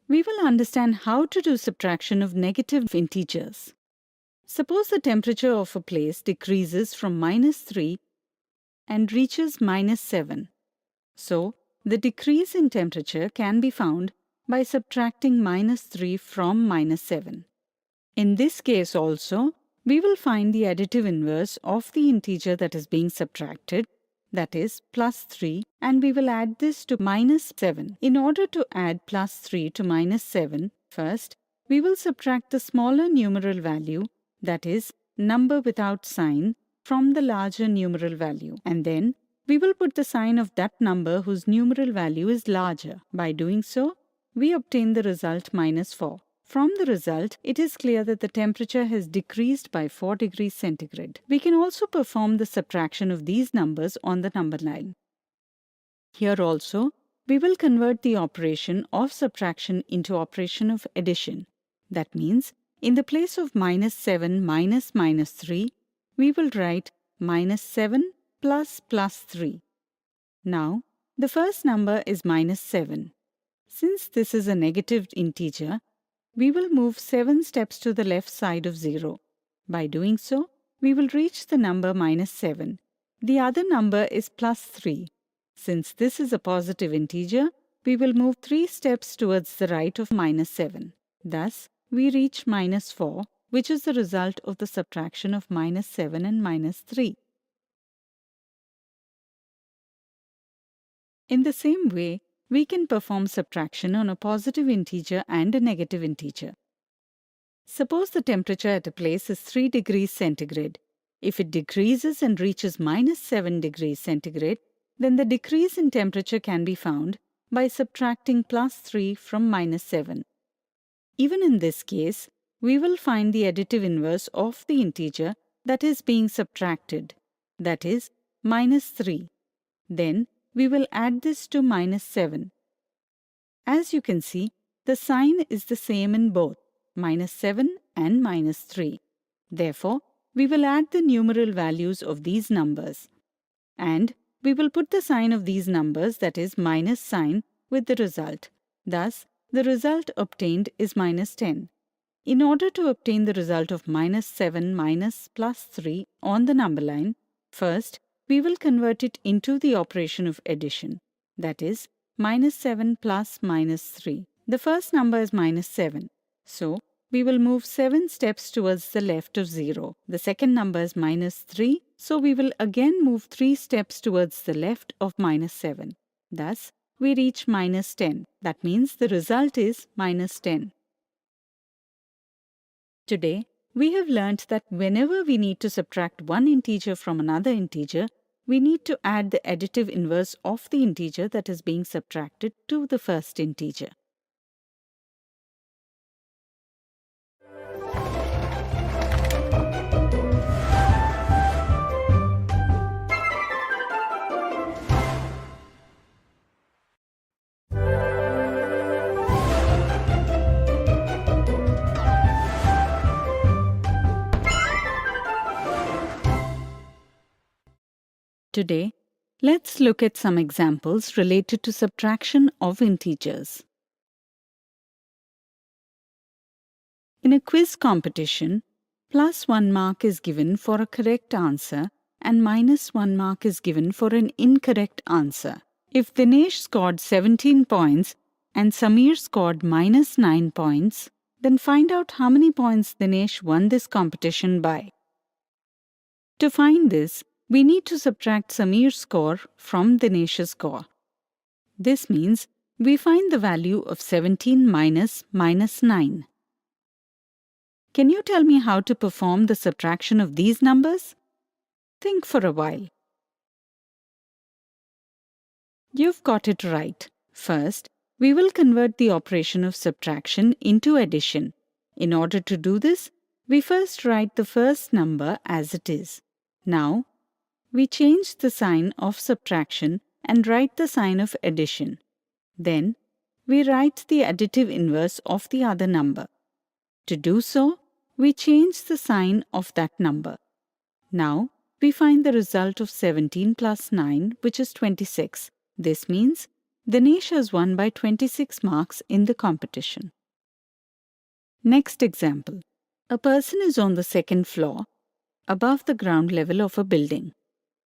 we will understand how to do subtraction of negative integers. Suppose the temperature of a place decreases from minus 3 and reaches minus 7. So, the decrease in temperature can be found by subtracting minus 3 from minus 7. In this case also, we will find the additive inverse of the integer that is being subtracted, that is plus 3, and we will add this to minus 7. In order to add plus 3 to minus 7, first, we will subtract the smaller numeral value, that is number without sign, from the larger numeral value, and then we will put the sign of that number whose numeral value is larger. By doing so, we obtain the result minus 4. From the result, it is clear that the temperature has decreased by 4 degrees centigrade. We can also perform the subtraction of these numbers on the number line. Here also, we will convert the operation of subtraction into operation of addition. That means, in the place of minus 7 minus minus 3, we will write minus 7 plus plus 3. Now, the first number is minus 7. Since this is a negative integer, we will move 7 steps to the left side of 0. By doing so, we will reach the number minus 7. The other number is plus 3. Since this is a positive integer, we will move 3 steps towards the right of minus 7. Thus, we reach minus 4, which is the result of the subtraction of minus 7 and minus 3. In the same way, we can perform subtraction on a positive integer and a negative integer. Suppose the temperature at a place is 3 degrees centigrade. If it decreases and reaches minus 7 degrees centigrade, then the decrease in temperature can be found by subtracting plus 3 from minus 7. Even in this case, we will find the additive inverse of the integer that is being subtracted, that is, minus 3. Then, we will add this to minus 7. As you can see, the sign is the same in both, minus 7 and minus 3. Therefore, we will add the numeral values of these numbers. And we will put the sign of these numbers, that is, minus sign, with the result. Thus, the result obtained is minus 10. In order to obtain the result of minus 7 minus plus 3 on the number line, first, we will convert it into the operation of addition, that is, minus 7 plus minus 3. The first number is minus 7, so we will move 7 steps towards the left of 0. The second number is minus 3, so we will again move 3 steps towards the left of minus 7. Thus, we reach minus 10. That means the result is minus 10. Today, we have learnt that whenever we need to subtract one integer from another integer, we need to add the additive inverse of the integer that is being subtracted to the first integer. Today, let's look at some examples related to subtraction of integers. In a quiz competition, plus 1 mark is given for a correct answer and minus 1 mark is given for an incorrect answer. If Dinesh scored 17 points and Samir scored minus 9 points, then find out how many points Dinesh won this competition by. To find this, we need to subtract Samir's score from Dinesh's score. This means we find the value of 17 minus 9. Can you tell me how to perform the subtraction of these numbers? Think for a while. You've got it right. First, we will convert the operation of subtraction into addition. In order to do this, we first write the first number as it is. Now, we change the sign of subtraction and write the sign of addition. Then, we write the additive inverse of the other number. To do so, we change the sign of that number. Now, we find the result of 17 plus 9, which is 26. This means Dinesh has won by 26 marks in the competition. Next example. A person is on the second floor, above the ground level of a building.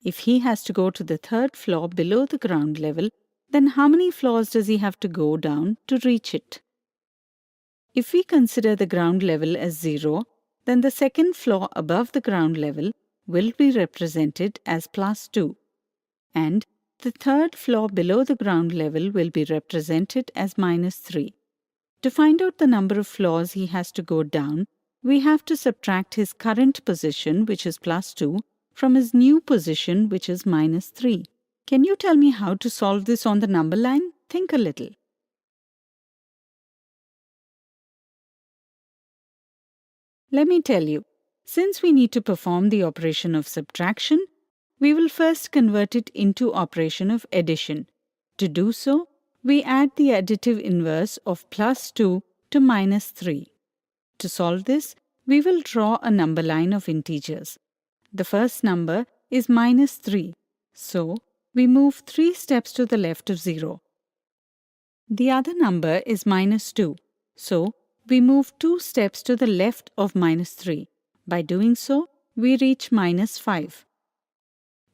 If he has to go to the third floor below the ground level, then how many floors does he have to go down to reach it? If we consider the ground level as 0, then the second floor above the ground level will be represented as +2, and the third floor below the ground level will be represented as -3. To find out the number of floors he has to go down, we have to subtract his current position, which is +2, from his new position, which is -3. Can you tell me how to solve this on the number line? Think a little. Let me tell you, since we need to perform the operation of subtraction, we will first convert it into operation of addition. To do so, we add the additive inverse of +2 to -3. To solve this, we will draw a number line of integers. The first number is -3, so we move 3 steps to the left of 0. The other number is -2, so we move 2 steps to the left of -3. By doing so, we reach -5.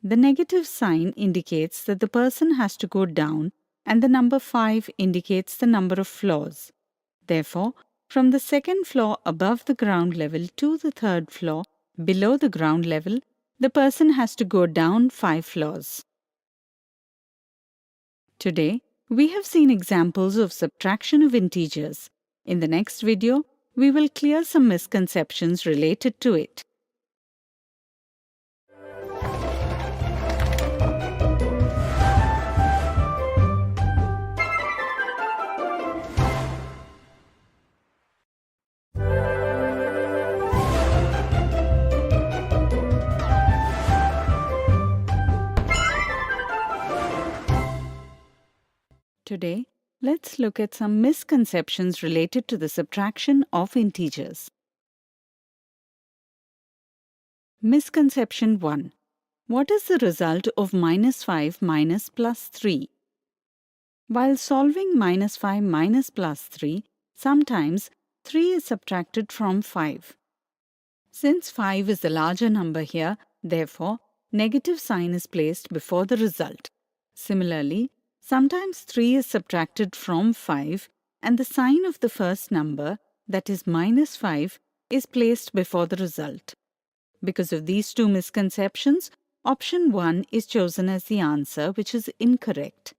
The negative sign indicates that the person has to go down, and the number 5 indicates the number of floors. Therefore, from the second floor above the ground level to the third floor below the ground level, the person has to go down 5 floors. Today, we have seen examples of subtraction of integers. In the next video, we will clear some misconceptions related to it. Today, let's look at some misconceptions related to the subtraction of integers. Misconception 1. What is the result of -5 minus +3? While solving -5 minus +3, sometimes 3 is subtracted from 5. Since 5 is the larger number here, therefore, negative sign is placed before the result. Similarly, sometimes 3 is subtracted from 5 and the sign of the first number, that is -5, is placed before the result. Because of these two misconceptions, option 1 is chosen as the answer, which is incorrect.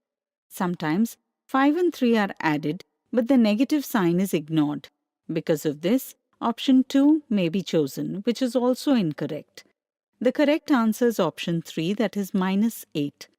Sometimes 5 and 3 are added, but the negative sign is ignored. Because of this, option 2 may be chosen, which is also incorrect. The correct answer is option 3, that is -8.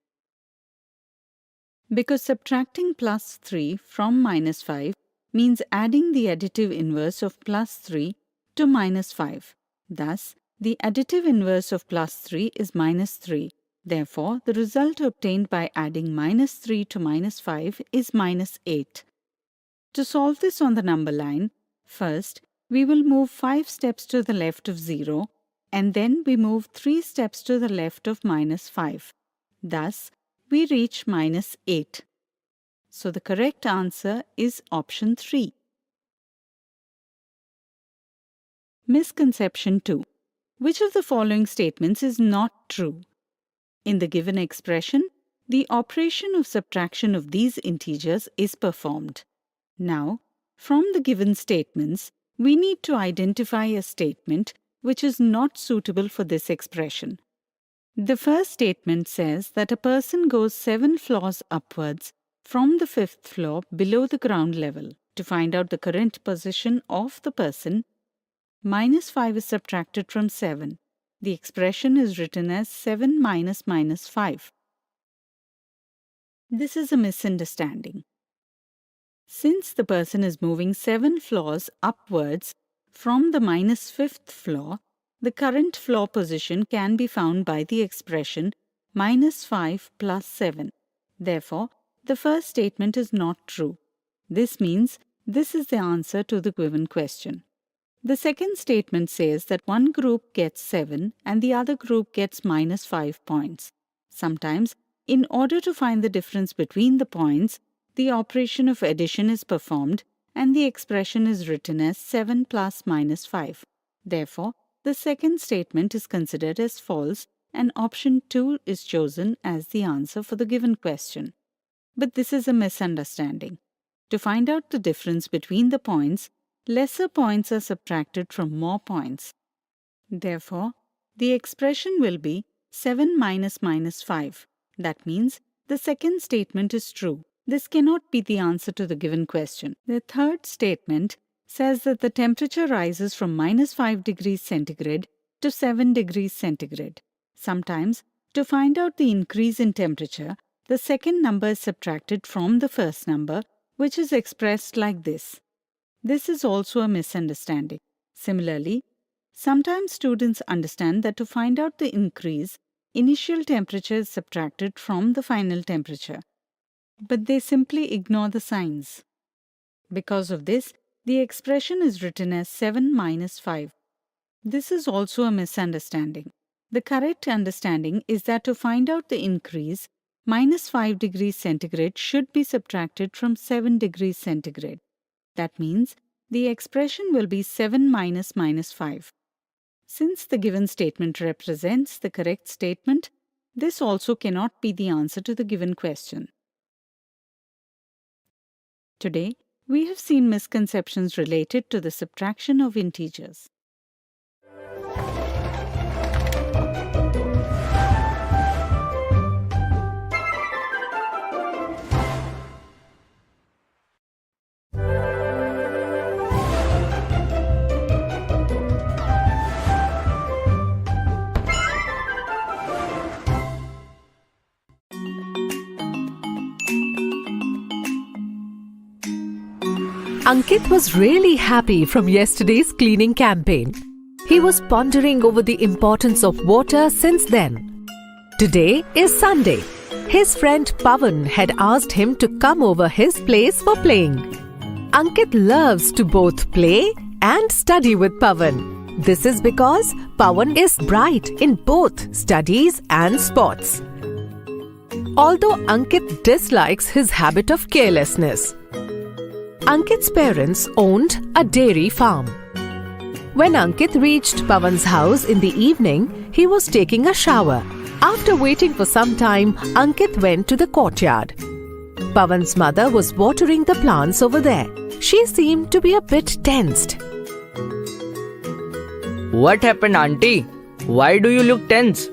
Because subtracting +3 from -5 means adding the additive inverse of +3 to -5. Thus, the additive inverse of +3 is -3. Therefore, the result obtained by adding -3 to -5 is -8. To solve this on the number line, first, we will move 5 steps to the left of 0, and then we move 3 steps to the left of -5. Thus, we reach -8. So the correct answer is option 3. Misconception 2. Which of the following statements is not true? In the given expression, the operation of subtraction of these integers is performed. Now, from the given statements, we need to identify a statement which is not suitable for this expression. The first statement says that a person goes 7 floors upwards from the 5th floor below the ground level. To find out the current position of the person, -5 is subtracted from 7. The expression is written as 7 minus -5. This is a misunderstanding. Since the person is moving 7 floors upwards from the -5th floor, the current floor position can be found by the expression -5 plus 7. Therefore, the first statement is not true. This means this is the answer to the given question. The second statement says that one group gets 7 and the other group gets -5 points. Sometimes, in order to find the difference between the points, the operation of addition is performed and the expression is written as 7 plus -5. Therefore, the second statement is considered as false and option 2 is chosen as the answer for the given question. But this is a misunderstanding. To find out the difference between the points, lesser points are subtracted from more points. Therefore, the expression will be 7 minus 5. That means the second statement is true. This cannot be the answer to the given question. The third statement says that the temperature rises from minus 5 degrees centigrade to 7 degrees centigrade. Sometimes, to find out the increase in temperature, the second number is subtracted from the first number, which is expressed like this. This is also a misunderstanding. Similarly, sometimes students understand that to find out the increase, initial temperature is subtracted from the final temperature, but they simply ignore the signs. Because of this, the expression is written as 7 minus 5. This is also a misunderstanding. The correct understanding is that to find out the increase, minus 5 degrees centigrade should be subtracted from 7 degrees centigrade. That means the expression will be 7 minus 5. Since the given statement represents the correct statement, this also cannot be the answer to the given question. Today, we have seen misconceptions related to the subtraction of integers. Ankit was really happy from yesterday's cleaning campaign. He was pondering over the importance of water since then. Today is Sunday. His friend Pawan had asked him to come over his place for playing. Ankit loves to both play and study with Pawan. This is because Pawan is bright in both studies and sports. Although Ankit dislikes his habit of carelessness, Ankit's parents owned a dairy farm. When Ankit reached Pawan's house in the evening, he was taking a shower. After waiting for some time, Ankit went to the courtyard. Pawan's mother was watering the plants over there. She seemed to be a bit tensed. What happened, auntie? Why do you look tense?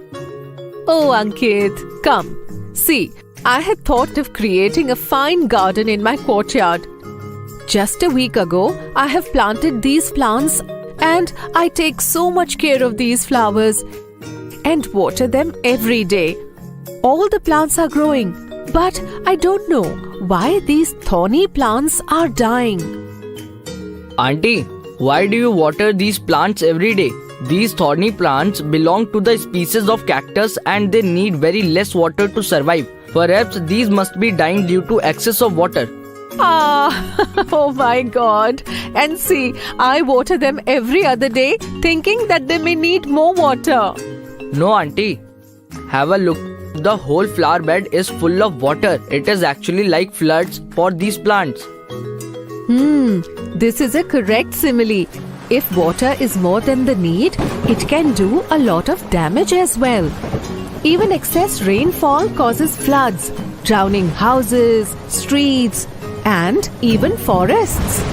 Oh, Ankit, come. See, I had thought of creating a fine garden in my courtyard. Just a week ago, I have planted these plants and I take so much care of these flowers and water them every day. All the plants are growing, but I don't know why these thorny plants are dying. Auntie, why do you water these plants every day? These thorny plants belong to the species of cactus and they need very less water to survive. Perhaps these must be dying due to excess of water. Oh my God. And see, I water them every other day thinking that they may need more water. No, auntie. Have a look. The whole flower bed is full of water. It is actually like floods for these plants. This is a correct simile. If water is more than the need, it can do a lot of damage as well. Even excess rainfall causes floods, drowning houses, streets, and even forests.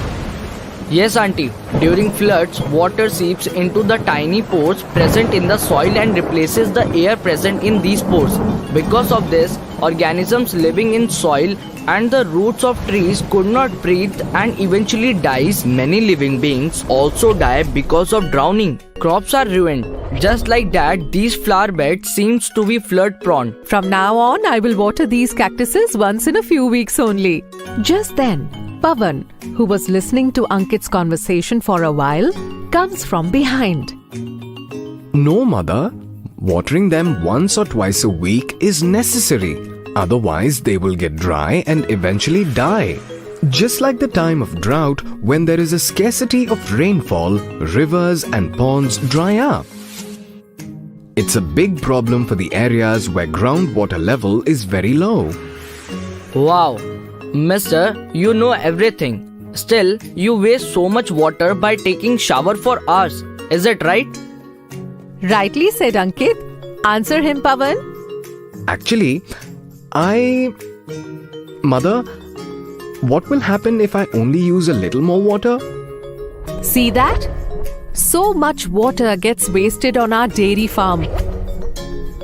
Yes, auntie. During floods, water seeps into the tiny pores present in the soil and replaces the air present in these pores. Because of this, organisms living in soil and the roots of trees could not breathe and eventually dies. Many living beings also die because of drowning. Crops are ruined. Just like that, these flower beds seems to be flood prone. From now on, I will water these cactuses once in a few weeks only. Just then, Pawan, who was listening to Ankit's conversation for a while, comes from behind. No, mother. Watering them once or twice a week is necessary. Otherwise, they will get dry and eventually die. Just like the time of drought, when there is a scarcity of rainfall, rivers and ponds dry up. It's a big problem for the areas where groundwater level is very low. Wow. Mister, you know everything. Still, you waste so much water by taking shower for hours. Is it right? Rightly said, Ankit. Answer him, Pawan. Actually, Mother, what will happen if I only use a little more water? See that? So much water gets wasted on our dairy farm.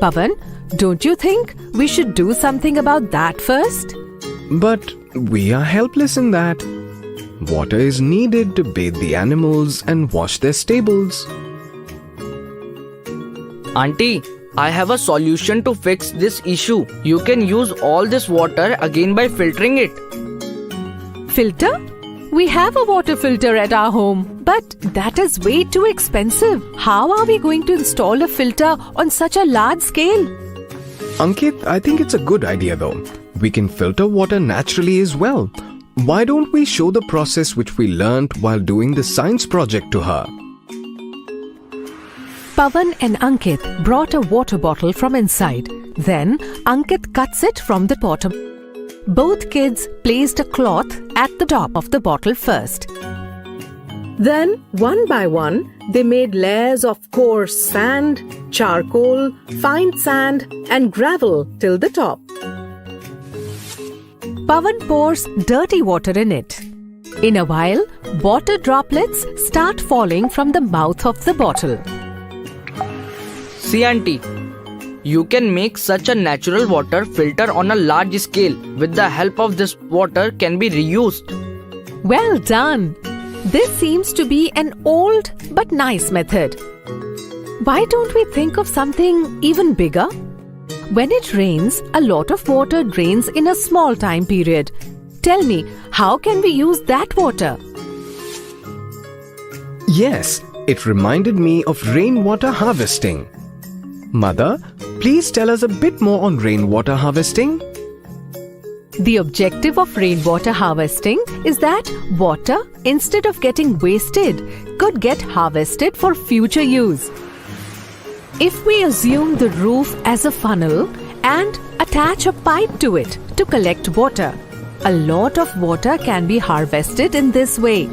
Pavan, don't you think we should do something about that first? But we are helpless in that. Water is needed to bathe the animals and wash their stables. Auntie, I have a solution to fix this issue. You can use all this water again by filtering it. Filter? We have a water filter at our home, but that is way too expensive. How are we going to install a filter on such a large scale? Ankit, I think it's a good idea though. We can filter water naturally as well. Why don't we show the process which we learnt while doing the science project to her? Pavan and Ankit brought a water bottle from inside. Then Ankit cuts it from the bottom. Both kids placed a cloth at the top of the bottle first. Then, one by one, they made layers of coarse sand, charcoal, fine sand, and gravel till the top. Pavan pours dirty water in it. In a while, water droplets start falling from the mouth of the bottle. See, auntie, you can make such a natural water filter on a large scale. With the help of this water can be reused. Well done! This seems to be an old but nice method. Why don't we think of something even bigger? When it rains, a lot of water drains in a small time period. Tell me, how can we use that water? Yes, it reminded me of rainwater harvesting. Mother, please tell us a bit more on rainwater harvesting. The objective of rainwater harvesting is that water, instead of getting wasted, could get harvested for future use. If we assume the roof as a funnel and attach a pipe to it to collect water, a lot of water can be harvested in this way.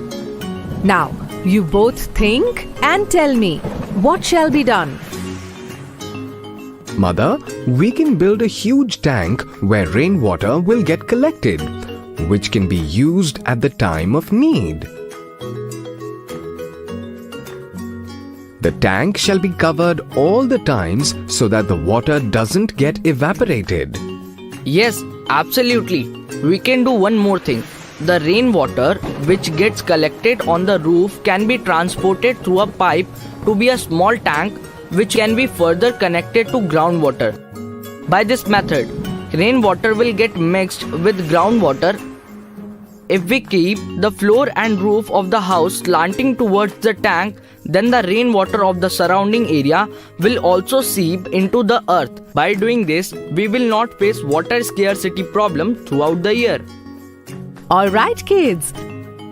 Now, you both think and tell me, what shall be done? Mother, we can build a huge tank where rainwater will get collected, which can be used at the time of need. The tank shall be covered all the times so that the water doesn't get evaporated. Yes, absolutely. We can do one more thing. The rainwater which gets collected on the roof can be transported through a pipe to be a small tank which can be further connected to groundwater. By this method, rainwater will get mixed with groundwater. If we keep the floor and roof of the house slanting towards the tank, then the rainwater of the surrounding area will also seep into the earth. By doing this, we will not face water scarcity problem throughout the year. Alright kids,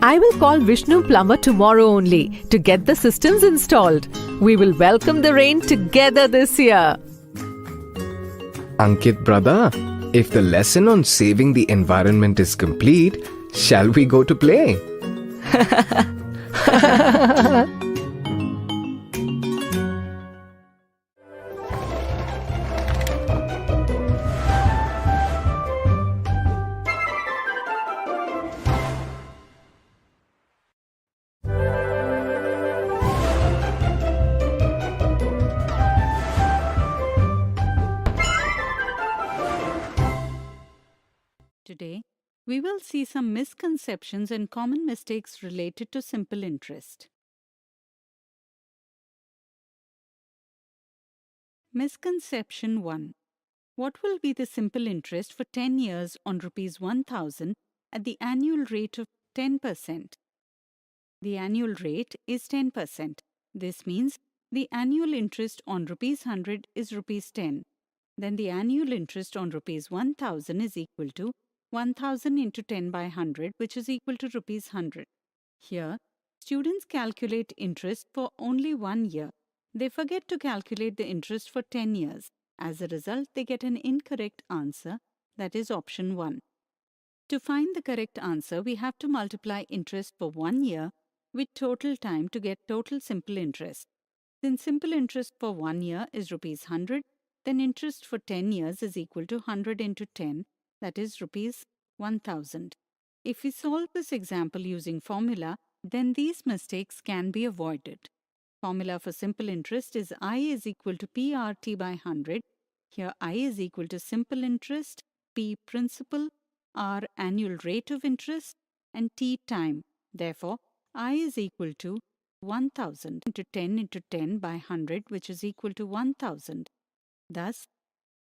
I will call Vishnu Plumber tomorrow only to get the systems installed. We will welcome the rain together this year. Ankit brother, if the lesson on saving the environment is complete, shall we go to play? Today, we will see some misconceptions and common mistakes related to simple interest. Misconception 1. What will be the simple interest for 10 years on Rs 1000 at the annual rate of 10%? The annual rate is 10%. This means the annual interest on Rs 100 is Rs 10. Then the annual interest on Rs 1000 is equal to 1000 into 10 by 100, which is equal to Rs 100. Here, students calculate interest for only 1 year. They forget to calculate the interest for 10 years. As a result, they get an incorrect answer, that is option 1. To find the correct answer, we have to multiply interest for 1 year with total time to get total simple interest. Since simple interest for 1 year is Rs 100, then interest for 10 years is equal to 100 into 10, that is Rs 1000. If we solve this example using formula, then these mistakes can be avoided. Formula for simple interest is I is equal to PRT by 100. Here I is equal to simple interest, P principal, R annual rate of interest, and T time. Therefore, I is equal to 1000 into 10 by 100, which is equal to 1000. Thus,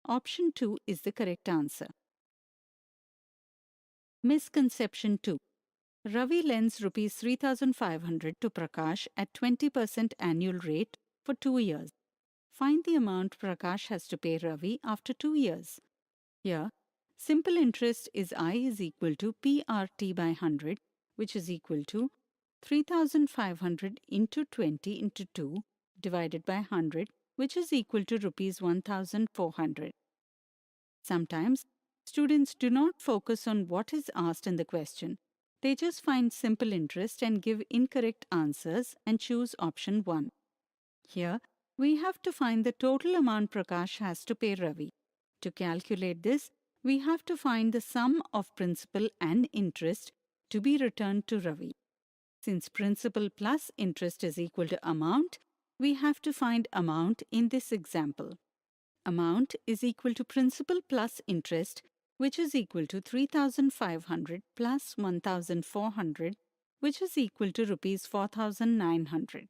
option 2 is the correct answer. Misconception 2. Ravi lends rupees 3,500 to Prakash at 20% annual rate for 2 years. Find the amount Prakash has to pay Ravi after 2 years. Here, simple interest is I is equal to PRT by 100, which is equal to 3,500 into 20 into 2 divided by 100, which is equal to rupees 1,400. Sometimes, students do not focus on what is asked in the question. They just find simple interest and give incorrect answers and choose option 1. Here, we have to find the total amount Prakash has to pay Ravi. To calculate this, we have to find the sum of principal and interest to be returned to Ravi. Since principal plus interest is equal to amount, we have to find amount in this example. Amount is equal to principal plus interest, which is equal to 3,500 plus 1,400, which is equal to rupees 4,900.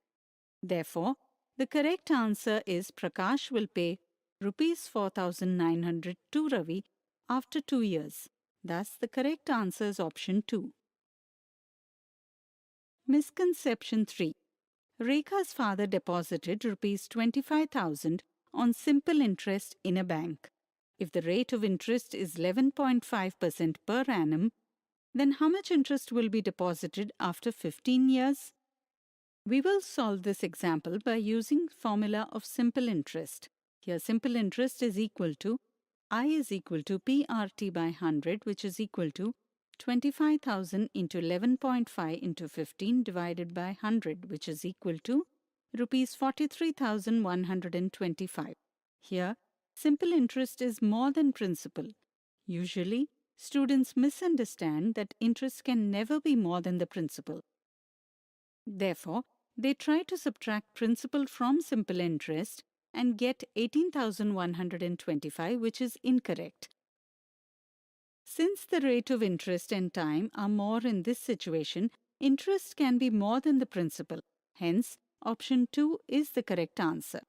Therefore, the correct answer is Prakash will pay rupees 4,900 to Ravi after 2 years. Thus, the correct answer is option 2. Misconception 3. Rekha's father deposited rupees 25,000 on simple interest in a bank. If the rate of interest is 11.5% per annum, then how much interest will be deposited after 15 years? We will solve this example by using formula of simple interest. Here simple interest is equal to I is equal to PRT by 100, which is equal to 25,000 into 11.5 into 15 divided by 100, which is equal to rupees 43,125. Here, simple interest is more than principal. Usually, students misunderstand that interest can never be more than the principal. Therefore, they try to subtract principal from simple interest and get 18,125, which is incorrect. Since the rate of interest and time are more in this situation, interest can be more than the principal. Hence, option 2 is the correct answer.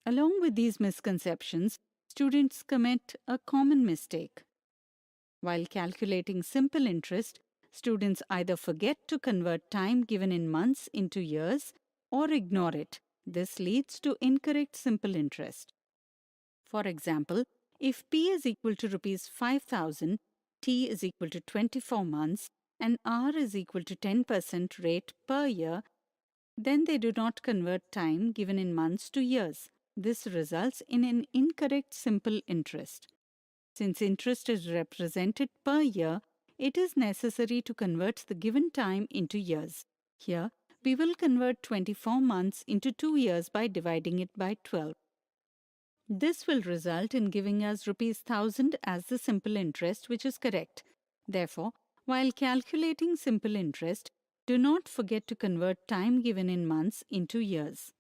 Along with these misconceptions, students commit a common mistake. While calculating simple interest, students either forget to convert time given in months into years or ignore it. This leads to incorrect simple interest. For example, if P is equal to rupees 5,000, T is equal to 24 months, and R is equal to 10% rate per year, then they do not convert time given in months to years. This results in an incorrect simple interest. Since interest is represented per year, it is necessary to convert the given time into years. Here, we will convert 24 months into 2 years by dividing it by 12. This will result in giving us rupees 1,000 as the simple interest, which is correct. Therefore, while calculating simple interest, do not forget to convert time given in months into years.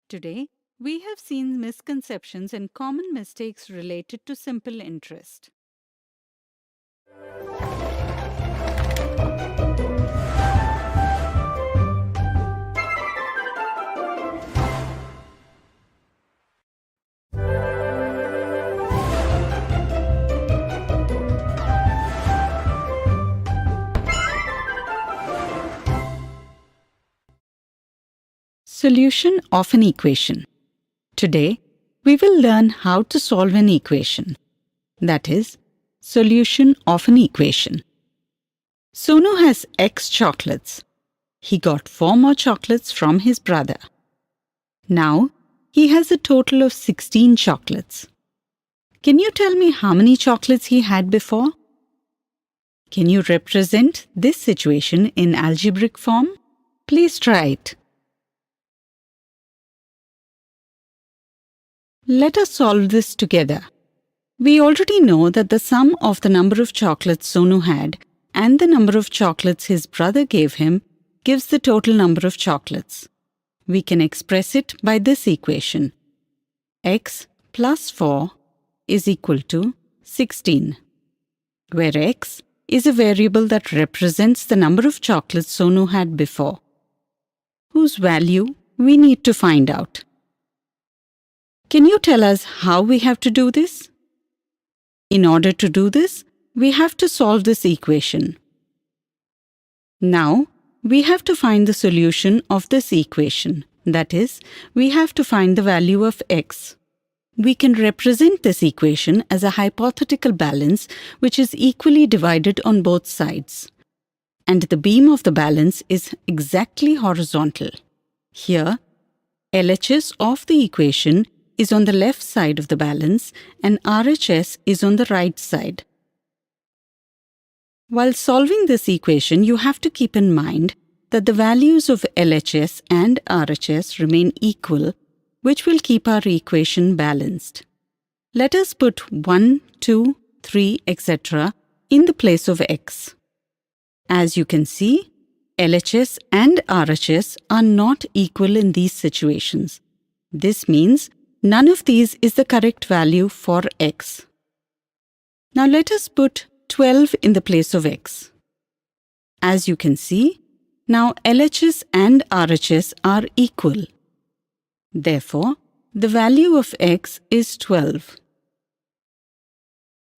Today, we have seen misconceptions and common mistakes related to simple interest. Solution of an equation. Today, we will learn how to solve an equation. That is, solution of an equation. Sonu has X chocolates. He got 4 more chocolates from his brother. Now, he has a total of 16 chocolates. Can you tell me how many chocolates he had before? Can you represent this situation in algebraic form? Please try it. Let us solve this together. We already know that the sum of the number of chocolates Sonu had and the number of chocolates his brother gave him gives the total number of chocolates. We can express it by this equation. X plus 4 is equal to 16, where X is a variable that represents the number of chocolates Sonu had before, whose value we need to find out. Can you tell us how we have to do this? In order to do this, we have to solve this equation. Now, we have to find the solution of this equation. That is, we have to find the value of X. We can represent this equation as a hypothetical balance which is equally divided on both sides. And the beam of the balance is exactly horizontal. Here, LHS of the equation is on the left side of the balance and RHS is on the right side. While solving this equation, you have to keep in mind that the values of LHS and RHS remain equal, which will keep our equation balanced. Let us put 1, 2, 3, etc. in the place of X. As you can see, LHS and RHS are not equal in these situations. This means none of these is the correct value for X. Now let us put 12 in the place of X. As you can see, now LHS and RHS are equal. Therefore, the value of X is 12.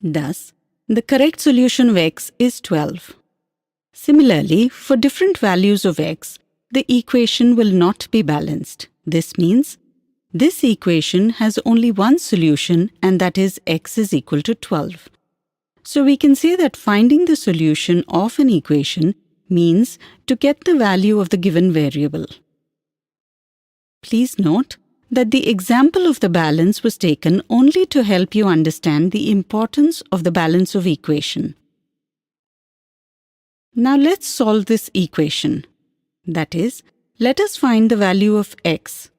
Thus, the correct solution of X is 12. Similarly, for different values of X, the equation will not be balanced. This means this equation has only one solution, and that is X is equal to 12. So we can say that finding the solution of an equation means to get the value of the given variable. Please note that the example of the balance was taken only to help you understand the importance of the balance of equation. Now let's solve this equation. That is, let us find the value of X.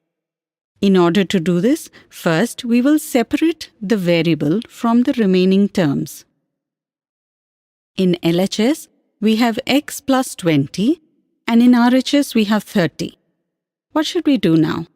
In order to do this, first we will separate the variable from the remaining terms. In LHS, we have X plus 20 and in RHS we have 30. What should we do now?